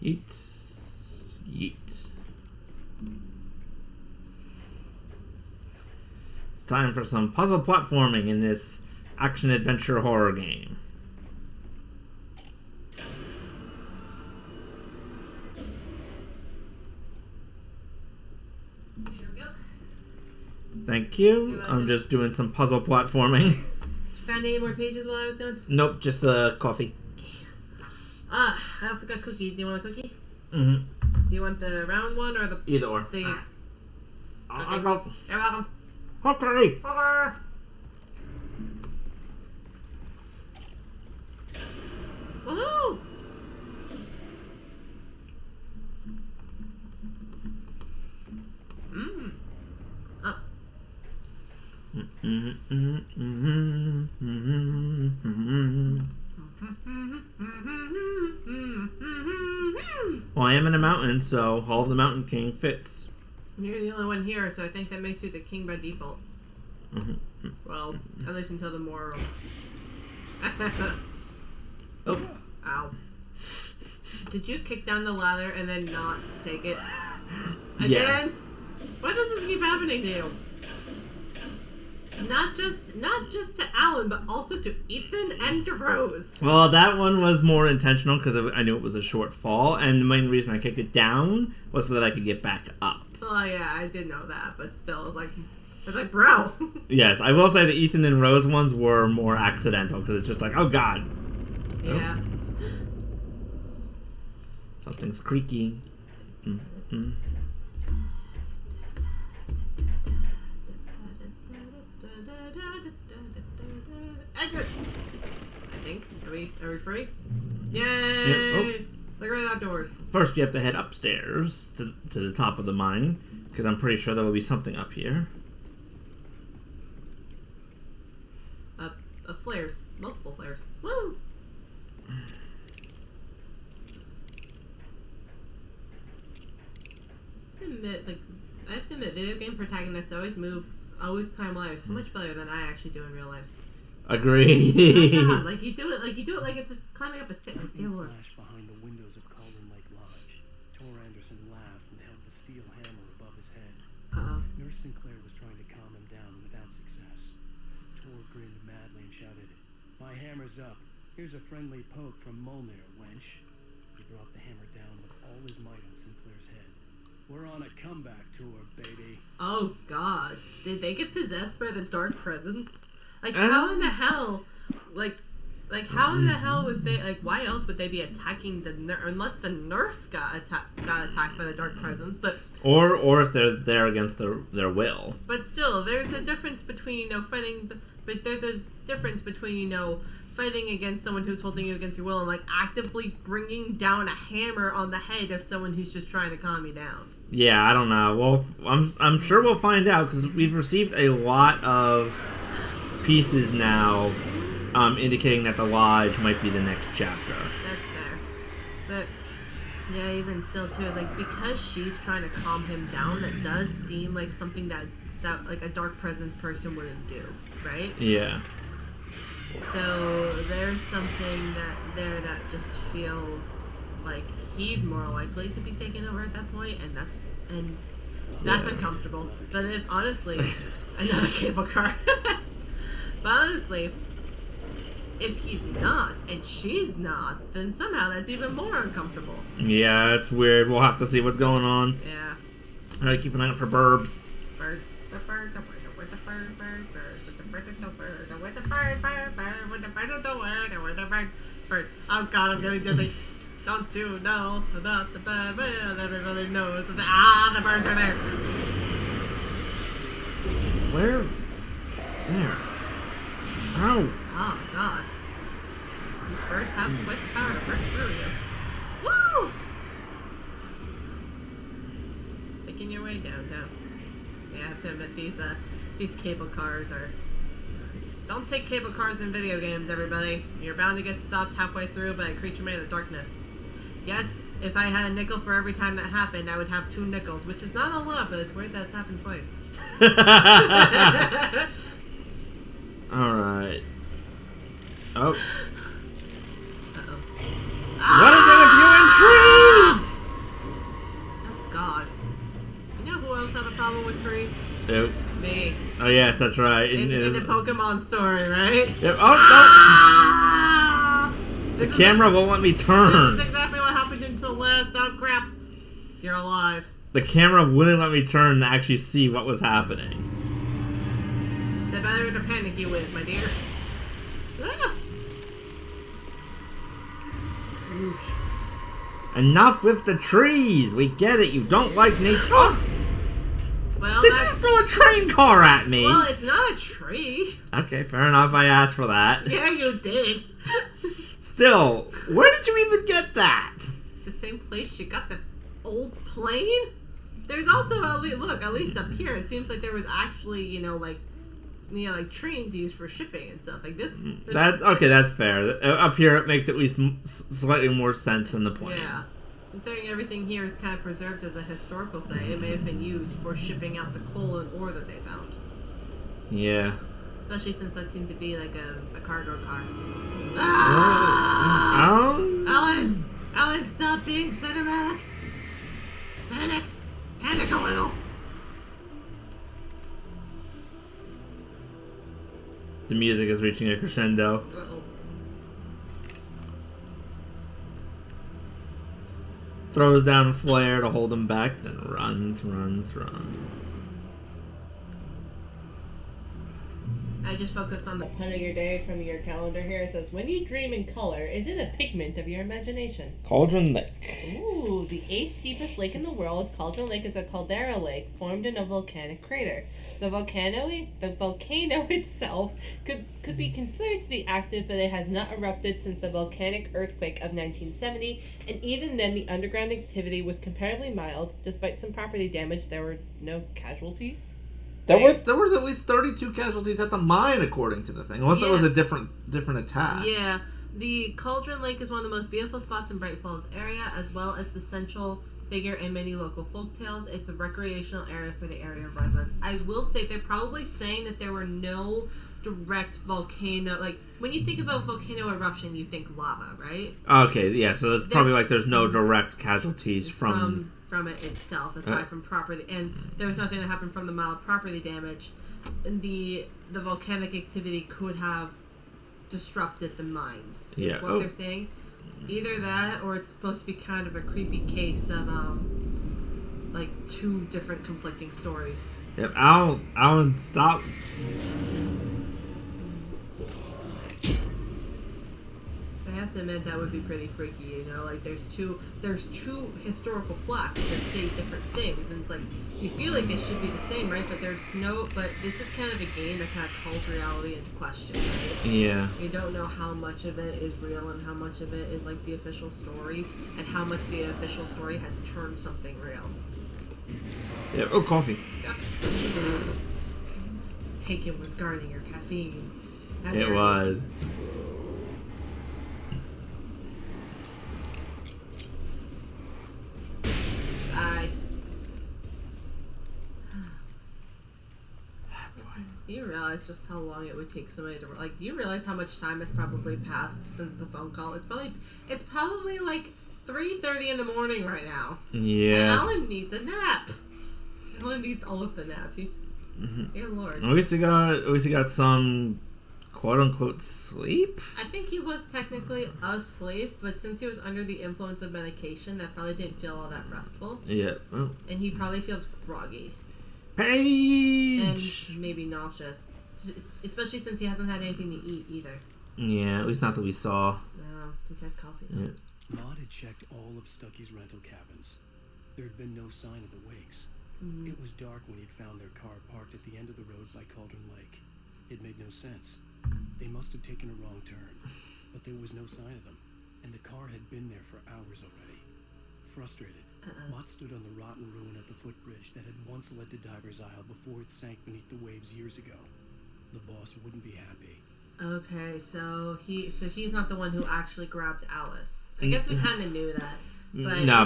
Yeet. Yeet. It's time for some puzzle platforming in this action-adventure horror game. Here we go. Thank you. I'm just doing some puzzle platforming. Did you find any more pages while I was gone? Nope, just coffee. I also got cookies. Do you want a cookie? Mm-hmm. Do you want the round one or the... Either or. The... I'll go. You're welcome. Cookie! Woohoo! Mmm. Oh. Well, I am in a mountain, so Hall of the Mountain King fits. You're the only one here, so I think that makes you the king by default. Well, at least until the more... Oh. Ow. Did you kick down the ladder and then not take it? Yeah. Again? Why does this keep happening to you? Not just to Alan, but also to Ethan and to Rose. Well, that one was more intentional because I knew it was a short fall, and the main reason I kicked it down was so that I could get back up. Oh yeah, I did know that, but still, it's like, bro. Yes, I will say the Ethan and Rose ones were more accidental because it's just like, oh god. Yeah. Oh. Something's creaking. Mm-hmm. Exit. I think. Are we free? Yay! Yeah. Oh. Look right outdoors. First, you have to head upstairs to the top of the mine because I'm pretty sure there will be something up here. Flares. Multiple flares. Woo! I have to admit, video game protagonists always climb ladders so much better than I actually do in real life. Agree. Oh my God, like you do it like it's just climbing up a stick. Like, dear Lord. Flash behind the windows of Cauldron Lake Lodge. Tor Anderson laughed and held the steel hammer above his head. Nurse Sinclair was trying to calm him down without success. Tor grinned madly and shouted, "My hammer's up. Here's a friendly poke from Molnir, wench." He brought the hammer down with all his might on Sinclair's head. "We're on a comeback tour, baby." Oh God! Did they get possessed by the dark presence? Like how in the hell? Like how in the hell would they? Like why else would they be attacking the nurse? Unless the nurse got attacked by the dark presence, but or if they're there against their will. But still, there's a difference between fighting. But there's a difference between fighting against someone who's holding you against your will and like actively bringing down a hammer on the head of someone who's just trying to calm you down? Yeah, I don't know. Well, I'm sure we'll find out because we've received a lot of pieces now, indicating that the lodge might be the next chapter. That's fair, but yeah, even still too, like because she's trying to calm him down, that does seem like something that like a dark presence person wouldn't do, right? Yeah. So there's something that just feels like he's more likely to be taken over at that point, and that's uncomfortable. But if honestly, another cable car. But honestly, if he's not and she's not, then somehow that's even more uncomfortable. Yeah, it's weird. We'll have to see what's going on. Yeah. Alright, keep an eye out for burbs. Bird. Oh god, I'm getting dizzy. Don't you know about the bird? Well, everybody knows that the birds are there. Where? There. Ow. Oh god. These birds have quite the power to break through you. Woo! Making your way downtown. Yeah, I have to admit these cable cars are... Don't take cable cars in video games, everybody. You're bound to get stopped halfway through by a creature made of darkness. Yes, if I had a nickel for every time that happened, I would have 2 nickels, which is not a lot, but it's weird that it's happened twice. Alright. Oh. Uh-oh. What is it with you and trees? Oh, God. You know who else had a problem with trees? Nope. Me. Oh, yes, that's right. In the Pokemon story, right? Yep. Oh, no! The camera won't let me turn. This is exactly what happened until last. Oh, crap. You're alive. The camera wouldn't let me turn to actually see what was happening. The better to panic you with, my dear. Ah. Enough with the trees. We get it. You don't like nature. Oh! Well, Did you throw a train car at me? Well, it's not a tree. Okay, fair enough. I asked for that. Yeah, you did. Still, where did you even get that? The same place you got the old plane? There's also, at least up here, it seems like there was actually, like trains used for shipping and stuff like this. Okay, that's fair. Up here, it makes at least slightly more sense than the plane. Yeah. Considering everything here is kind of preserved as a historical site, it may have been used for shipping out the coal and ore that they found. Yeah. Especially since that seemed to be like a cargo car. Ah! Alan! Alan, stop being cinematic! Panic! Panic a little! The music is reaching a crescendo. Uh-oh. Throws down a flare to hold him back, then runs. I just focused on the pun of your day from your calendar here. It says, when you dream in color, is it a pigment of your imagination? Cauldron Lake. Ooh, the 8th deepest lake in the world, Cauldron Lake is a caldera lake formed in a volcanic crater. The volcano itself could be considered to be active, but it has not erupted since the volcanic earthquake of 1970, and even then the underground activity was comparatively mild. Despite some property damage, there were no casualties. There was at least 32 casualties at the mine, according to the thing. Unless that was a different attack. Yeah. The Cauldron Lake is one of the most beautiful spots in Bright Falls area, as well as the central figure in many local folktales. It's a recreational area for the area residents. I will say they're probably saying that there were no direct volcano. Like, when you think about volcano eruption, you think lava, right? Okay, yeah, so it's probably like there's no direct casualties from it itself, aside from property. And there was nothing that happened from the mild property damage. The volcanic activity could have disrupted the mines, is what they're saying. Either that, or it's supposed to be kind of a creepy case of, like, 2 different conflicting stories. Yep, Alan, stop. I have to admit that would be pretty freaky, you know, like there's two historical plaques that say different things, and it's like you feel like it should be the same, right? But but this is kind of a game that kind of calls reality into question, right? Yeah. You don't know how much of it is real and how much of it is like the official story, and how much the official story has turned something real. Yeah. Oh, coffee. Taken was guarding your caffeine. It was. You realize just how long it would take somebody to you realize how much time has probably passed since the phone call. It's probably like 3:30 in the morning right now. Yeah. And Alan needs a nap. Alan needs all of the naps. Dear Lord. At least he got some quote unquote sleep. I think he was technically asleep, but since he was under the influence of medication, that probably didn't feel all that restful. Yeah. Oh. And he probably feels groggy. Paige! And maybe nauseous. Especially since he hasn't had anything to eat either. Yeah, at least not that we saw. No, he's had coffee. Yeah. Maud had checked all of Stucky's rental cabins. There had been no sign of the wakes. Mm-hmm. It was dark when he'd found their car parked at the end of the road by Cauldron Lake. It made no sense. They must have taken a wrong turn, but there was no sign of them, and the car had been there for hours already. Frustrated, Mott stood on the rotten ruin of the footbridge that had once led to Diver's Isle before it sank beneath the waves years ago. The boss wouldn't be happy. Okay, so he's not the one who actually grabbed Alice. I guess we kind of knew that.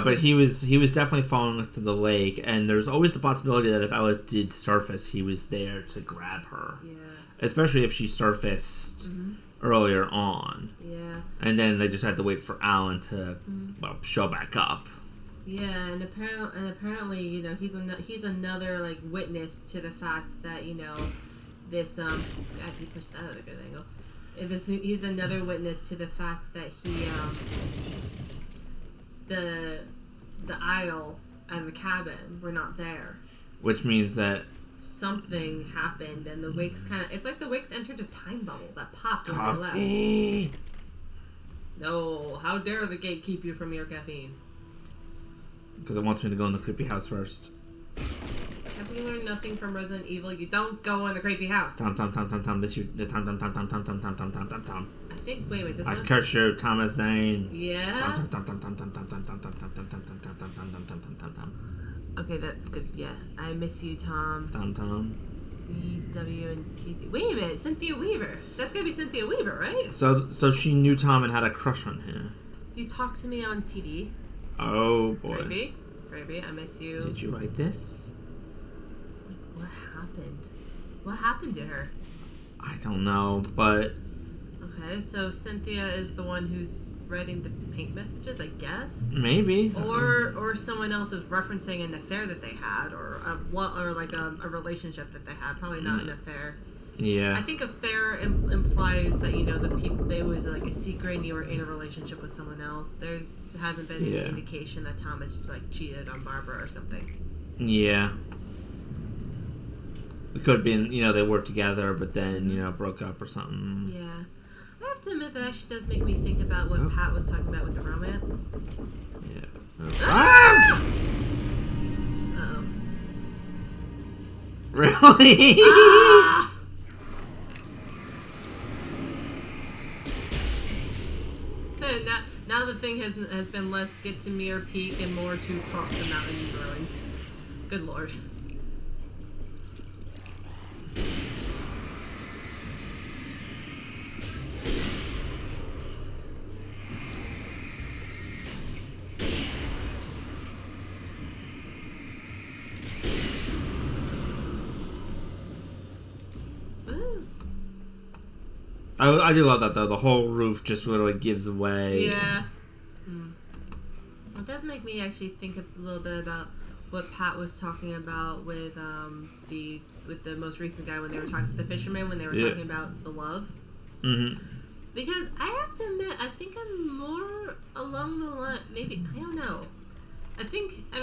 But he was definitely following us to the lake, and there's always the possibility that if Alice did surface, he was there to grab her. Yeah. Especially if she surfaced earlier on. Yeah. And then they just had to wait for Alan to show back up. Yeah, and apparently, you know, he's another like witness to the fact that, you know, this God, he pushed that at a good angle. He's another witness to the fact that he the aisle and the cabin were not there. Which means that something happened, and the wakes it's like the wakes entered a time bubble that popped when Coffee. they left. No, how dare the gate keep you from your caffeine? Because it wants me to go in the creepy house first. Have we learned nothing from Resident Evil? You don't go in the creepy house. Tom. This you the Tom. I think. Wait. This I one. curse you, Thomas Zane. Yeah. Tom. Okay, that good. Yeah, I miss you, Tom. Tom. CW and TZ. Wait a minute, Cynthia Weaver. That's gotta be Cynthia Weaver, right? So she knew Tom and had a crush on him. You talked to me on TV. Oh boy. Gravy, I miss you. Did you write this? What happened? What happened to her? I don't know, but... Okay, so Cynthia is the one who's writing the paint messages, I guess? Maybe. Or someone else is referencing an affair that they had, or a relationship that they had. Probably not an affair. Yeah. I think affair implies that, you know, it was like a secret and you were in a relationship with someone else. Hasn't been any indication that Thomas like cheated on Barbara or something. Yeah. It could have been, you know, they worked together but then, you know, broke up or something. Yeah. I have to admit that actually does make me think about what Pat was talking about with the romance. Yeah. Ah! Uh-oh. Really? Ah! Now the thing has been less get to Mirror Peak and more to cross the mountain ruins. Good lord. I do love that though. The whole roof just literally gives away. Yeah. It does make me actually think a little bit about what Pat was talking about with the most recent guy when they were talking the fisherman when they were talking about the love. Mm-hmm. Because I have to admit, I think I'm more along the line. Maybe I don't know. I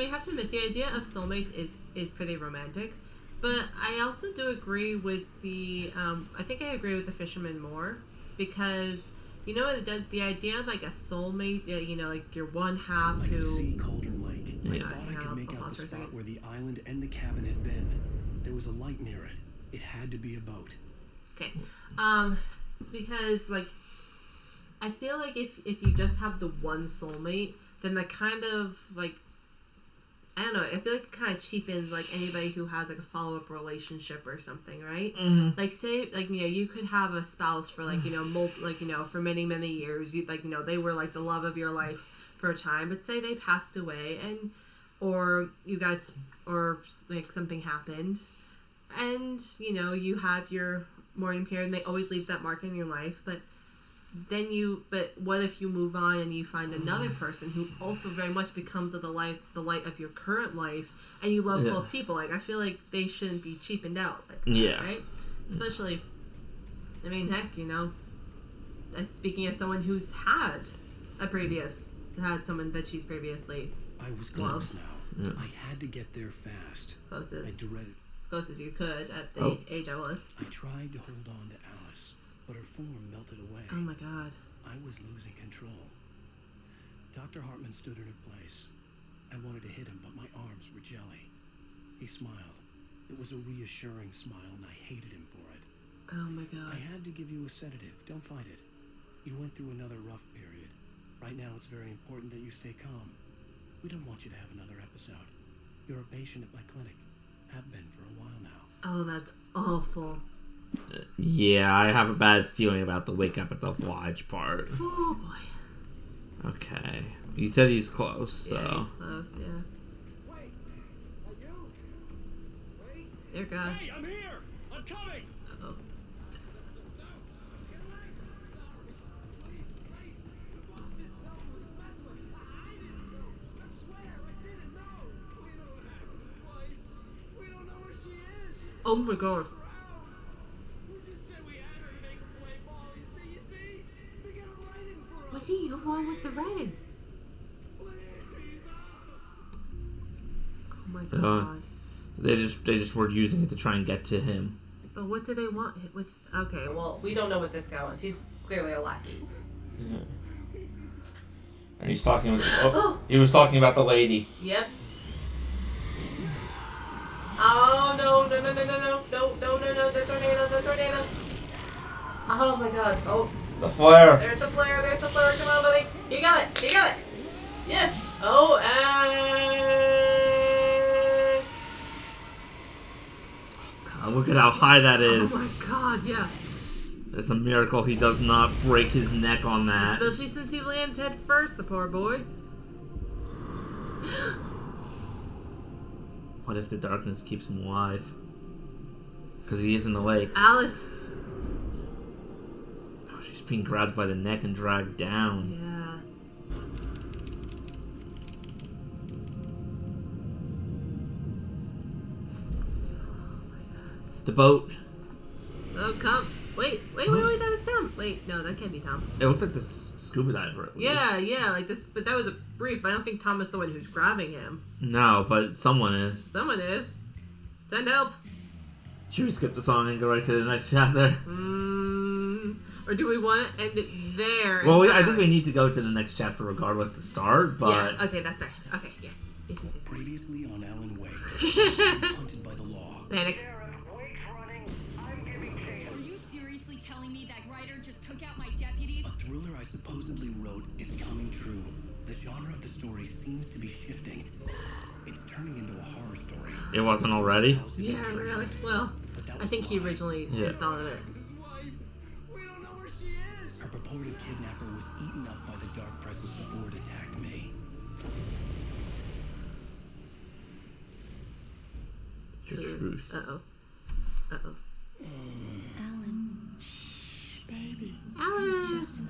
have to admit the idea of soulmates is pretty romantic. But I also do agree with I think I agree with the fisherman more because You know what it does? The idea of like a soulmate, you know, like your one half I could see who. Cauldron Lake. I Yeah, thought I could make I'll out pause for the a spot second. where the island and the cabin had been. There was a light near it. It had to be a boat. Okay. Because like, I feel like if you just have the one soulmate, then that kind of like, I don't know. I feel like it kind of cheapens like anybody who has like a follow-up relationship or something, right? Mm-hmm. Like say like you know you could have a spouse for like you know for many years. You like you know they were like the love of your life for a time, but say they passed away and or you guys or like something happened, and you know you have your mourning period and they always leave that mark in your life, but what if you move on and you find another person who also very much becomes the light of your current life, and you love both people? Like I feel like they shouldn't be cheapened out. Like that, right? Especially, I mean, heck, you know, speaking as someone who's had someone that she's previously I was loved. close now. I had to get there fast. Close I as dreaded. close as you could at the age I was. I tried to hold on to Alice, but her form melted away. Oh my god. I was losing control. Dr. Hartman stood in her place. I wanted to hit him, but my arms were jelly. He smiled. It was a reassuring smile, and I hated him for it. Oh my god. I had to give you a sedative. Don't fight it. You went through another rough period. Right now, it's very important that you stay calm. We don't want you to have another episode. You're a patient at my clinic. Have been for a while now. Oh, that's awful. Yeah, I have a bad feeling about the wake up at the lodge part. Oh boy. Okay. You said he's close, so. Yeah, he's close, yeah. Wait! Are you? Wait! Dear God. Hey, I'm here! I'm coming! Uh-oh. Oh my god. What do you want with the writing? Oh my god. They just were using it to try and get to him. But what do they want with? Okay, well, we don't know what this guy wants. He's clearly a lackey. Yeah. And he's talking with. He was talking about the lady. Yep. Oh no! The tornado! Oh my god! Oh. The flare. There's the flare. Come on, buddy! You got it! Yes! Oh, and... God, look at how high that is. Oh my god, yeah. It's a miracle he does not break his neck on that. Especially since he lands head first, the poor boy. What if the darkness keeps him alive? Because he is in the lake. Alice. Oh, she's being grabbed by the neck and dragged down. Yeah. The boat. Oh, come. Wait, that was Tom. Wait, no, that can't be Tom. It looked like the scuba diver. At least. Yeah, like this, but that was a brief. I don't think Tom is the one who's grabbing him. No, but someone is. Someone is. Send help. Should we skip the song and go right to the next chapter? Or do we want to end it there? Well, I think we need to go to the next chapter regardless to start, but... Yeah, okay, that's fair. Okay, yes. Previously on Alan Wake, hunted by the law. Panic. Are you seriously telling me that writer just took out my deputies? A thriller I supposedly wrote is coming true. The genre of the story seems to be shifting. It's turning into a horror story. It wasn't already? Yeah, really? Well, I think he originally thought of it. Her purported kidnapper was eaten up by the dark presence before it attacked me. The truth. Uh-oh. Alan. Shh, baby. Alice!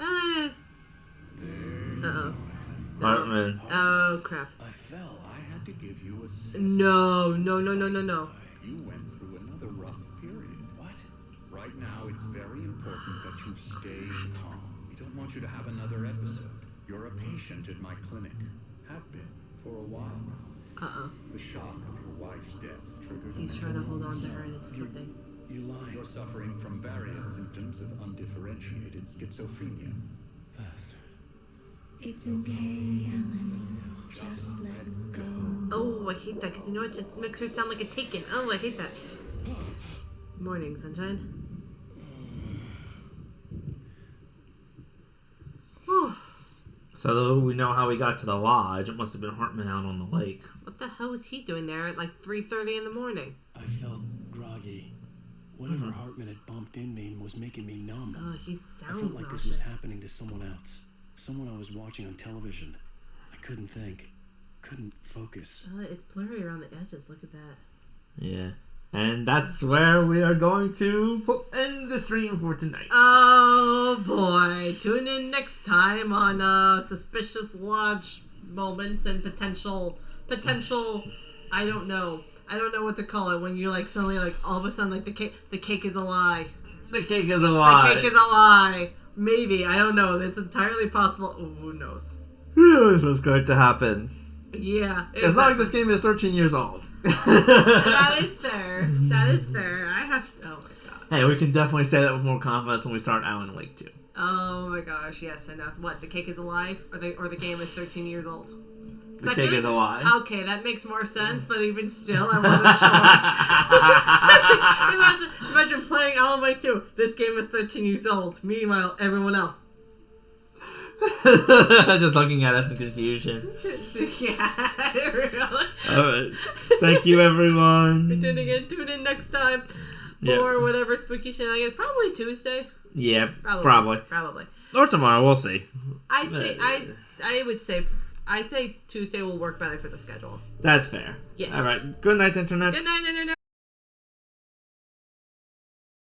Alice. Uh-oh. Hartman. Oh, crap. I fell. I had to give you a sip. No. You went through another rough period. What? Right now, it's very important that you stay calm. We don't want you to have another episode. You're a patient at my clinic. Have been for a while now. Uh-oh. The shock of your wife's death triggered. He's trying to hold on to her and it's slipping. You lie. You're suffering from various symptoms of undifferentiated schizophrenia. It's okay, Alan. Just let go. Oh, I hate that because you know what? It makes her sound like a taken. Oh, I hate that. Morning, sunshine. Oh, So we know how we got to the lodge. It must have been Hartman out on the lake. what the hell was he doing there at like 3:30 in the morning? I felt groggy. Whatever Hartman had bumped in me was making me numb. Oh, he I sounds felt like this was nauseous. happening to someone else. Someone I was watching on television. I couldn't think. Couldn't focus. Oh, it's blurry around the edges. Look at that. Yeah. And that's where we are going to end the stream for tonight. Oh boy! Tune in next time on suspicious lodge moments and potential. I don't know what to call it when you like suddenly like all of a sudden like the cake is a lie. The cake is a lie. The cake is a lie. Maybe, I don't know. It's entirely possible. Ooh, who knows? Who knows what's going to happen? Yeah. It's not like this game is 13 years old. That is fair. That is fair. I have. Oh my god. Hey, we can definitely say that with more confidence when we start Alan Wake 2. Oh my gosh. Yes, enough. What? The cake is alive, or the game is 13 years old. The cake is a lie. Okay, that makes more sense, but even still, I wasn't sure. imagine playing Alan Wake 2. This game is 13 years old. Meanwhile, everyone else. Just looking at us in confusion. Yeah, really. Alright. Thank you, everyone. For tuning in. Tune in next time Yeah. for whatever spooky shenanigans. Probably Tuesday. Yeah, probably. Or tomorrow, we'll see. I would say. I think Tuesday will work better for the schedule. That's fair. Yes. Alright. Good night, Internet. Good night, Internet.